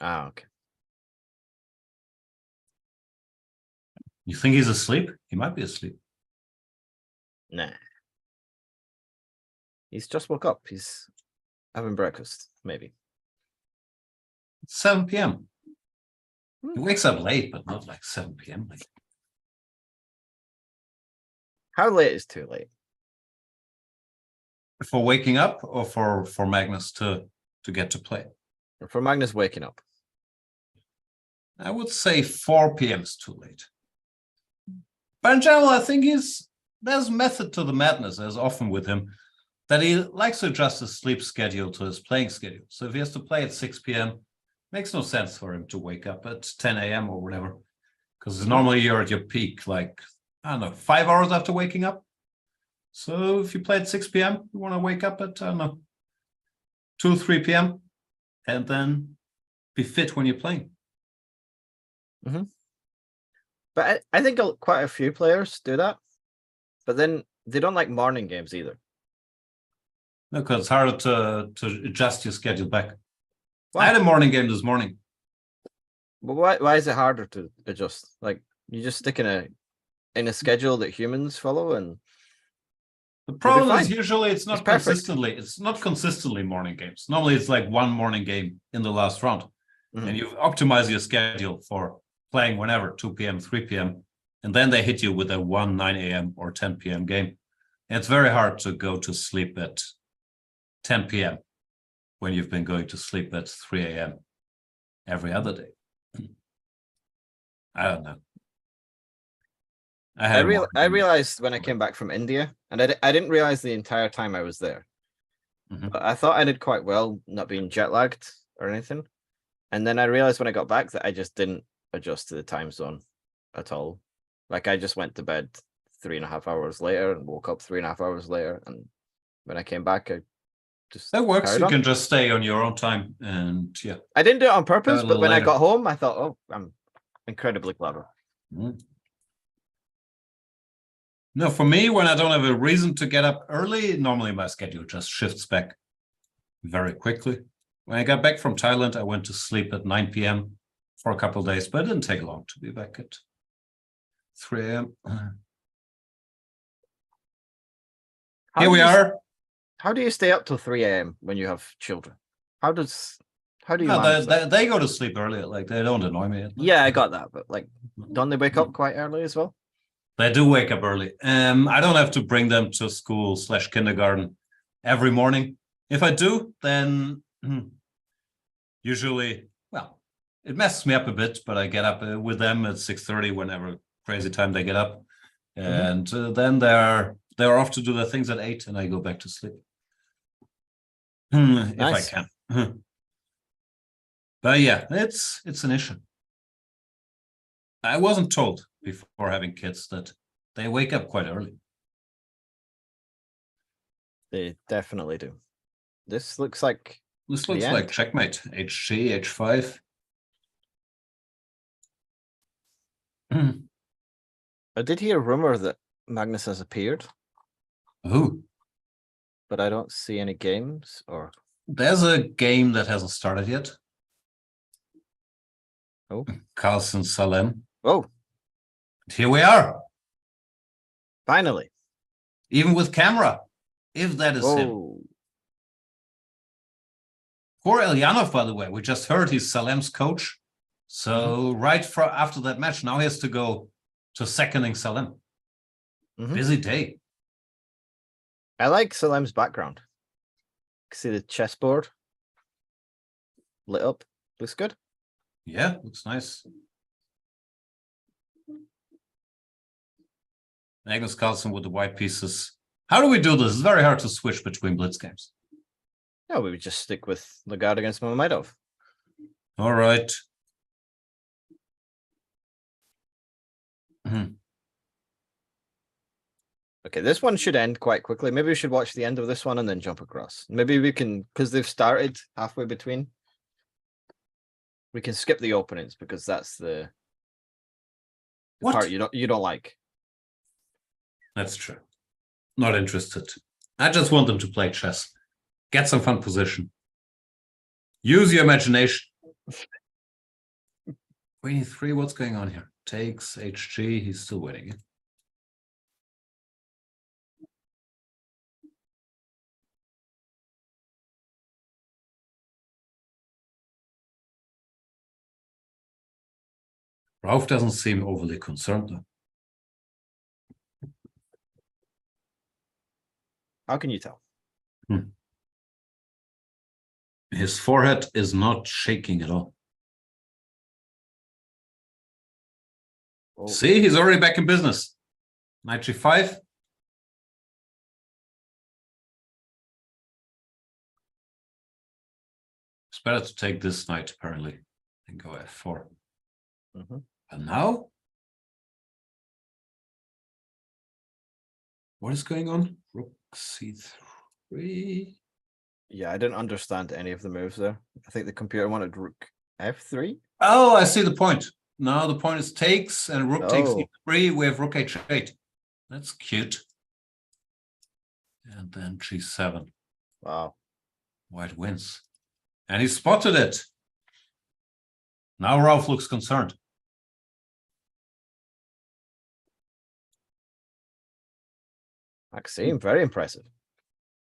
Ah, okay. You think he's asleep? He might be asleep. Nah. He's just woke up. He's having breakfast, maybe. It's 7 p.m. He wakes up late, but not like 7 p.m. Like, How late is too late? for waking up or for Magnus to get to play? For Magnus waking up. I would say 4 p.m. is too late. But in general, I think there's method to the madness, as often with him, that he likes to adjust his sleep schedule to his playing schedule. So if he has to play at 6 p.m., makes no sense for him to wake up at 10 a.m. or whatever. Because normally you're at your peak, like, I don't know, 5 hours after waking up. So if you play at 6 p.m., you want to wake up at, I don't know, 2, 3 p.m. and then be fit when you're playing. Mm-hmm. But I think quite a few players do that. But then they don't like morning games either. No, because it's harder to adjust your schedule back. Why? I had a morning game this morning. But why is it harder to adjust? Like, you just stick in a schedule that humans follow, and the problem is fine. usually it's not perfect. consistently. It's not consistently morning games. Normally it's like one morning game in the last round, and you optimize your schedule for playing whenever, 2 p.m., 3 p.m., and then they hit you with a 1, 9 a.m. or 10 p.m. game. And it's very hard to go to sleep at 10 p.m. when you've been going to sleep at 3 a.m. every other day. I don't know. I realized when I came back from India, and I didn't realize the entire time I was there. But I thought I did quite well, not being jet lagged or anything. And then I realized when I got back that I just didn't adjust to the time zone at all. Like, I just went to bed 3.5 hours later and woke up 3.5 hours later. And when I came back, I just that works. carried You on. can just stay on your own time, and yeah. I didn't do it on purpose, but when I later. got home, I thought, oh, I'm incredibly clever. No, for me, when I don't have a reason to get up early, normally my schedule just shifts back very quickly. When I got back from Thailand, I went to sleep at 9 p.m. for a couple of days, but it didn't take long to be back at 3 a.m. Here we are. How do you stay up till 3 a.m. when you have children? How do you No, manage that? they go to sleep early. Like, they don't annoy me. Yeah, I got that, but like, don't they wake up quite early as well? They do wake up early. I don't have to bring them to school/kindergarten every morning. If I do, then usually, well, it messes me up a bit, but I get up with them at 6:30, whenever crazy time they get up. And then they're off to do their things at 8, and I go back to sleep. If I can. But yeah, it's an issue. I wasn't told before having kids that they wake up quite early. They definitely do. This looks like checkmate. HG, H5. I did hear a rumor that Magnus has appeared. Oh. But I don't see any games or... There's a game that hasn't started yet. Oh. Carlsen Salem. Oh. Here we are. Finally. Even with camera. If that is him. Poor Elyanov, by the way. We just heard he's Salem's coach. So after that match, now he has to go to seconding Salem. Busy day. I like Salem's background. See the chessboard lit up. Looks good. Yeah, looks nice. Magnus Carlsen with the white pieces. How do we do this? It's very hard to switch between blitz games. No, we would just stick with Lagarde against Mamedov. All right. Okay, this one should end quite quickly. Maybe we should watch the end of this one and then jump across. Maybe we can, because they've started halfway between. We can skip the openings because that's the part you don't like. That's true. Not interested. I just want them to play chess. Get some fun position. Use your imagination. 23, what's going on here? Takes HG, he's still winning. Rauf doesn't seem overly concerned though. How can you tell? His forehead is not shaking at all. Oh. See, he's already back in business. Knight G5. It's better to take this knight, apparently, and go F4. And now? What is going on? Rook C3. Yeah, I didn't understand any of the moves there. I think the computer wanted Rook F3. Oh, I see the point. Now the point is takes, and Rook takes E3. We have Rook H8. That's cute. And then G7. Wow. White wins. And he spotted it. Now Rauf looks concerned. Maxime, very impressive.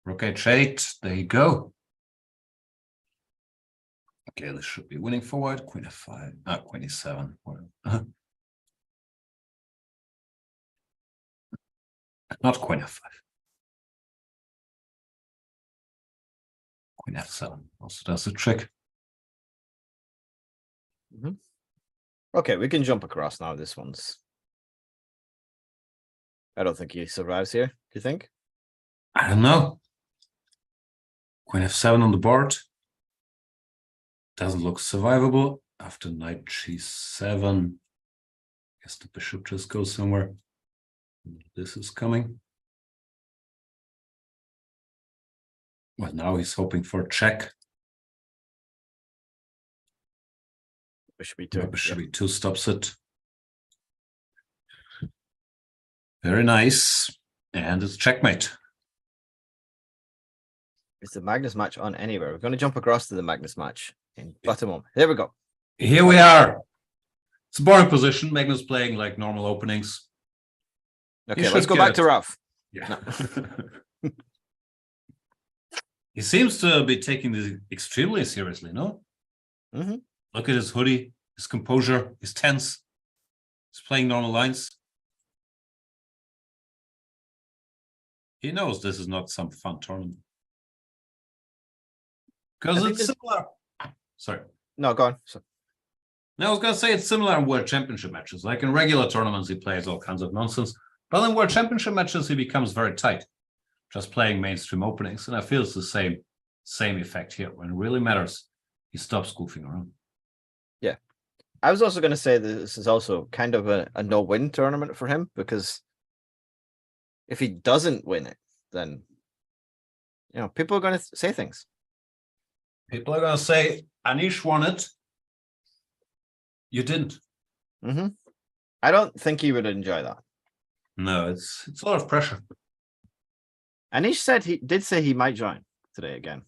Rook H8, there you go. Okay, this should be winning forward. Queen F5, Queen E7. Not Queen F5. Queen F7 also does the trick. Okay, we can jump across now. This one's... I don't think he survives here. Do you think? I don't know. Queen F7 on the board. Doesn't look survivable. After Knight G7. Guess the bishop just goes somewhere. This is coming. Well, now he's hoping for a check. Bishop E2. Bishop E2 stops it. Very nice. And it's checkmate. Is the Magnus match on anywhere? We're going to jump across to the Magnus match in but a moment. There we go. Here we are. It's a boring position. Magnus playing like normal openings. Okay, let's go back to Rauf. Yeah. No. He seems to be taking this extremely seriously, no? Look at his hoodie, his composure, his tense. He's playing normal lines. He knows this is not some fun tournament. Because it's similar. Sorry. No, go on. No, I was going to say it's similar in World Championship matches. Like in regular tournaments, he plays all kinds of nonsense. But in World Championship matches, he becomes very tight. Just playing mainstream openings. And I feel it's the same effect here. When it really matters, he stops goofing around. Yeah. I was also going to say that this is also kind of a no-win tournament for him, because if he doesn't win it, then people are going to say things. People are going to say, Anish won it. You didn't. I don't think he would enjoy that. No, it's a lot of pressure. Anish did say he might join today again.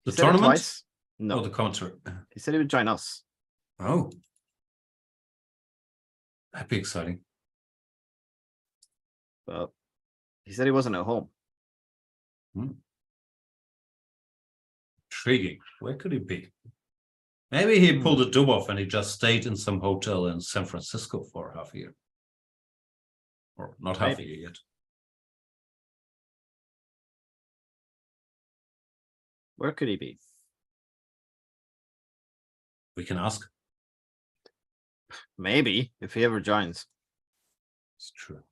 The tournament? Twice. No, the commentary. He said he would join us. Oh, that'd be exciting. But he said he wasn't at home. Intriguing. Where could he be? Maybe he pulled a dub off and he just stayed in some hotel in San Francisco for half a year. Or not half a year yet. Where could he be? We can ask. Maybe, if he ever joins. It's true.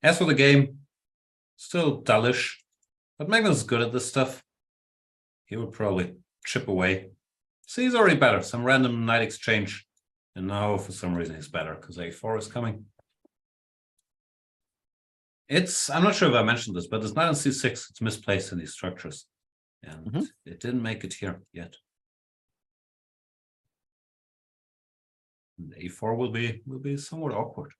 As for the game, still dullish. But Magnus is good at this stuff. He would probably chip away. See, he's already better. Some random knight exchange. And now, for some reason, he's better because a4 is coming. I'm not sure if I mentioned this, but it's knight on c6. It's misplaced in these structures. And it didn't make it here yet. And a4 will be somewhat awkward.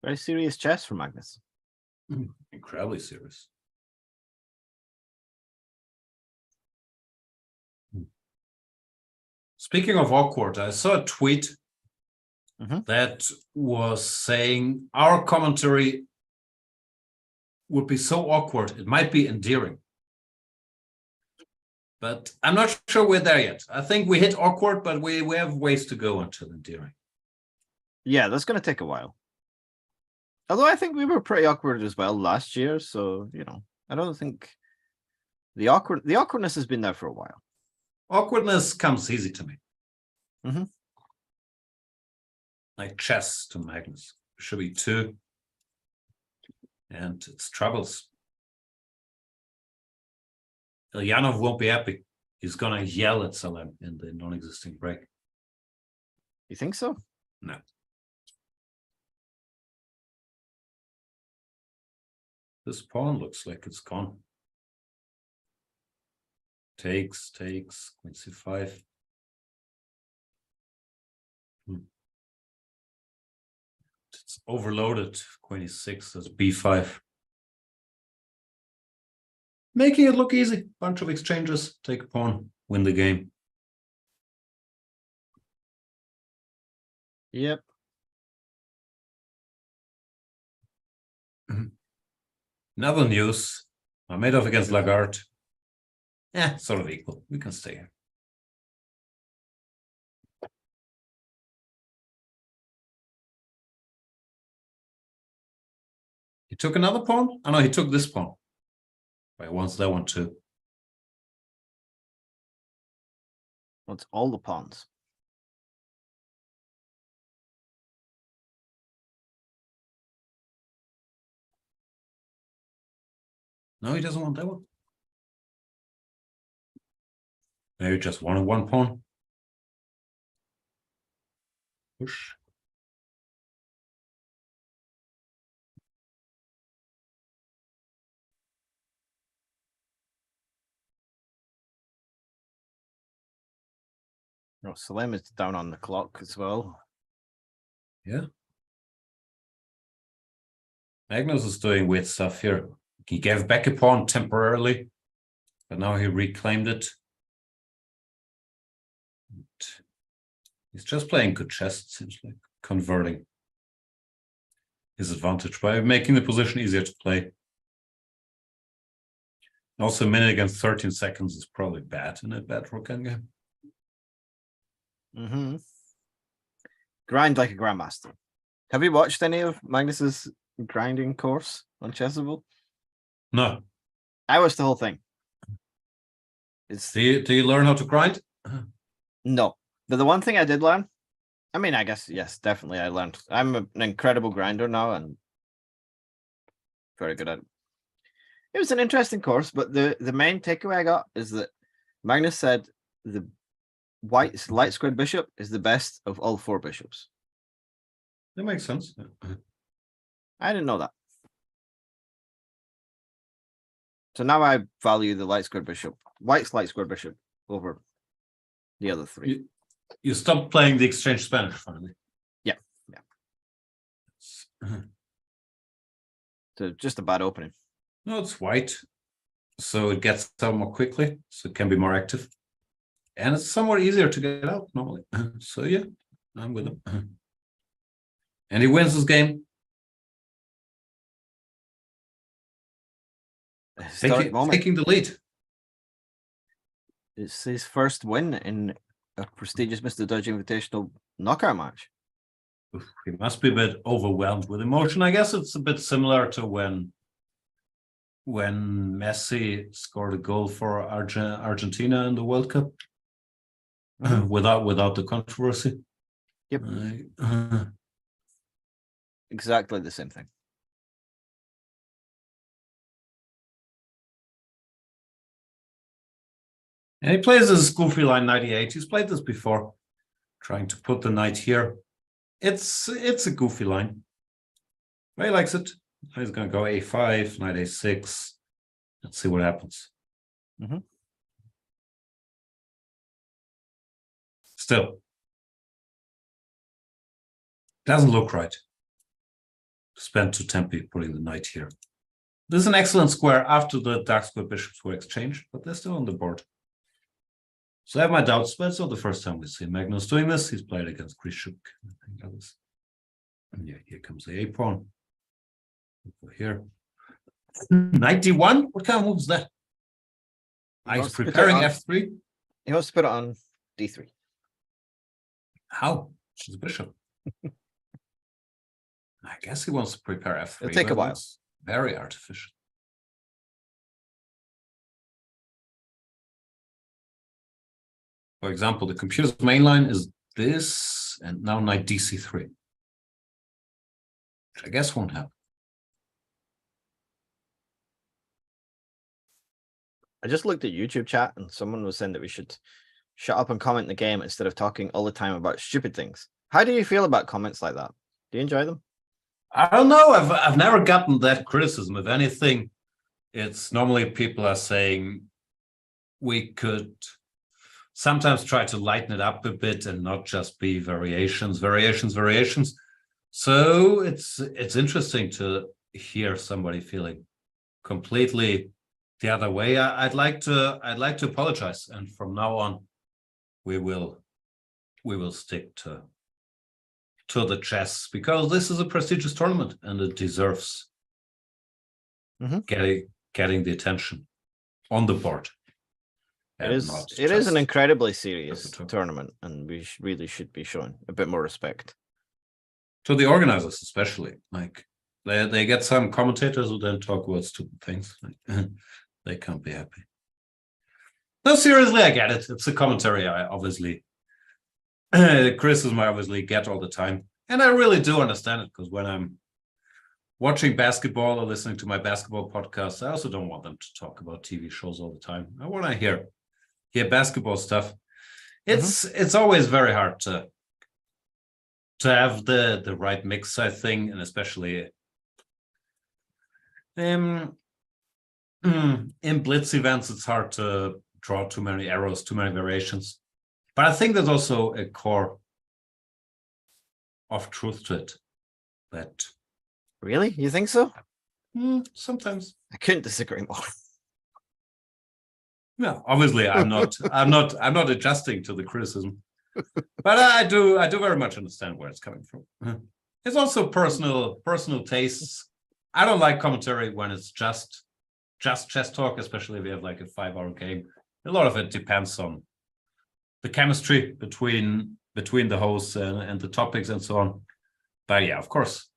Very serious chess for Magnus. Incredibly serious. Speaking of awkward, I saw a tweet that was saying our commentary would be so awkward, it might be endearing. But I'm not sure we're there yet. I think we hit awkward, but we have ways to go until endearing. Yeah, that's going to take a while. Although I think we were pretty awkward as well last year, so I don't think the awkwardness has been there for a while. Awkwardness comes easy to me. Like chess to Magnus. Should be 2. And it's troubles. Ilyanov won't be happy. He's gonna yell at Salem in the non-existing break. You think so? No. This pawn looks like it's gone. Takes, queen c5. It's overloaded. Queen e6, that's b5. Making it look easy. Bunch of exchanges, take a pawn, win the game. Yep. Another news. Mamedov against Lagarde. Yeah, sort of equal. We can stay here. He took another pawn? Oh no, he took this pawn. Right, wants that one too. Wants all the pawns. No, he doesn't want that one. Maybe just wanted one pawn. Push. No, Salem is down on the clock as well. Yeah. Magnus is doing weird stuff here. He gave back a pawn temporarily, but now he reclaimed it. He's just playing good chess, it seems like, converting his advantage by making the position easier to play. Also, a minute against 13 seconds is probably bad in a bad rook endgame. Grind like a grandmaster. Have you watched any of Magnus's grinding course on Chessable? No. I watched the whole thing. Do you learn how to grind? No. But the one thing I did learn, I mean, I guess, yes, definitely I learned. I'm an incredible grinder now and very good at it. It was an interesting course, but the main takeaway I got is that Magnus said the white light squared bishop is the best of all 4 bishops. That makes sense. I didn't know that. So now I value the white's light square bishop over the other three. You stopped playing the exchange Spanish finally. Yeah. So just a bad opening. No, it's white, so it gets out more quickly, so it can be more active, and it's somewhat easier to get out normally. So yeah, I'm with him. And he wins this game. Taking the lead. It's his first win in a prestigious MrDodgy Invitational knockout match. He must be a bit overwhelmed with emotion. I guess it's a bit similar to when Messi scored a goal for Argentina in the World Cup without the controversy. Yep. Exactly the same thing. And he plays this goofy line 98. He's played this before, trying to put the knight here. It's a goofy line. But he likes it. He's going to go a5, knight a6. Let's see what happens. Still, doesn't look right. Spend 2 tempi putting the knight here. This is an excellent square after the dark square bishops were exchanged, but they're still on the board. So I have my doubts, but it's not the first time we see Magnus doing this. He's played against Krishuk. I think that was. And yeah, here comes the A pawn. Over here. 91? What kind of move is that? He's preparing F3. He wants to put it on D3. How? She's a bishop. I guess he wants to prepare F3. It'll take a while. Very artificial. For example, the computer's main line is this, and now knight dc3, which I guess won't happen. I just looked at YouTube chat and someone was saying that we should shut up and comment the game instead of talking all the time about stupid things. How do you feel about comments like that? Do you enjoy them? I don't know. I've never gotten that criticism. If anything, it's normally people are saying we could sometimes try to lighten it up a bit and not just be variations. So it's interesting to hear somebody feeling completely the other way. I'd like to apologize, and from now on, we will stick to the chess, because this is a prestigious tournament and it deserves getting the attention on the board. It is an incredibly serious tournament, and we really should be showing a bit more respect to the organizers, especially. Like they get some commentators who then talk about stupid things. They can't be happy. No, seriously, I get it. It's a commentary. I obviously criticism I obviously get all the time, and I really do understand it, because when I'm watching basketball or listening to my basketball podcasts, I also don't want them to talk about TV shows all the time. I want to hear basketball stuff. It's always very hard to have the right mix, I think, and especially in blitz events, it's hard to draw too many arrows, too many variations. But I think there's also a core of truth to it. That really, you think so? Sometimes I couldn't disagree more. No, obviously I'm not adjusting to the criticism, but I do very much understand where it's coming from. It's also personal tastes. I don't like commentary when it's just chess talk, especially if you have like a 5-hour game. A lot of it depends on the chemistry between the hosts and the topics and so on. But yeah, of course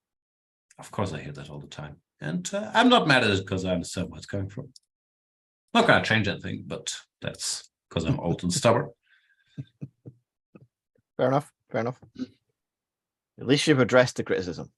I hear that all the time, and I'm not mad at it because I understand where it's coming from. Not gonna change anything, but that's because I'm old and stubborn. Fair enough. At least you've addressed the criticism.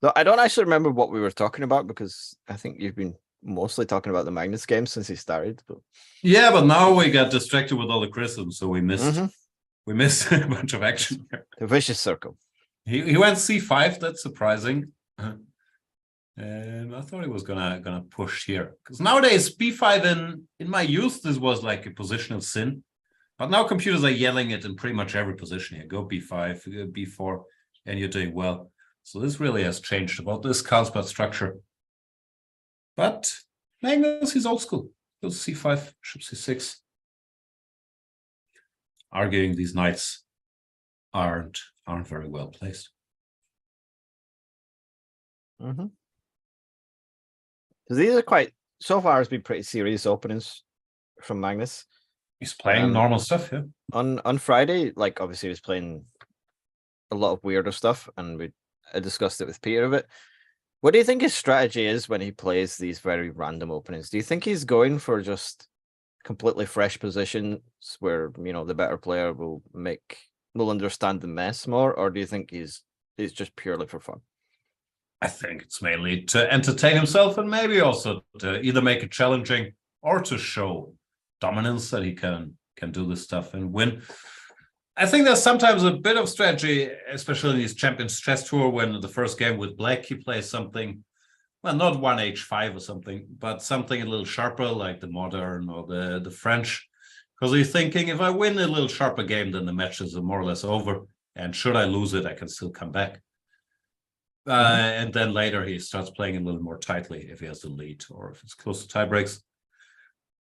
So I don't actually remember what we were talking about, because I think you've been mostly talking about the Magnus game since he started. But yeah, but now we got distracted with all the criticism, so we missed a bunch of action here. The vicious circle. He went c5. That's surprising. And I thought he was gonna push here, because nowadays b5 in my youth this was like a positional sin, but now computers are yelling it in pretty much every position here. Go b5, go b4, and you're doing well. So this really has changed about this Carlsbad structure. But Magnus, he's old school. Goes c5, bishop c6. Arguing these knights aren't very well placed. So these are quite, so far, it's been pretty serious openings from Magnus. He's playing normal stuff, yeah. On Friday, like obviously he was playing a lot of weirder stuff, and I discussed it with Peter a bit. What do you think his strategy is when he plays these very random openings? Do you think he's going for just completely fresh positions where, you know, the better player will understand the mess more, or do you think he's just purely for fun? I think it's mainly to entertain himself, and maybe also to either make it challenging or to show dominance, that he can do this stuff and win. I think there's sometimes a bit of strategy, especially in these Champions Chess Tour, when the first game with Black, he plays something, well, not 1h5 or something, but something a little sharper, like the modern or the French, because he's thinking, if I win a little sharper game, then the matches are more or less over, and should I lose it, I can still come back. And then later he starts playing a little more tightly if he has the lead or if it's close to tie breaks.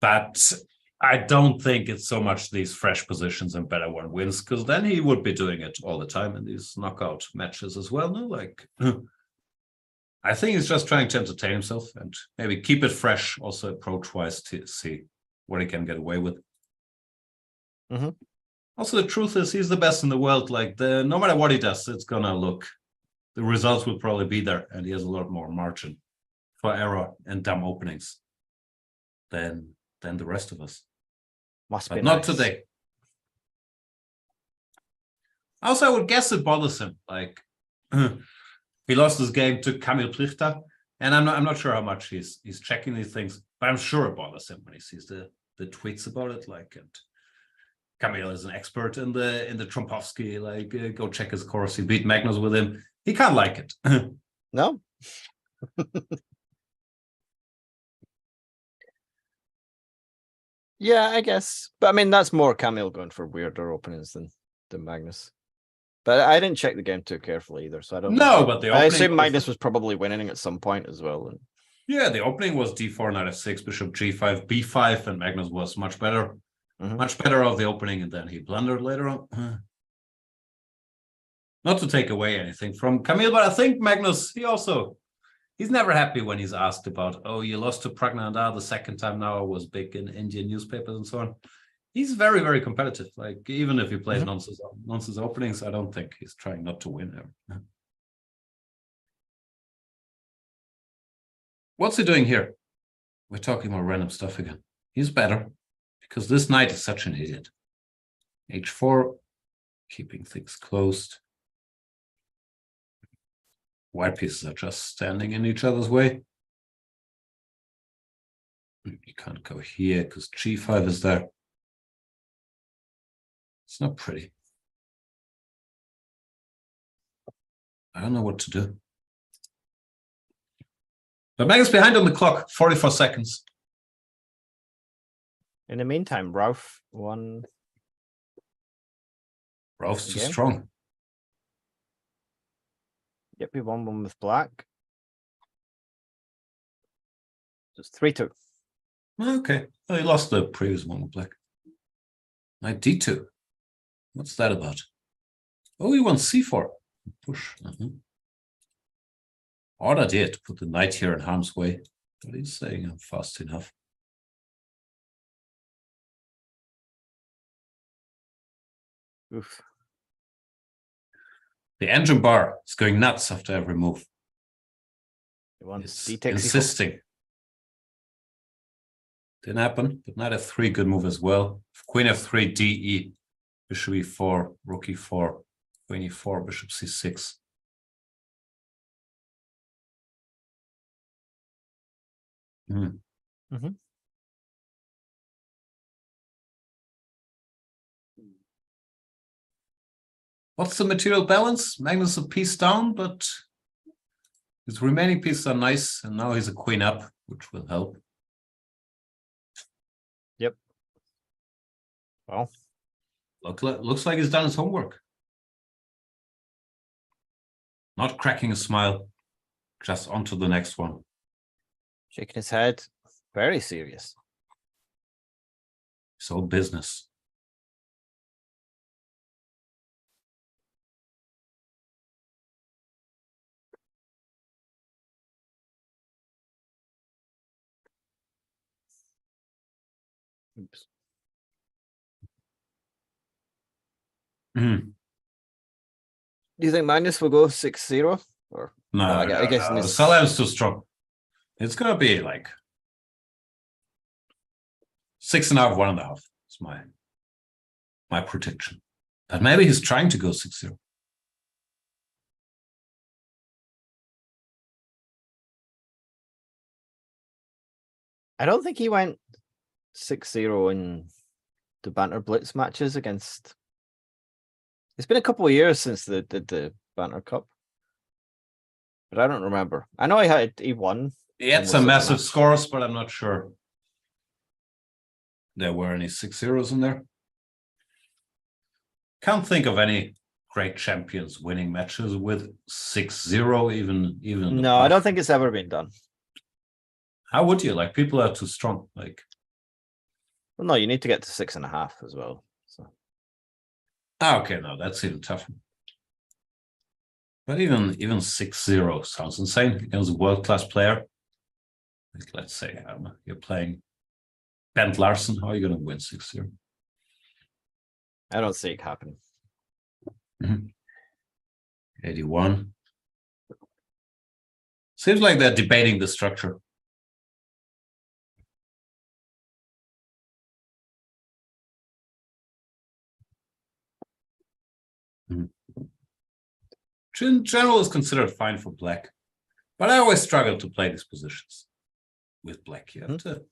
But I don't think it's so much these fresh positions and better one wins, because then he would be doing it all the time in these knockout matches as well. No, like I think he's just trying to entertain himself and maybe keep it fresh, also approach-wise, to see what he can get away with. Also, the truth is he's the best in the world. Like no matter what he does, it's gonna look. The results will probably be there, and he has a lot more margin for error and dumb openings than the rest of us. Must be but not nice. Today. Also, I would guess it bothers him. Like he lost this game to Kamil Plichta, and I'm not sure how much he's checking these things, but I'm sure it bothers him when he sees the tweets about it. Like, and Kamil is an expert in the Trompovsky. Like, go check his course. He beat Magnus with him. He can't like it. No. Yeah, I guess. But I mean, that's more Camille going for weirder openings than Magnus. But I didn't check the game too carefully either, so I don't know. But I assume Magnus was probably winning at some point as well. And yeah, the opening was d4, knight f6, bishop g5, b5, and Magnus was much better. Much better of the opening, and then he blundered later on. Not to take away anything from Camille, but I think Magnus, he's never happy when he's asked about, oh, you lost to Pragnanandar the second time now, it was big in Indian newspapers and so on. He's very, very competitive. Like, even if he plays nonsense openings, I don't think he's trying not to win ever. What's he doing here? We're talking about random stuff again. He's better, because this knight is such an idiot. h4, keeping things closed. White pieces are just standing in each other's way. You can't go here because g5 is there. It's not pretty. I don't know what to do. But Magnus behind on the clock, 44 seconds. in the meantime, Ralph won. Ralph's too strong. Yep, he won one with black. Just 3-2. Okay. Well, he lost the previous one with black. Knight d2. What's that about? Oh, he won c4. Push. Odd idea to put the knight here in harm's way. But he's saying I'm fast enough. Oof. The engine bar is going nuts after every move. It's insisting. Didn't happen, but knight f3, good move as well. Queen f3, de, bishop e4, rook e4, queen e4, bishop c6. Mm. What's the material balance? Magnus a piece down, but his remaining pieces are nice, and now he's a queen up, which will help. Yep. Well, looks like he's done his homework. Not cracking a smile, just on to the next one. Shaking his head, very serious. It's all business. Oops. Mm. Do you think Magnus will go 6-0? Or No, I guess in this... Salem's too strong. It's gonna be like 6.5, 1.5. It's my prediction. But maybe he's trying to go 6-0. I don't think he went 6-0 in the Banter Blitz matches against... It's been a couple of years since they did the Banter Cup. But I don't remember. I know he won. He had some massive scores, but I'm not sure there were any 6-0s in there. Can't think of any great champions winning matches with 6-0, even. No, I don't think it's ever been done. How would you? Like, people are too strong. Like, well, no, you need to get to 6.5 as well. So. Okay, no, that's even tougher. But even 6-0 sounds insane against a world-class player. Like, let's say you're playing Bent Larsen. How are you going to win 6-0? I don't see it happening. 81. Seems like they're debating the structure. In general, is considered fine for black, but I always struggle to play these positions with black. You have to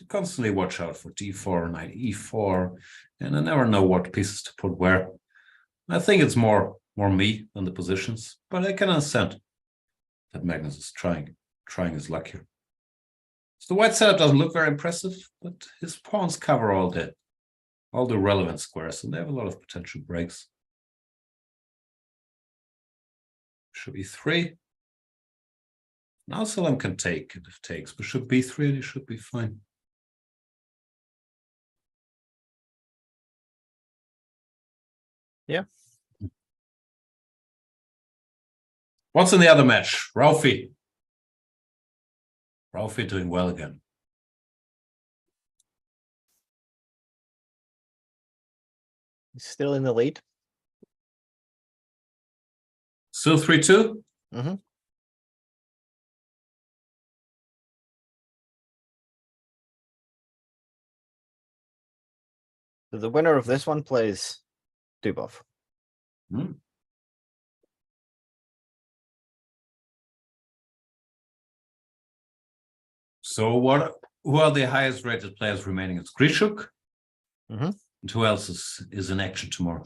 constantly watch out for d4, knight e4, and I never know what pieces to put where. I think it's more me than the positions, but I can understand that Magnus is trying his luck here. So the white setup doesn't look very impressive, but his pawns cover all the relevant squares, and they have a lot of potential breaks. Should be 3. Now Salem can take it if takes, but should b3 and he should be fine. Yeah. What's in the other match? Ralphie doing well again. He's still in the lead. Still 3-2? Mm-hmm. So the winner of this one plays Dubov. So who are the highest rated players remaining? It's Grishuk. Mm-hmm. And who else is in action tomorrow?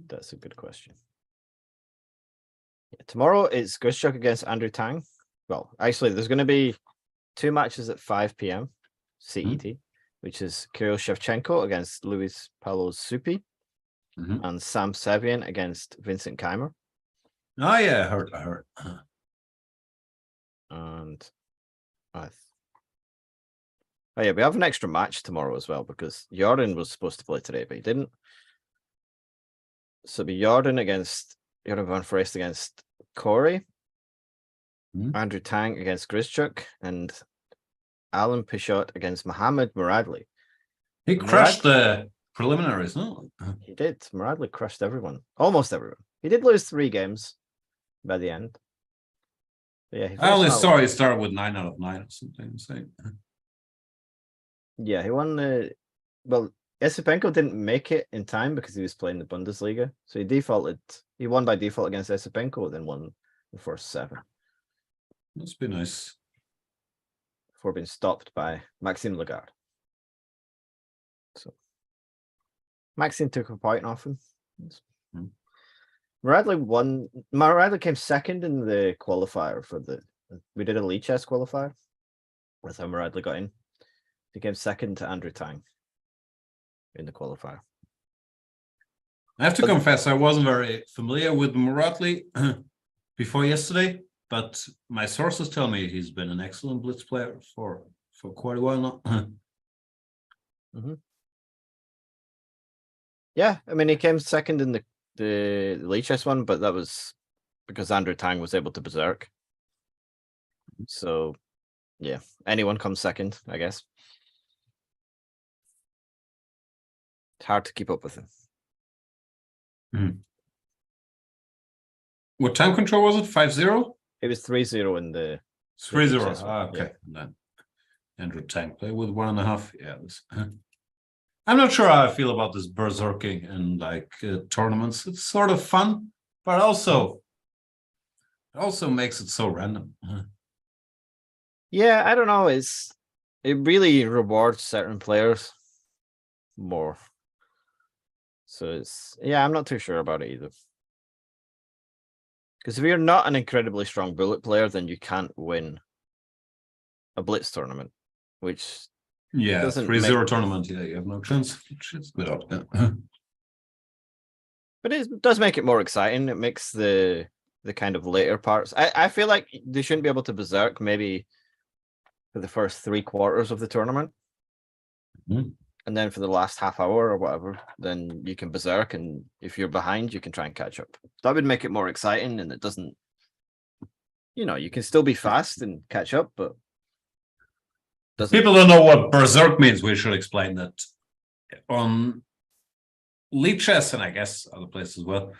That's a good question. Yeah, tomorrow it's Grishuk against Andrew Tang. Well, actually, there's going to be 2 matches at 5 p.m. CET, which is Kirill Shevchenko against Luis Paulo Supi, and Sam Sevian against Vincent Keimer. Oh yeah, I heard. And oh yeah, we have an extra match tomorrow as well because Jordan was supposed to play today, but he didn't. So it'll be Jordan van Forest against Corey, Andrew Tang against Grishuk, and Alan Pichot against Mohamed Muradli. He crushed the preliminaries, no? He did. Muradli crushed everyone. Almost everyone. He did lose 3 games by the end. But yeah, I only saw he started with 9 out of 9 or something insane. Yeah, he won the... Well, Esipenko didn't make it in time because he was playing the Bundesliga. So he won by default against Esipenko, then won the first 7. Must be nice. Before being stopped by Maxime Lagarde. So Maxime took a point off him. Maradli came second in the qualifier for we did a Lee chess qualifier. That's how Maradli got in. He came second to Andrew Tang in the qualifier. I have to confess, I wasn't very familiar with Maradli before yesterday, but my sources tell me he's been an excellent blitz player for quite a while now. Yeah, I mean, he came second in the Lee chess one, but that was because Andrew Tang was able to berserk. So, yeah, anyone comes second, I guess. It's hard to keep up with him. What time control was it? 5-0? It was 3-0 in the 3-0. Okay. Yeah. And then Andrew Tang play with 1.5. Yeah. I'm not sure how I feel about this berserking and like tournaments. It's sort of fun, but also it also makes it so random. Yeah, I don't know. It really rewards certain players more. So I'm not too sure about it either. Because if you're not an incredibly strong bullet player, then you can't win a blitz tournament, which 3-0 tournament. Yeah, you have no chance. It's good out. Yeah. But it does make it more exciting. It makes the kind of later parts. I feel like they shouldn't be able to berserk maybe for the first 3/4 of the tournament. And then for the last half hour or whatever, then you can berserk, and if you're behind, you can try and catch up. That would make it more exciting, and it doesn't, you can still be fast and catch up, but people don't know what berserk means. We should explain that on Lee chess, and I guess other places as well,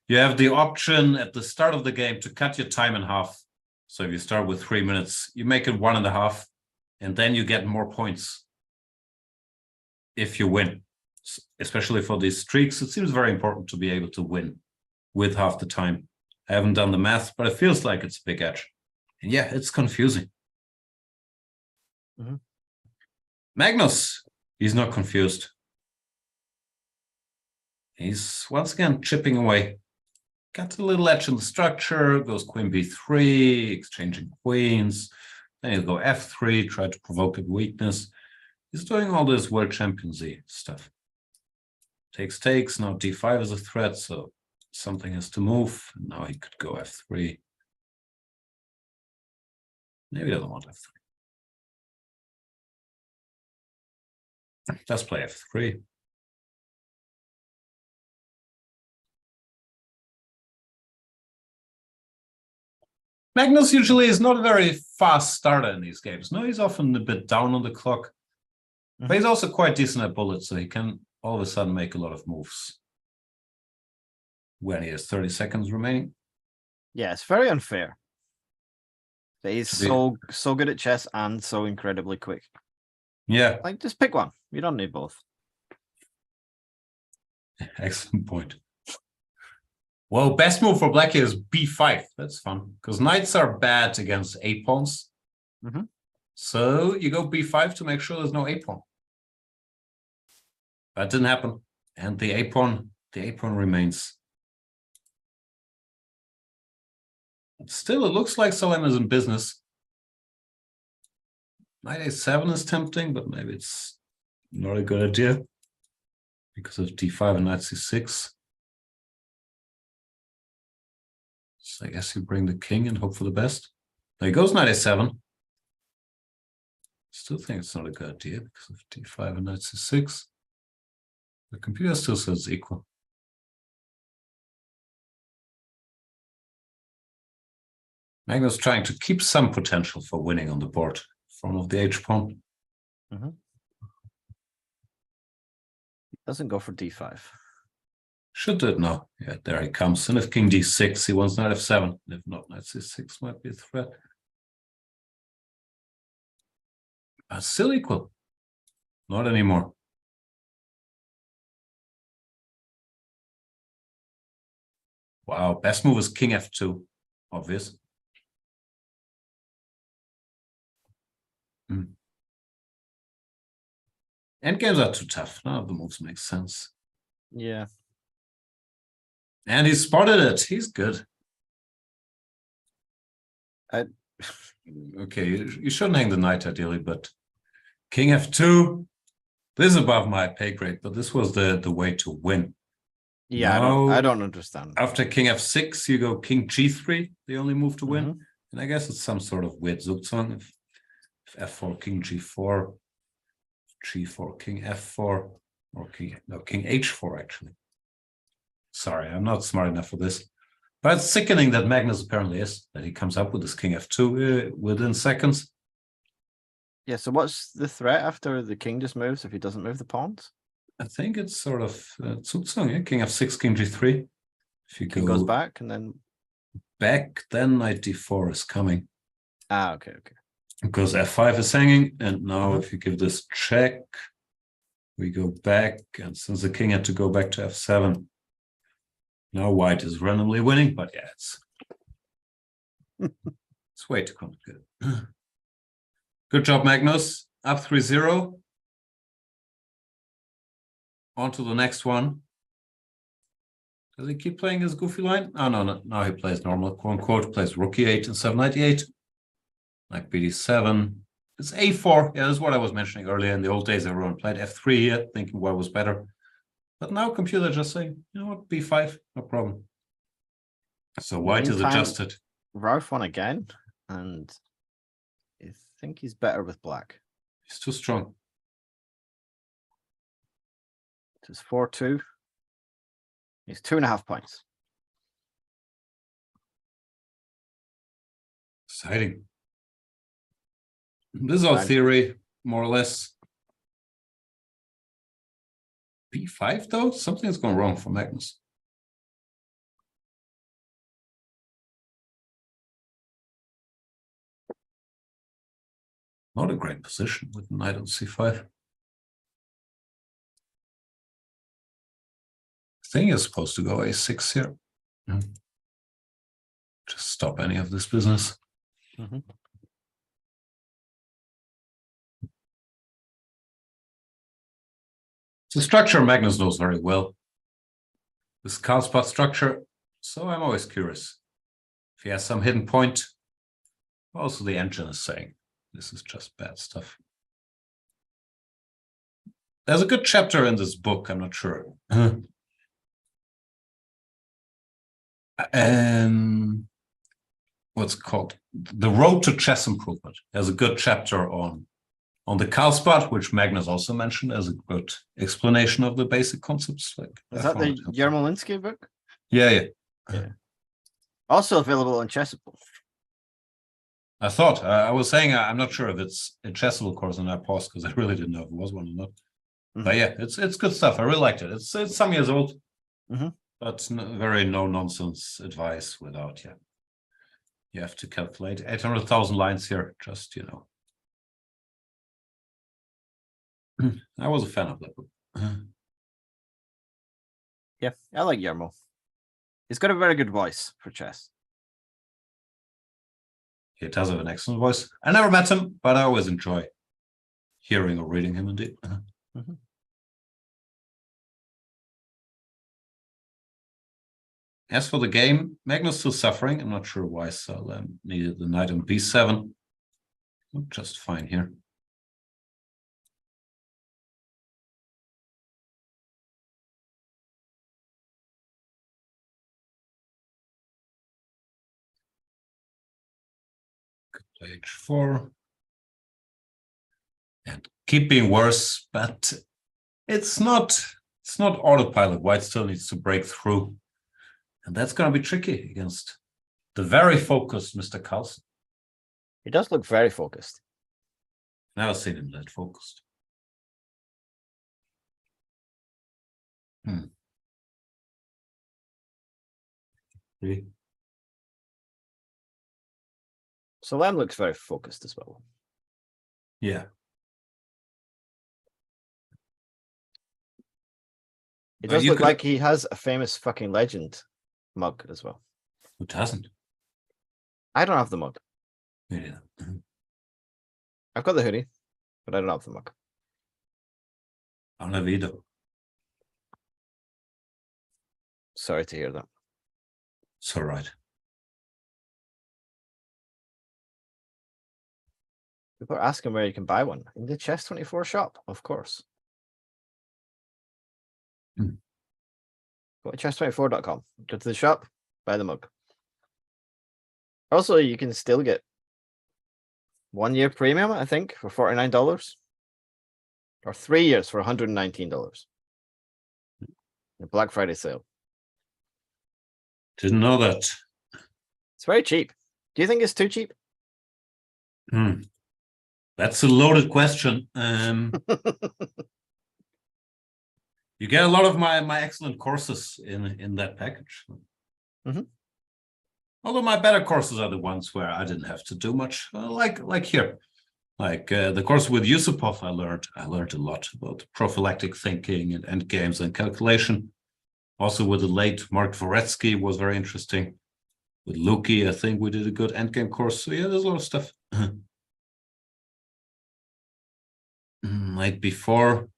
you have the option at the start of the game to cut your time in half. So if you start with 3 minutes, you make it 1.5, and then you get more points if you win. Especially for these streaks, it seems very important to be able to win with half the time. I haven't done the math, but it feels like it's a big edge. And yeah, it's confusing. Magnus, he's not confused. He's once again chipping away. Got a little edge in the structure, goes queen b3, exchanging queens. Then he'll go f3, try to provoke a weakness. He's doing all this world champions-y stuff. Takes, now d5 is a threat, so something has to move. Now he could go f3. Maybe he doesn't want f3. Let's play f3. Magnus usually is not a very fast starter in these games. No, he's often a bit down on the clock. But he's also quite decent at bullets, so he can all of a sudden make a lot of moves when he has 30 seconds remaining. Yeah, it's very unfair. But he's so good at chess and so incredibly quick. Yeah. Like, just pick one. You don't need both. Excellent point. Well, best move for black here is b5. That's fun, because knights are bad against a-pawns. So you go b5 to make sure there's no a-pawn. That didn't happen. And the a-pawn remains. Still, it looks like Solem is in business. Knight a7 is tempting, but maybe it's not a good idea because of d5 and knight c6. So I guess you bring the king and hope for the best. There goes knight a7. Still think it's not a good idea because of d5 and knight c6. The computer still says equal. Magnus trying to keep some potential for winning on the board in front of the h-pawn. Doesn't go for d5. Should do it now. Yeah, there he comes. And if king d6, he wants knight f7. If not, knight c6 might be a threat. But still equal. Not anymore. Wow, best move is king f2. Obvious. Endgames are too tough. None of the moves make sense. Yeah. And he spotted it. He's good. Okay, you shouldn't hang the knight ideally, but king f2. This is above my pay grade, but this was the way to win. Yeah, now, I don't understand. After king f6, you go king g3, the only move to win. And I guess it's some sort of weird Zugzwang. If f4, king g4, g4, king f4, or king h4, actually. Sorry, I'm not smart enough for this. But it's sickening that Magnus apparently is, that he comes up with this king f2 within seconds. Yeah, so what's the threat after the king just moves if he doesn't move the pawns? I think it's sort of Zugzwang, yeah? King f6, king g3. If you king goes back and then... Back, then knight d4 is coming. Ah, okay. Because f5 is hanging, and now if you give this check, we go back, and since the king had to go back to f7, now white is randomly winning, but yeah, it's way too complicated. Good job, Magnus. Up 3-0. On to the next one. Does he keep playing his goofy line? Oh, no. Now he plays normal, quote unquote, plays rook e8 and 798. Like bd7. It's a4. Yeah, this is what I was mentioning earlier. In the old days, everyone played f3 here, thinking what was better. But now computer just saying, you know what, b5, no problem. So white is adjusted. Ralph won again, and I think he's better with black. He's too strong. It's 4-2. He's 2.5 points. Exciting. This is our theory, more or less. b5 though? Something's gone wrong for Magnus. Not a great position with knight on c5. Thing is supposed to go a6 here. Just stop any of this business. It's a structure Magnus knows very well. This Carlsbad structure, so I'm always curious. If he has some hidden point, also the engine is saying this is just bad stuff. There's a good chapter in this book, I'm not sure. What's it called? The Road to Chess Improvement. There's a good chapter on the Carlsbad, which Magnus also mentioned as a good explanation of the basic concepts. Like, is that the Yermolinsky book? Yeah. Also available on Chessable. I thought, I was saying, I'm not sure if it's a Chessable course, and I paused because I really didn't know if it was one or not. But yeah, it's good stuff. I really liked it. It's some years old, but very no-nonsense advice without, you have to calculate 800,000 lines here, just, I was a fan of that book. Yeah, I like Yermo. He's got a very good voice for chess. He does have an excellent voice. I never met him, but I always enjoy hearing or reading him indeed. As for the game, Magnus still suffering. I'm not sure why Salem needed the knight on b7. Just fine here. Could play h4. And keep being worse, but it's not autopilot. White still needs to break through. And that's going to be tricky against the very focused Mr. Carlsen. He does look very focused. Never seen him that focused. Salem looks very focused as well. Yeah. It does look like he has a famous fucking legend mug as well. Who doesn't? I don't have the mug. Yeah. I've got the hoodie, but I don't have the mug. I don't have either. Sorry to hear that. It's all right. People are asking where you can buy one. In the Chess24 shop, of course. Go to chess24.com. Go to the shop, buy the mug. Also, you can still get 1 year premium, I think, for $49. Or 3 years for $119. The Black Friday sale. Didn't know that. It's very cheap. Do you think it's too cheap? That's a loaded question. You get a lot of my excellent courses in that package. Although my better courses are the ones where I didn't have to do much, like here. Like the course with Yusupov, I learned a lot about prophylactic thinking and endgames and calculation. Also with the late Mark Dvoretsky was very interesting. With Luki, I think we did a good endgame course. So yeah, there's a lot of stuff. Like before.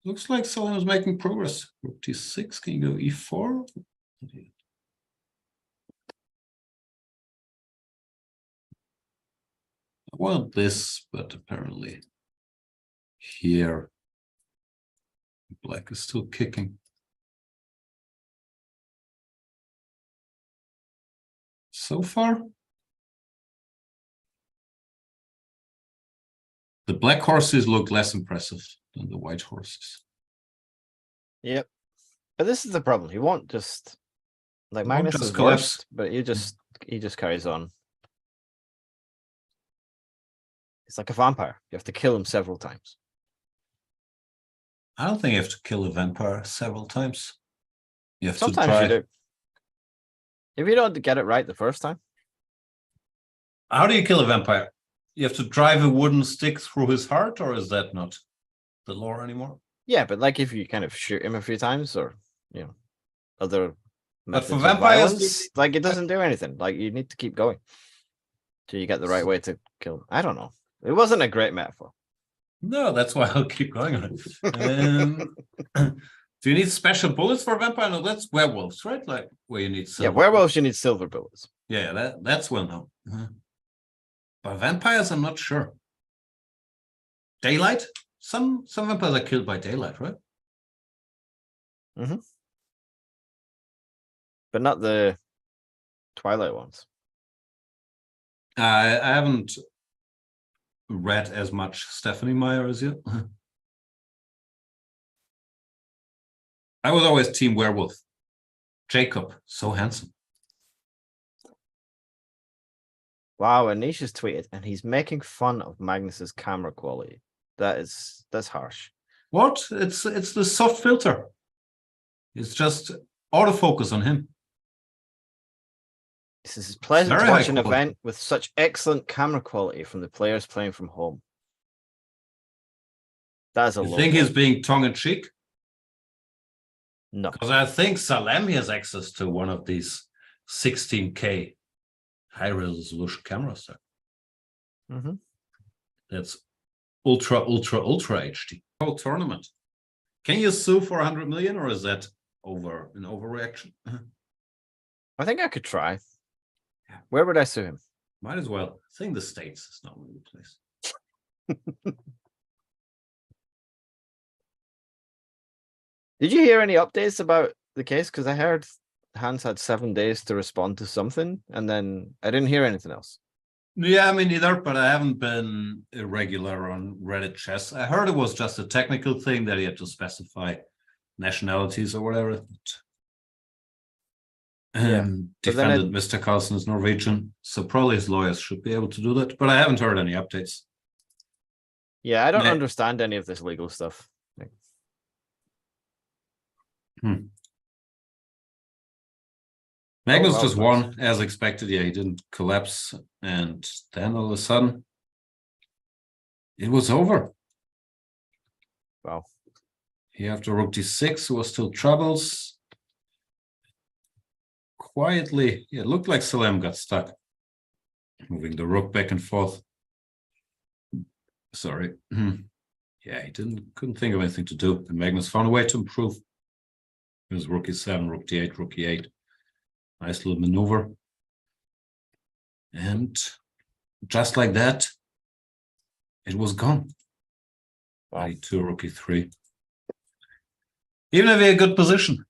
Looks like someone is making progress. Rook d6, can you go e4? I want this, but apparently here black is still kicking. So far, the black horses look less impressive than the white horses. Yep. But this is the problem. He won't just like Magnus just is collapse. worst, but he just carries on. It's like a vampire. You have to kill him several times. I don't think you have to kill a vampire several times. You have Sometimes to try. you do. If you don't get it right the first time. How do you kill a vampire? You have to drive a wooden stick through his heart, or is that not the lore anymore? Yeah, but like if you kind of shoot him a few times, or other But for methods of vampires, violence, like it doesn't do anything. Like you need to keep going till you get the right way to kill him. I don't know. It wasn't a great metaphor. No, that's why I'll keep going on it. Do you need special bullets for vampire? No, that's werewolves, right? Like where you need silver. Yeah, werewolves you need silver bullets. Yeah, that's well known. But vampires, I'm not sure. Daylight? Some vampires are killed by daylight, right? But not the Twilight ones. I haven't read as much Stephanie Meyer as you. I was always team werewolf. Jacob, so handsome. Wow, Anish has tweeted and he's making fun of Magnus's camera quality. That's harsh. What? It's the soft filter. It's just autofocus on him. This is pleasant to Very watch high an quality. event with such excellent camera quality from the players playing from home. That is a You low think blow. he's being tongue-in-cheek? No. Because I think Salem has access to one of these 16K high-resolution cameras. That's ultra HD. Whole tournament. Can you sue for 100 million, or is that an overreaction? I think I could try. Where would I sue him? Might as well. I think the States is not a good place. Did you hear any updates about the case? Because I heard Hans had 7 days to respond to something, and then I didn't hear anything else. Yeah, me neither, but I haven't been irregular on Reddit chess. I heard it was just a technical thing that he had to specify nationalities or whatever. Defended Mr. Carlson is Norwegian, so probably his lawyers should be able to do that, but I haven't heard any updates. Yeah, I don't understand any of this legal stuff. Magnus just won as expected. Yeah, he didn't collapse, and then all of a sudden it was over. Wow. Here after rook d6 was still troubles. Quietly, yeah, it looked like Salem got stuck. Moving the rook back and forth. Sorry. Yeah, he couldn't think of anything to do. And Magnus found a way to improve. It was rook e7, rook d8, rook e8. Nice little maneuver. And just like that, it was gone. Wow. e2, rook e3. Even if you're in a good position,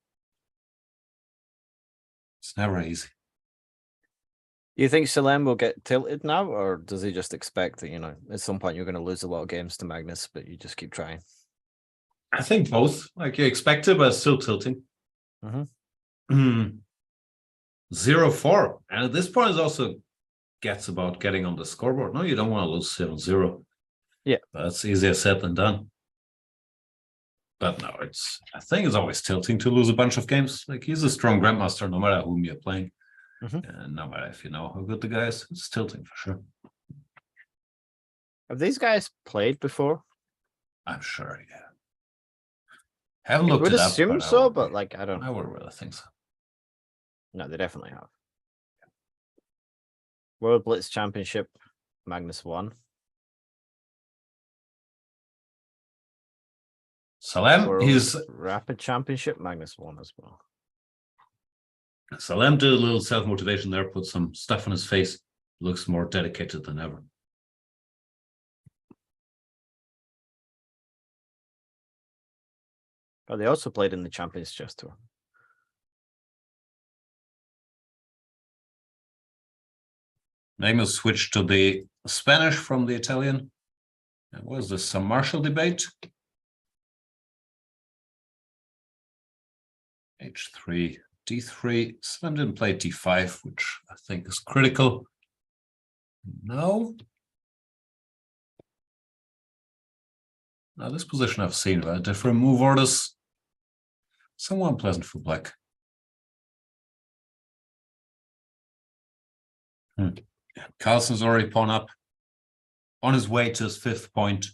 it's never easy. You think Salem will get tilted now, or does he just expect that, at some point you're going to lose a lot of games to Magnus, but you just keep trying? I think both. Like you expect it, but it's still tilting. 0-4. And at this point, it also gets about getting on the scoreboard. No, you don't want to lose 7-0. Yeah. That's easier said than done. But no, I think it's always tilting to lose a bunch of games. Like he's a strong grandmaster, no matter whom you're playing. And no matter if you know how good the guy is, it's tilting for sure. Have these guys played before? I'm sure, yeah. Haven't I looked would it up. assume so, but like I don't. I would really think so. No, they definitely have. World Blitz Championship, Magnus won. Salem, World he's Rapid Championship, Magnus won as well. Salem did a little self-motivation there, put some stuff on his face. Looks more dedicated than ever. But they also played in the Champions Chess Tour. Magnus switched to the Spanish from the Italian. And was this some martial debate? H3, D3. Salem didn't play D5, which I think is critical. No. Now this position I've seen, right? Different move orders. Somewhat unpleasant for black. Carlsen's already pawn up. On his way to his 5th point.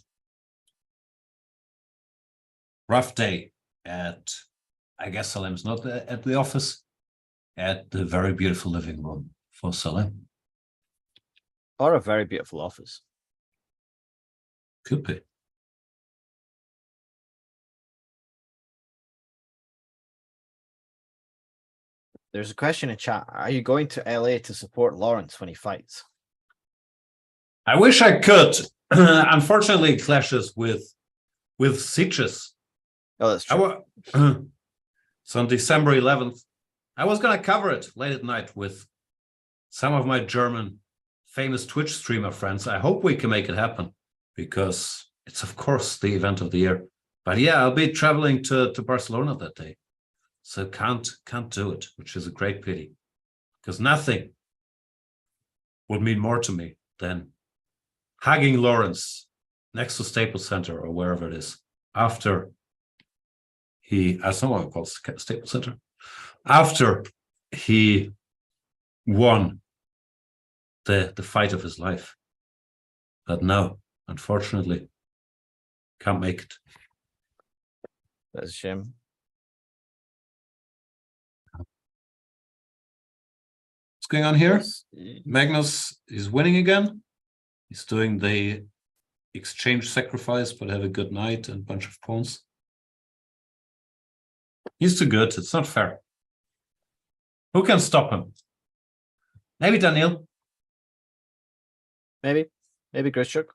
Rough day at, I guess Salem's not at the office, at the very beautiful living room for Salem. Or a very beautiful office. Could be. There's a question in chat. Are you going to LA to support Lawrence when he fights? I wish I could. Unfortunately, it clashes with Sitges. Oh, that's true. So on December 11th, I was going to cover it late at night with some of my German famous Twitch streamer friends. I hope we can make it happen because it's, of course, the event of the year. But yeah, I'll be traveling to Barcelona that day. So can't do it, which is a great pity. Because nothing would mean more to me than hugging Lawrence next to Staples Center or wherever it is after he, as someone calls Staples Center, after he won the fight of his life. But no, unfortunately, can't make it. That's a shame. What's going on here? Magnus is winning again. He's doing the exchange sacrifice, but have a good knight and a bunch of pawns. He's too good. It's not fair. Who can stop him? Maybe Daniil. Maybe Grishuk.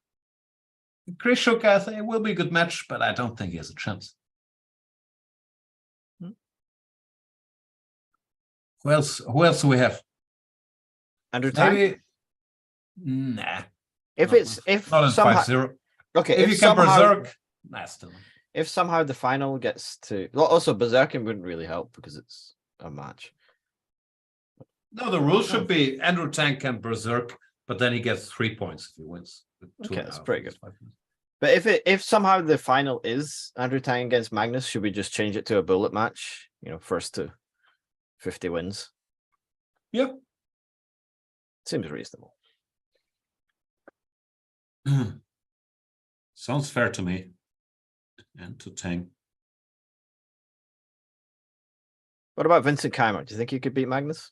Grishuk, I think, will be a good match, but I don't think he has a chance. Who else do we have? Andrew Tang? Maybe. Nah. If not in somehow 5-0. Okay, if you can berserk, nah, still. If somehow the final gets to also berserking wouldn't really help because it's a match. No, the rule should be Andrew Tang can berserk, but then he gets 3 points if he wins. Okay, that's pretty good. But if somehow the final is Andrew Tang against Magnus, should we just change it to a bullet match? First to 50 wins. Yep. Seems reasonable. Sounds fair to me. And to Tang. What about Vincent Keimer? Do you think he could beat Magnus?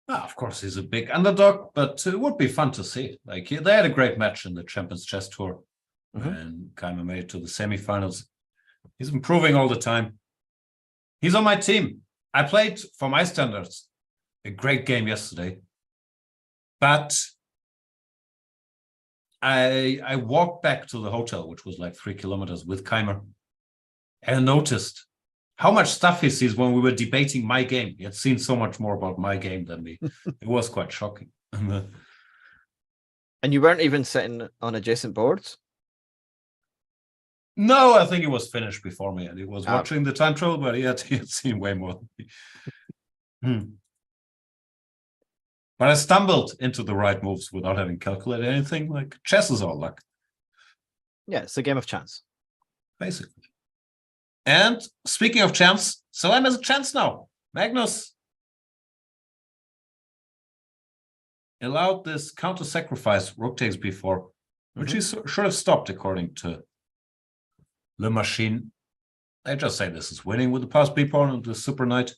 Of course, he's a big underdog, but it would be fun to see. Like they had a great match in the Champions Chess Tour, and Keimer made it to the semifinals. He's improving all the time. He's on my team. I played, for my standards, a great game yesterday, but I walked back to the hotel, which was like 3 kilometers, with Keimer, and noticed how much stuff he sees when we were debating my game. He had seen so much more about my game than me. It was quite shocking. And you weren't even sitting on adjacent boards? No, I think he was finished before me, and he was watching the time trial, but he had seen way more than me. But I stumbled into the right moves without having calculated anything. Like, chess is all luck. Yeah, it's a game of chance. Basically. And speaking of chance, Salam has a chance now. Magnus allowed this counter-sacrifice rook takes b4, which he should have stopped according to Le Machine. They just say this is winning with the pass b pawn and the super knight.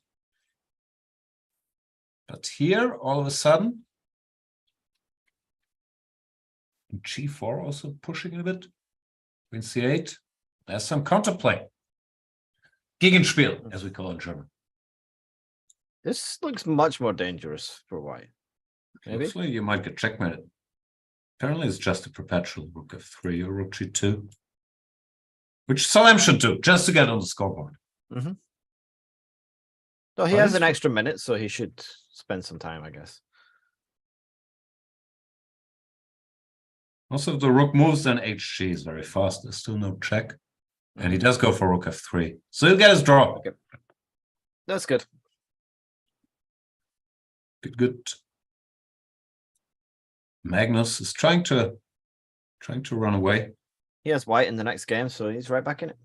But here, all of a sudden, g4 also pushing a bit. Queen c8. There's some counterplay. Gegenspiel, as we call it in German. This looks much more dangerous for white. Maybe? Looks like you might get checkmated. Apparently, it's just a perpetual rook f3 or rook g2, which Salam should do just to get on the scoreboard. No, he has an extra minute, so he should spend some time, I guess. Also, if the rook moves, then hg is very fast. There's still no check. And he does go for rook f3. So he'll get his draw. Okay. That's good. Good. Magnus is trying to run away. He has white in the next game, so he's right back in it.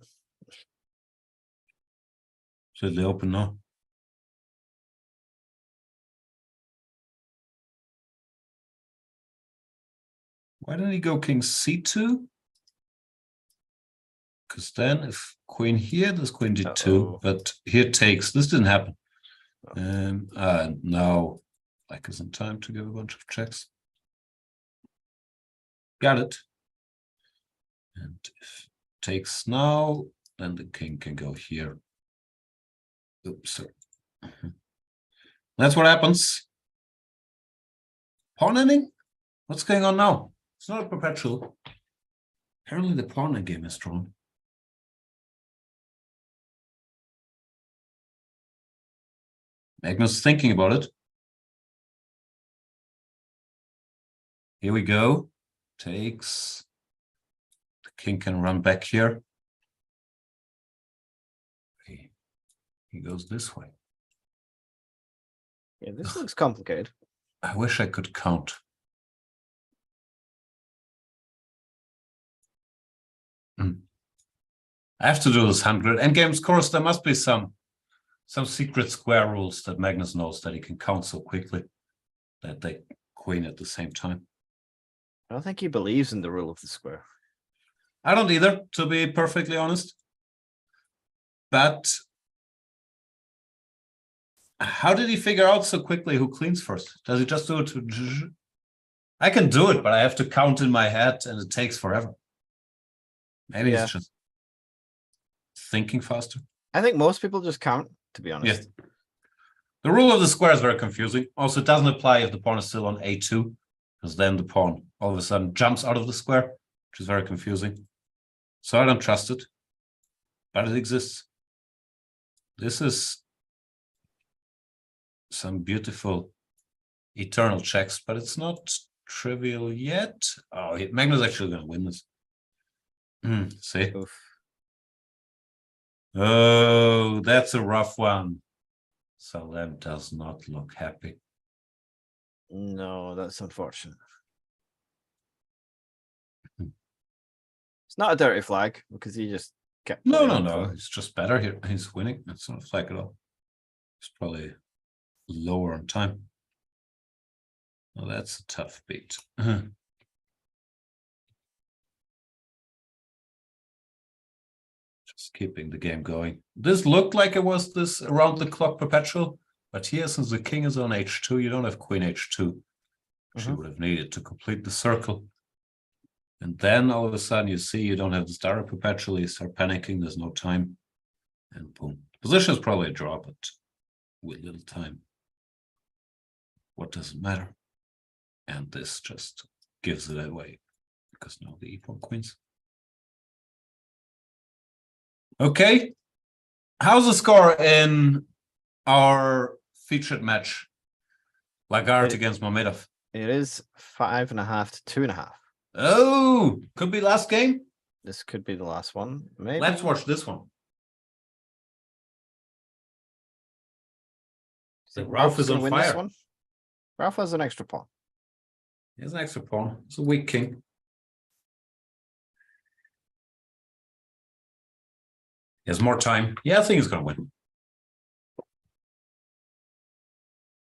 Should they open now? Why didn't he go king c2? Because then if queen here, there's queen d2, but here takes. This didn't happen. Now, like isn't time to give a bunch of checks. Got it. And if takes now, then the king can go here. Oops, sorry. That's what happens. Pawn ending? What's going on now? It's not a perpetual. Apparently the pawn game is strong. Magnus thinking about it. Here we go. Takes. The king can run back here. He goes this way. Yeah, this looks complicated. I wish I could count. I have to do this 100. Endgame's course, there must be some secret square rules that Magnus knows that he can count so quickly that they queen at the same time. I don't think he believes in the rule of the square. I don't either, to be perfectly honest. But how did he figure out so quickly who cleans first? Does he just do it? I can do it, but I have to count in my head and it takes forever. Maybe it's just thinking faster. I think most people just count, to be honest. Yes. The rule of the square is very confusing. Also, it doesn't apply if the pawn is still on a2, because then the pawn all of a sudden jumps out of the square, which is very confusing. So I don't trust it, but it exists. This is some beautiful eternal checks, but it's not trivial yet. Oh, Magnus actually going to win this. See? Oof. Oh, that's a rough one. Salam does not look happy. No, that's unfortunate. It's not a dirty flag because he just kept. No. It's just better here. He's winning. It's not a flag at all. It's probably lower on time. Well, that's a tough beat. Just keeping the game going. This looked like it was this around the clock perpetual, but here, since the king is on h2, you don't have queen h2. She would have needed to complete the circle. And then all of a sudden you see you don't have this direct perpetual, you start panicking, there's no time. And boom. Position is probably a draw, but with little time. What does it matter? And this just gives it away. Because now the e4 queens. Okay. How's the score in our featured match? Lagarde against Mamedov. It is 5.5 to 2.5. Oh, could be last game. This could be the last one. Maybe. Let's watch this one. So Ralph is on fire. One? Ralph has an extra pawn. He has an extra pawn. It's a weak king. He has more time. Yeah, I think he's going to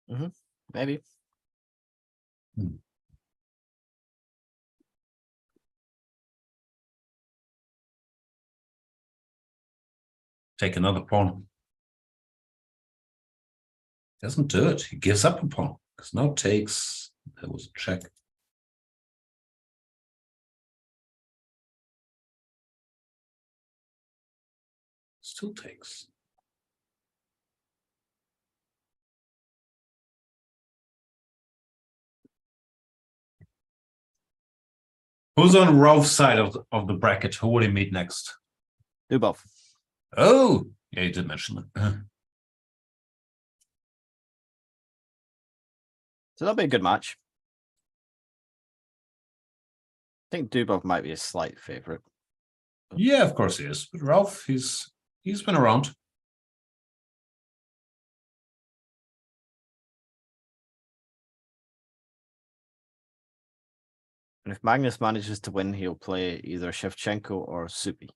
win. Maybe. Take another pawn. Doesn't do it. He gives up a pawn. Because now takes. That was a check. Still takes. Who's on Ralph's side of the bracket? Who would he meet next? Dubov. Oh, yeah, you did mention that. So that'll be a good match. I think Dubov might be a slight favorite. Yeah, of course he is. But Ralph, he's been around. And if Magnus manages to win, he'll play either Shevchenko or Supi.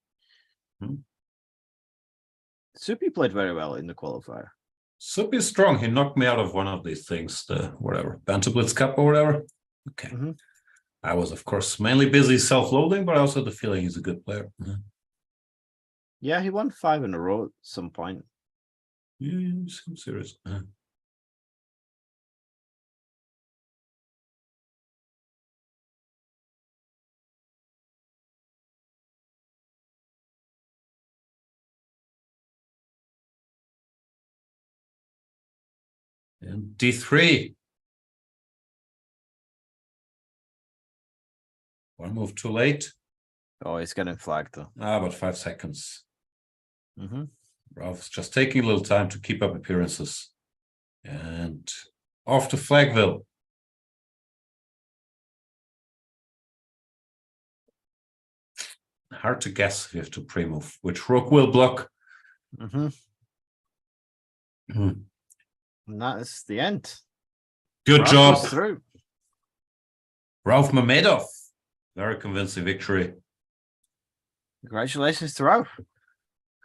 Supi played very well in the qualifier. Supi is strong. He knocked me out of one of these things, the whatever, Bantablitz Cup or whatever. Okay. I was, of course, mainly busy self-loading, but I also had the feeling he's a good player. Yeah, he won 5 in a row at some point. Yeah, I'm serious. And D3. One move too late. Oh, he's getting flagged though. About 5 seconds. Ralph's just taking a little time to keep up appearances. And off to Flagville. Hard to guess if you have to pre-move, which rook will block. And that is the end. Good Ralph job. goes through. Ralph Mamedov. Very convincing victory. Congratulations to Ralph.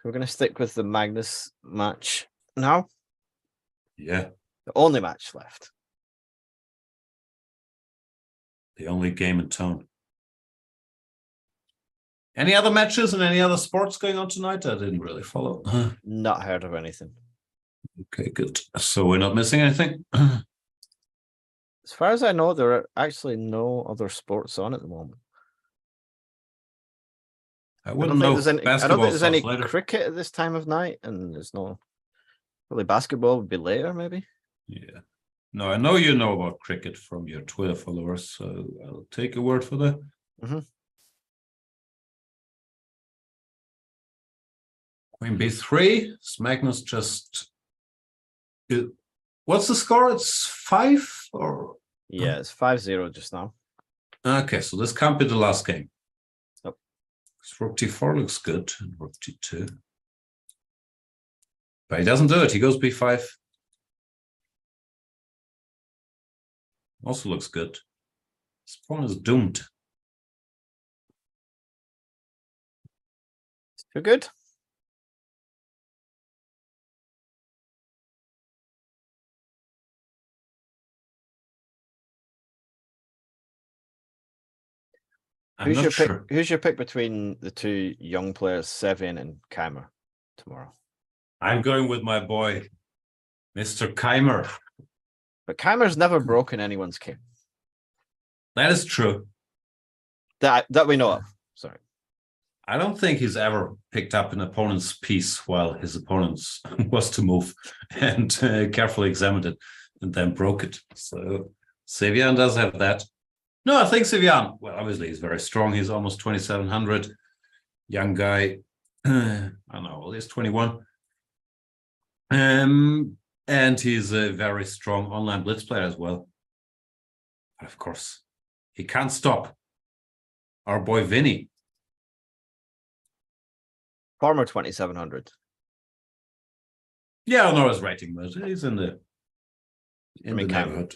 We're going to stick with the Magnus match now. Yeah. The only match left. The only game in town. Any other matches and any other sports going on tonight? I didn't really follow. Not heard of anything. Okay, good. So we're not missing anything? As far as I know, there are actually no other sports on at the moment. I wouldn't know. I don't think there's any cricket at this time of night, and there's no. Probably basketball would be later, maybe. Yeah. No, I know you know about cricket from your Twitter followers, so I'll take a word for that. Queen B3. Magnus just. What's the score? It's 5 or? Yeah, it's 5-0 just now. Okay, so this can't be the last game. Nope. Rook T4 looks good, and Rook T2. But he doesn't do it. He goes B5. Also looks good. This pawn is doomed. It's too good. Who's not your sure. pick? Who's your pick between the two young players, Sevian and Keimer, tomorrow? I'm going with my boy, Mr. Keimer. But Keimer's never broken anyone's game. That is true. That we know of. Sorry. I don't think he's ever picked up an opponent's piece while his opponent was to move and carefully examined it and then broke it. So Sevian does have that. No, I think Sevian, well, obviously he's very strong. He's almost 2,700. Young guy. I don't know, he's 21. And he's a very strong online blitz player as well. But of course, he can't stop our boy Vinny. Former 2,700. Yeah, I don't know his rating, but he's in the neighborhood.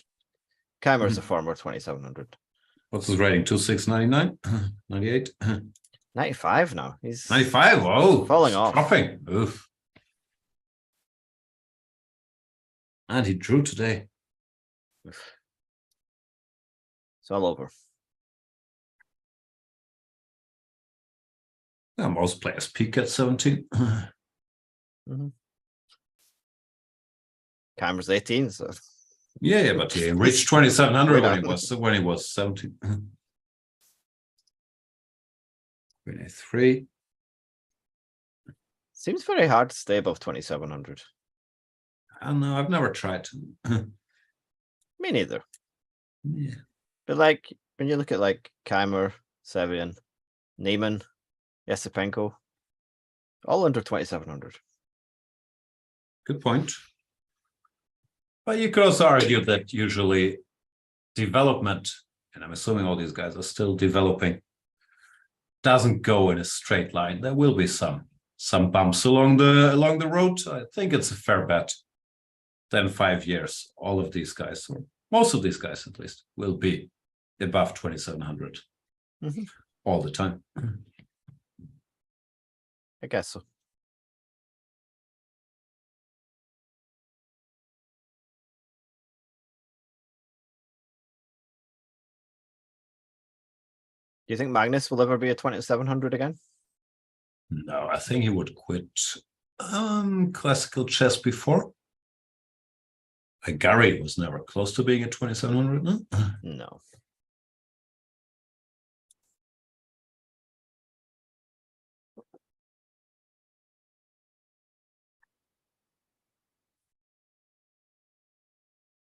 Keimer's a former 2,700. What's his rating? 2699? 98? 95 now. He's 95. Oh, falling off. Dropping. Oof. And he drew today. It's all over. Yeah, most players peak at 17. Keimer's 18, so Yeah, but he reached 2,700 when he was 17. 23. Seems very hard to stay above 2,700. I don't know. I've never tried. Me neither. Yeah. But like when you look at like Keimer, Sevian, Neiman, Yesipenko, all under 2,700. Good point. But you could also argue that usually development, and I'm assuming all these guys are still developing, doesn't go in a straight line. There will be some bumps along the road. I think it's a fair bet. Then 5 years, all of these guys, or most of these guys at least, will be above 2,700 all the time. I guess so. Do you think Magnus will ever be a 2,700 again? No, I think he would quit classical chess before. Gary was never close to being a 2,700, no? No.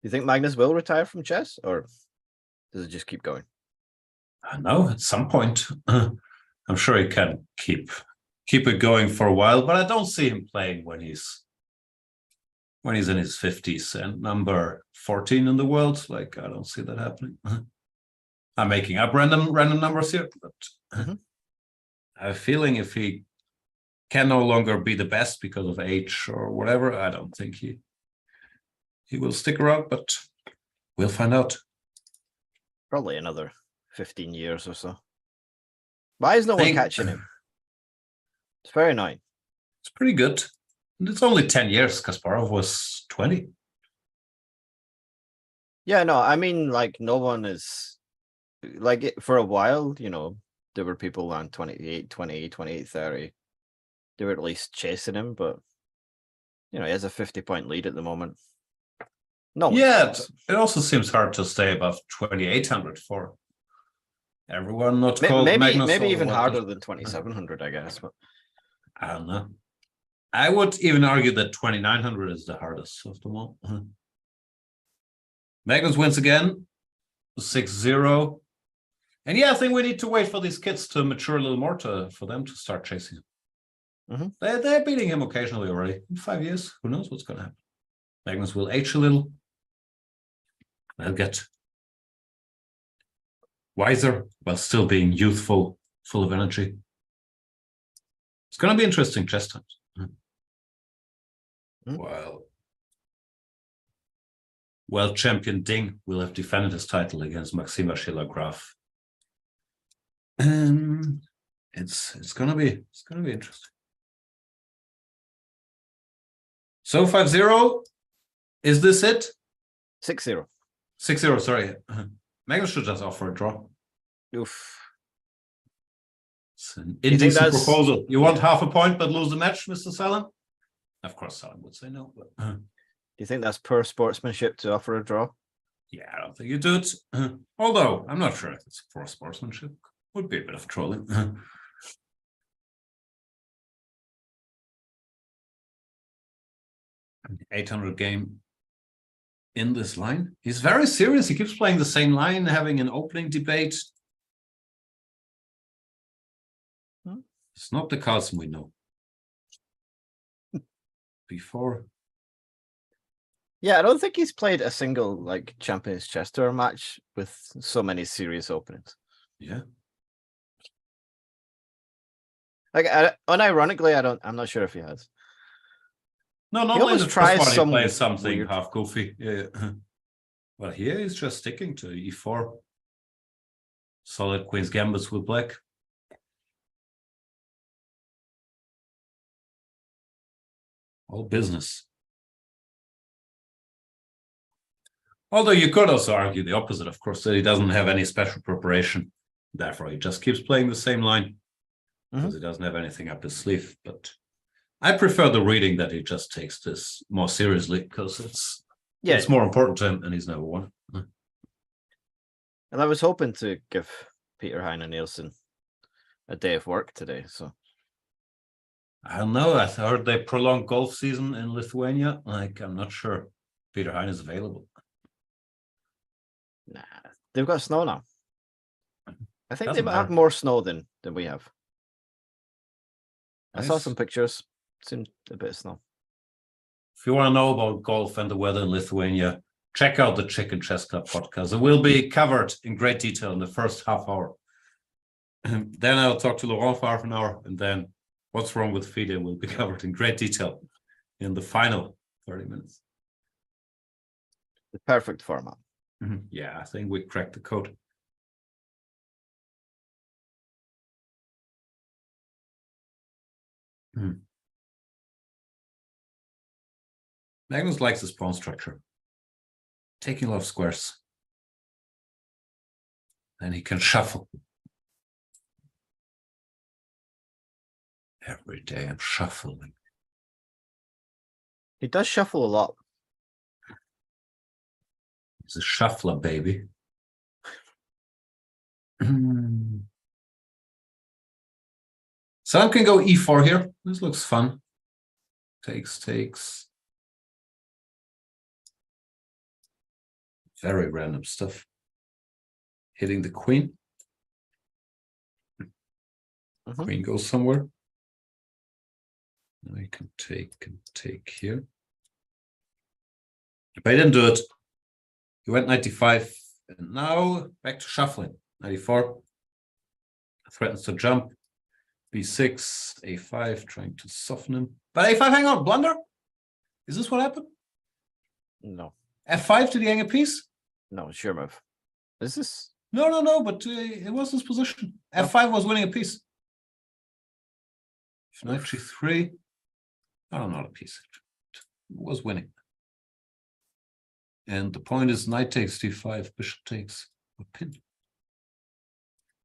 Do you think Magnus will retire from chess, or does it just keep going? I know at some point. I'm sure he can keep it going for a while, but I don't see him playing when he's in his 50s and number 14 in the world. Like, I don't see that happening. I'm making up random numbers here, but I have a feeling if he can no longer be the best because of age or whatever, I don't think he will stick around, but we'll find out. Probably another 15 years or so. Why is no one catching him? It's very annoying. It's pretty good. And it's only 10 years. Kasparov was 20. Yeah, no, I mean, like, no one is, like, for a while, you know, there were people on 28, 20, 28, 30. They were at least chasing him, but, you know, he has a 50-point lead at the moment. No. Yeah, it also seems hard to stay above 2,800 for everyone not called Magnus. Maybe even harder than 2,700, I guess. But I don't know. I would even argue that 2,900 is the hardest of them all. Magnus wins again, 6-0. And yeah, I think we need to wait for these kids to mature a little more for them to start chasing him. They're beating him occasionally already. In 5 years, who knows what's going to happen. Magnus will age a little. They'll get wiser while still being youthful, full of energy. It's going to be interesting chess times. Well, champion Ding will have defended his title against Maxim Schiller-Graf. And it's gonna be interesting. So 5-0. Is this it? 6-0. 6-0, sorry. Magnus should just offer a draw. Oof. It's an indecent proposal. You want half a point but lose the match, Mr. Salem? Of course, Salem would say no. But, do you think that's poor sportsmanship to offer a draw? Yeah, I don't think you do it. Although, I'm not sure if it's poor sportsmanship. Would be a bit of trolling. 800 game in this line. He's very serious. He keeps playing the same line, having an opening debate. It's not the Carlsen we know. Before. Yeah, I don't think he's played a single like Champions Chess Tour match with so many serious openings. Yeah. Like, unironically, I'm not sure if he has. No, normally the first one he plays something weird. Half goofy. Yeah. Well, here he's just sticking to e4. Solid Queen's Gambits with black. All business. Although you could also argue the opposite, of course, that he doesn't have any special preparation. Therefore, he just keeps playing the same line because he doesn't have anything up his sleeve. But I prefer the reading that he just takes this more seriously because it's more important to him and he's never won. And I was hoping to give Peter Heine Nielsen a day of work today. So I don't know. I heard they prolonged golf season in Lithuania. Like, I'm not sure Peter Heine is available. Nah, they've got snow now. I think they might have more snow than we have. Nice. I saw some pictures. Seemed a bit of snow. If you want to know about golf and the weather in Lithuania, check out the Chicken Chess Club podcast. It will be covered in great detail in the first half hour. Then I'll talk to Laurent for half an hour, and then what's wrong with FIDE will be covered in great detail in the final 30 minutes. The perfect format. Yeah, I think we cracked the code. Magnus likes his pawn structure. Taking a lot of squares. Then he can shuffle. Every day I'm shuffling. He does shuffle a lot. He's a shuffler, baby. Someone can go e4 here. This looks fun. Takes. Very random stuff. Hitting the queen. Queen goes somewhere. Now you can take here. But I didn't do it. He went 95, and now back to shuffling. 94. Threatens to jump. B6, A5, trying to soften him. But A5, hang on, blunder? Is this what happened? No. F5 to the hang a piece? No, sure move. Is this? No, but it was this position. F5 was winning a piece. Knight G3. Oh, not a piece. It was winning. And the point is knight takes D5, bishop takes a pin.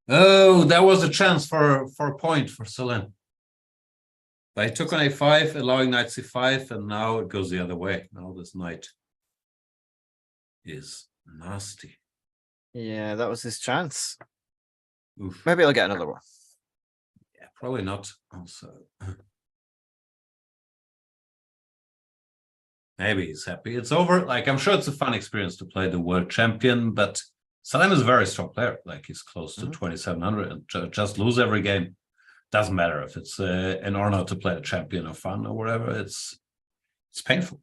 Oh, that was a chance for a point for Selene. But he took on A5, allowing knight C5, and now it goes the other way. Now this knight is nasty. Yeah, that was his chance. Oof. Maybe I'll get another one. Yeah, probably not. Also, maybe he's happy. It's over. Like, I'm sure it's a fun experience to play the world champion, but Salem is a very strong player. Like, he's close to 2,700 and just lose every game. Doesn't matter if it's an honor to play the champion or fun or whatever. It's painful.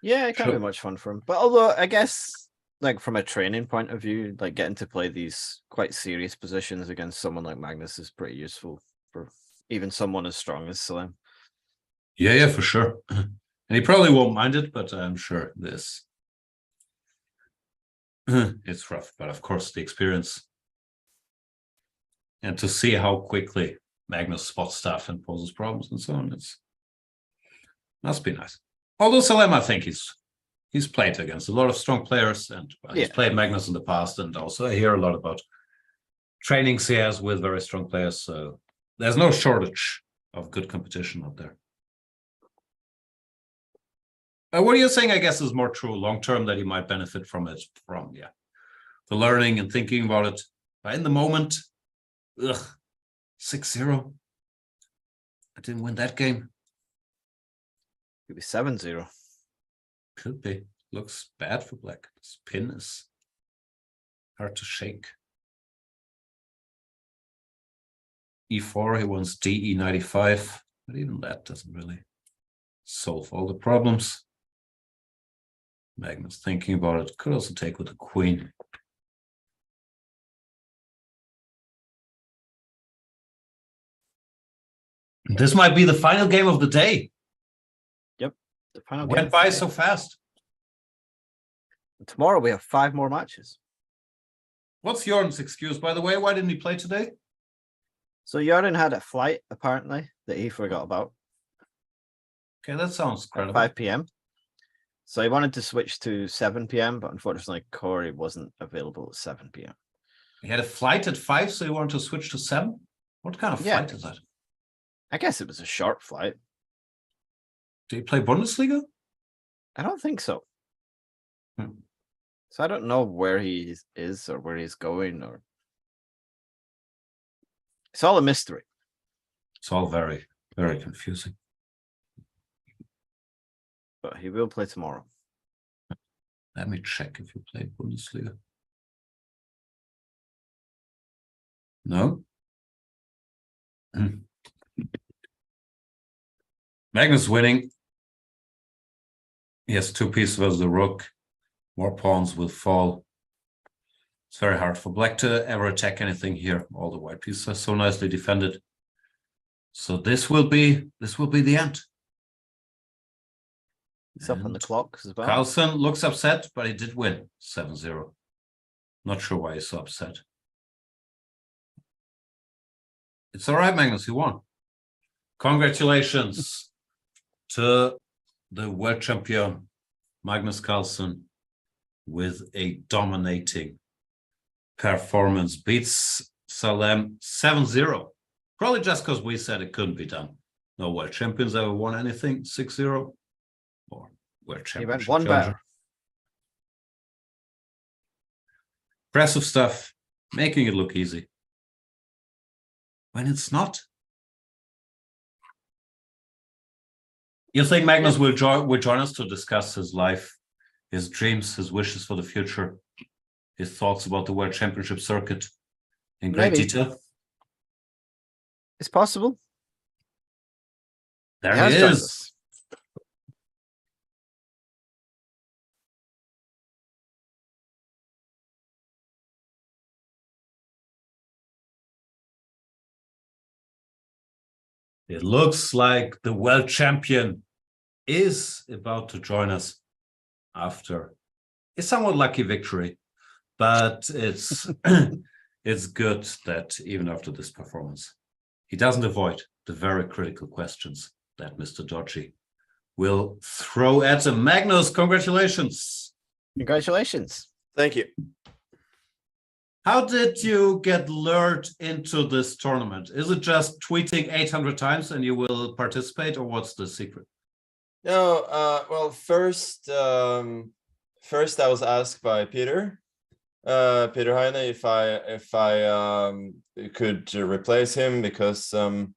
Yeah, it can't be much fun for him. But although I guess, like, from a training point of view, like getting to play these quite serious positions against someone like Magnus is pretty useful for even someone as strong as Salem. Yeah, for sure. And he probably won't mind it, but I'm sure this it's rough. But of course, the experience and to see how quickly Magnus spots stuff and poses problems and so on, must be nice. Although Salem, I think he's played against a lot of strong players, and he's played Magnus in the past, and also I hear a lot about trainings he has with very strong players. So there's no shortage of good competition out there. What you're saying, I guess, is more true long term, that he might benefit from it, the learning and thinking about it. But in the moment, 6-0. I didn't win that game. Could be 7-0. Could be. Looks bad for black. This pin is hard to shake. E4, he wants DE95, but even that doesn't really solve all the problems. Magnus thinking about it. Could also take with the queen. This might be the final game of the day. Yep, the final game. Went by so fast. Tomorrow we have 5 more matches. What's Jordan's excuse, by the way? Why didn't he play today? So Jordan had a flight, apparently, that he forgot about. Okay, that sounds credible. 5 p.m. So he wanted to switch to 7 p.m., but unfortunately Corey wasn't available at 7 p.m. He had a flight at 5, so he wanted to switch to 7? What kind of flight is that? I guess it was a short flight. Did he play Bundesliga? I don't think so. So I don't know where he is or where he's going, or it's all a mystery. It's all very, very confusing. But he will play tomorrow. Let me check if he played Bundesliga. No? Magnus winning. He has 2 pieces versus the rook. More pawns will fall. It's very hard for black to ever attack anything here. All the white pieces are so nicely defended. So this will be the end. He's up on the clock as well. Carlsen looks upset, but he did win 7-0. Not sure why he's so upset. It's all right, Magnus, you won. Congratulations to the world champion, Magnus Carlsen, with a dominating performance. Beats Salem 7-0. Probably just because we said it couldn't be done. No world champions ever won anything 6-0. Or world championship. He went one better. Impressive stuff, making it look easy. When it's not. You think Magnus will join us to discuss his life, his dreams, his wishes for the future, his thoughts about the World Championship circuit in great detail? It's possible. There he is. It looks like the world champion is about to join us after a somewhat lucky victory, but it's it's good that even after this performance, he doesn't avoid the very critical questions that MrDodgy will throw at him. Magnus, congratulations. Congratulations. Thank you. How did you get lured into this tournament? Is it just tweeting 800 times and you will participate, or what's the secret? No, well, first I was asked by Peter Heine if I could replace him because there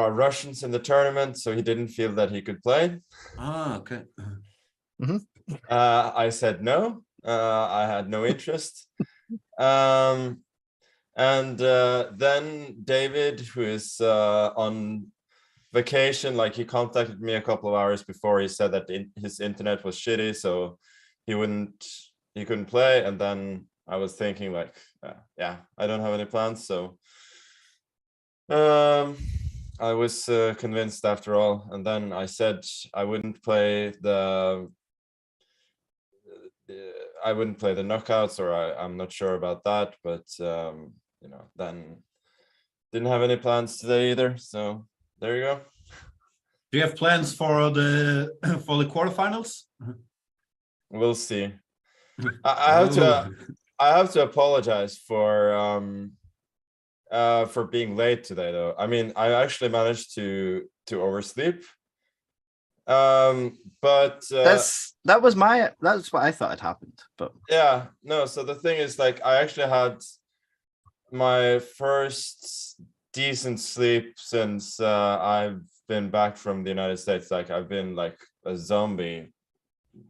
are Russians in the tournament, so he didn't feel that he could play. Ah, okay. I said no. I had no interest. And then David, who is on vacation, like he contacted me a couple of hours before. He said that his internet was shitty, so he couldn't play. And then I was thinking like, yeah, I don't have any plans. So I was convinced after all. And then I said I wouldn't play the knockouts, or I'm not sure about that, but then didn't have any plans today either. So there you go. Do you have plans for the quarterfinals? We'll see. I have to apologize for being late today, though. I mean, I actually managed to oversleep. But that's what I thought had happened. But yeah, no. So the thing is, like, I actually had my first decent sleep since I've been back from the United States. Like, I've been like a zombie,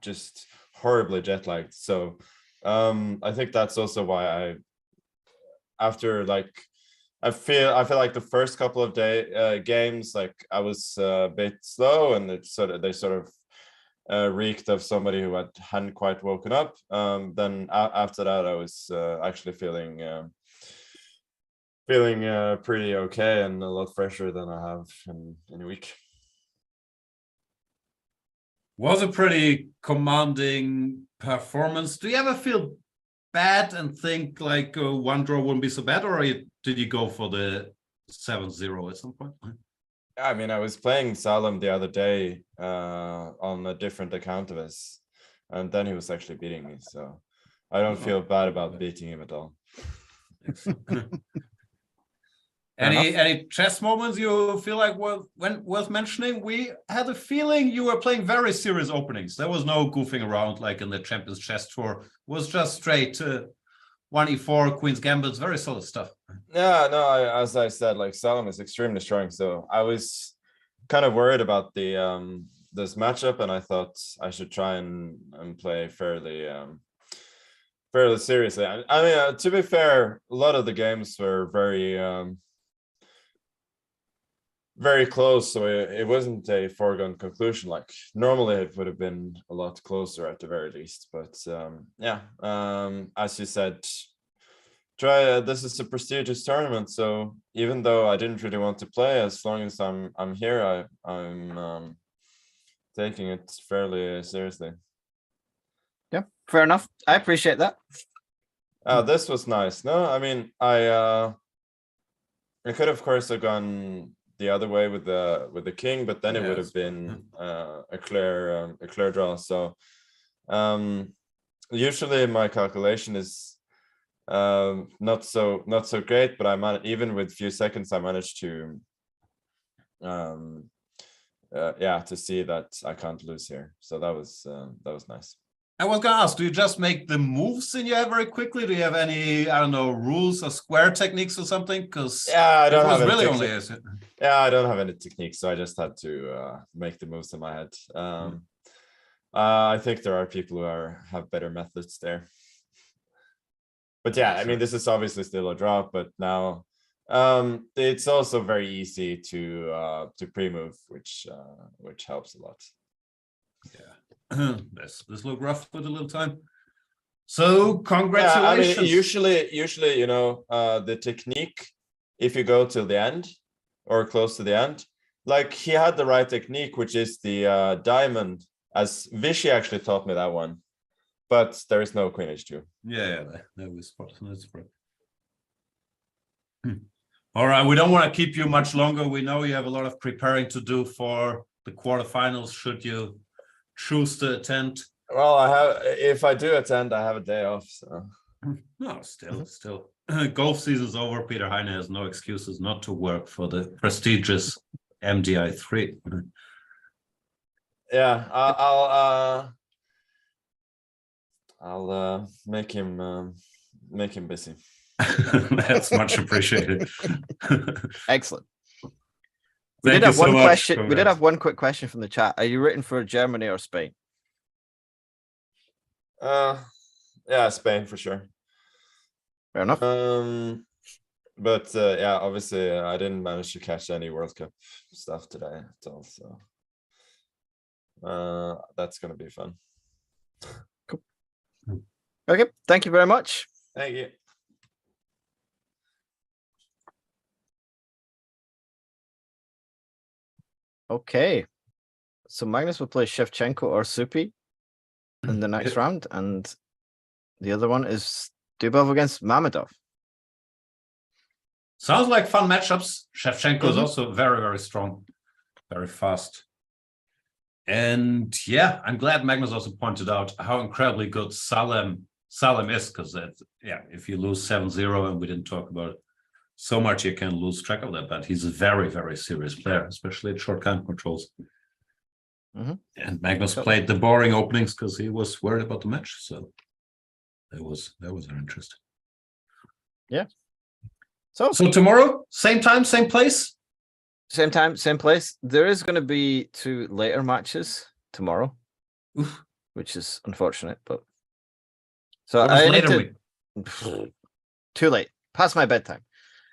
just horribly jet lagged. So I think that's also why after like I feel like the first couple of games, like I was a bit slow, and they sort of reeked of somebody who hadn't quite woken up. Then after that, I was actually feeling pretty okay and a lot fresher than I have in a week. Was a pretty commanding performance. Do you ever feel bad and think like one draw wouldn't be so bad, or did you go for the 7-0 at some point? I mean, I was playing Salem the other day on a different account of us, and then he was actually beating me, so I don't feel bad about beating him at all. Any chess moments you feel like worth mentioning? We had a feeling you were playing very serious openings. There was no goofing around like in the Champions Chess Tour. It was just straight 1e4, Queen's Gambits, very solid stuff. Yeah, no, as I said, like Salem is extremely strong, so I was kind of worried about the this matchup, and I thought I should try and play fairly seriously. I mean, to be fair, a lot of the games were very close, so it wasn't a foregone conclusion. Like normally it would have been a lot closer at the very least, but yeah, as you said, this is a prestigious tournament, so even though I didn't really want to play, as long as I'm here, I'm taking it fairly seriously. Yeah, fair enough. I appreciate that. This was nice. No, I mean, I could of course have gone the other way with the king, but then it would have been a clear draw. So usually my calculation is not so great, but even with few seconds I managed to to see that I can't lose here. So that was nice. I was gonna ask, do you just make the moves in your head very quickly? Do you have any, I don't know, rules or square techniques or something? Because I don't have really I don't have any techniques, so I just had to make the moves in my head. I think there are people who have better methods there. But yeah, I mean, this is obviously still a draw, but now it's also very easy to pre-move, which helps a lot. Yeah. This look rough with a little time. So congratulations. Yeah, I mean, usually, you know, the technique, if you go till the end or close to the end, like he had the right technique, which is the diamond, as Vichy actually taught me that one, but there is no Queen H2. Yeah, that was spot. All right, we don't want to keep you much longer. We know you have a lot of preparing to do for the quarterfinals, should you choose to attend. Well, if I do attend, I have a day off, so no, still golf season's over. Peter Heine has no excuses not to work for the prestigious MDI3. Yeah, I'll make him busy. That's much appreciated. Excellent. We did have one quick question from the chat. Are you rooting for Germany or Spain? Yeah, Spain for sure. Fair enough. But yeah, obviously I didn't manage to catch any World Cup stuff today at all, so that's gonna be fun. Cool. Okay, thank you very much. Thank you. Okay, so Magnus will play Shevchenko or Supi in the next round, and the other one is Dubov against Mamedov. Sounds like fun matchups. Shevchenko is also very, very strong, very fast. And yeah, I'm glad Magnus also pointed out how incredibly good Salem is, because yeah, if you lose 7-0, and we didn't talk about it so much, you can lose track of that. But he's a very, very serious player, especially at short time controls. And Magnus played the boring openings because he was worried about the match. So that was very interesting. Yeah. So tomorrow, same time, same place? Same time, same place. There is going to be 2 later matches tomorrow, which is unfortunate, but so I later too late, past my bedtime.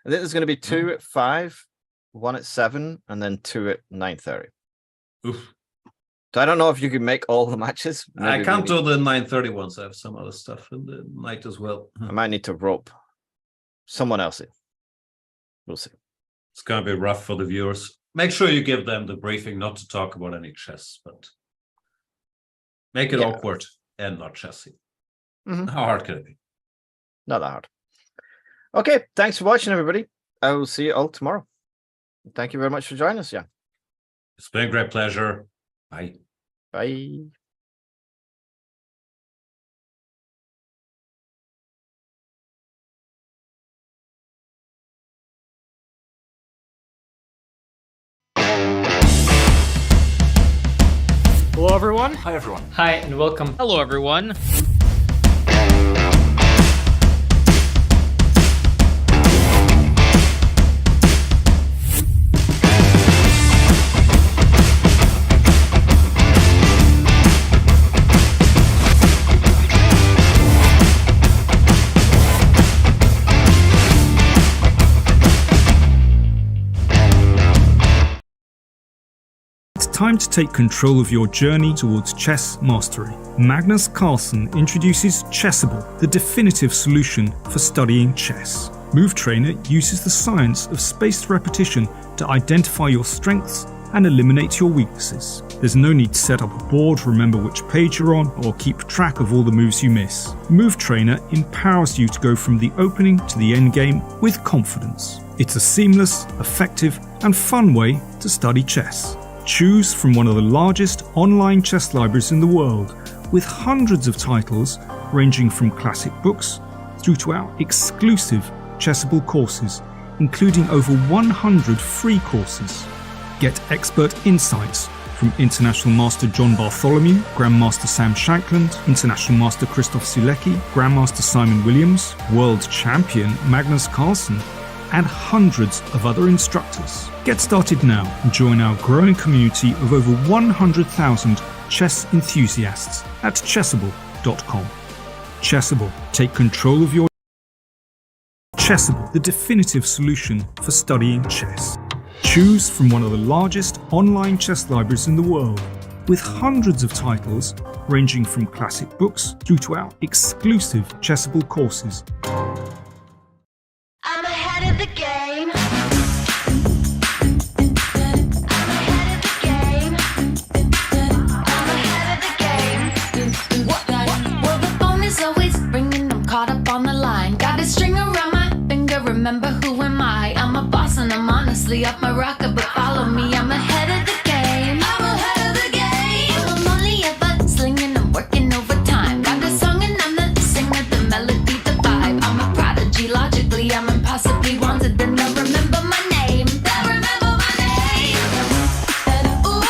I think there's going to be 2 at 5, 1 at 7, and then 2 at 9:30. So I don't know if you can make all the matches. Maybe I can't do the 9:30 ones. I have some other stuff in the night as well. I might need to rope someone else in. We'll see. It's going to be rough for the viewers. Make sure you give them the briefing not to talk about any chess, but make it awkward and not chessy. How hard can it be? Not that hard. Okay, thanks for watching, everybody. I will see you all tomorrow. Thank you very much for joining us, Jan. It's been a great pleasure. Bye. Bye. Hello, everyone. Hi, everyone. Hi, and welcome. Hello, everyone. Time to take control of your journey towards chess mastery. Magnus Carlsen introduces Chessable, the definitive solution for studying chess. Move Trainer uses the science of spaced repetition to identify your strengths and eliminate your weaknesses. There's no need to set up a board, remember which page you're on, or keep track of all the moves you miss. Move Trainer empowers you to go from the opening to the end game with confidence. It's a seamless, effective, and fun way to study chess. Choose from one of the largest online chess libraries in the world, with hundreds of titles ranging from classic books through to our exclusive Chessable courses, including over 100 free courses. Get expert insights from International Master John Bartholomew, Grandmaster Sam Shankland, International Master Christoph Sulecki, Grandmaster Simon Williams, World Champion Magnus Carlsen, and hundreds of other instructors. Get started now and join our growing community of over 100,000 chess enthusiasts at chessable.com. Chessable, take control of your Chessable, the definitive solution for studying chess. Choose from one of the largest online chess libraries in the world, with hundreds of titles ranging from classic books through to our exclusive Chessable courses. I'm ahead of the game. Well, the phone is always ringing. I'm caught up on the line. Got a string around my finger. Remember who am I? I'm a boss and I'm honestly off my rocker. But follow me. I'm ahead of the game. I'm ahead of the game. I'm only ever slinging. I'm working overtime. Got a song and I'm the singer. The melody, the vibe. I'm a prodigy. Logically, I'm impossibly wanted. And they'll remember my name. They'll remember my name. Ooh,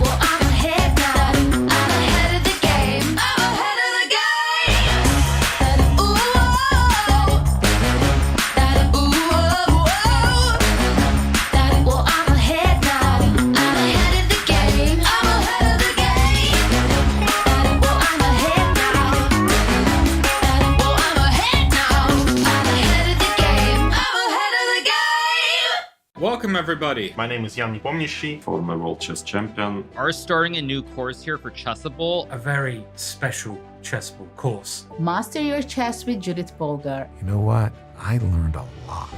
well, I'm ahead now. I'm ahead of the game. I'm ahead of the game. Ooh, well, I'm ahead now. I'm ahead of the game. I'm ahead of the game. Well, I'm ahead now. Well, I'm ahead now. I'm ahead of the game. I'm ahead of the game. Welcome, everybody. My name is Jan Gustafsson, former world chess champion. Are starting a new course here for Chessable. A very special Chessable course. Master your chess with Judith Polgar. You know what? I learned a lot.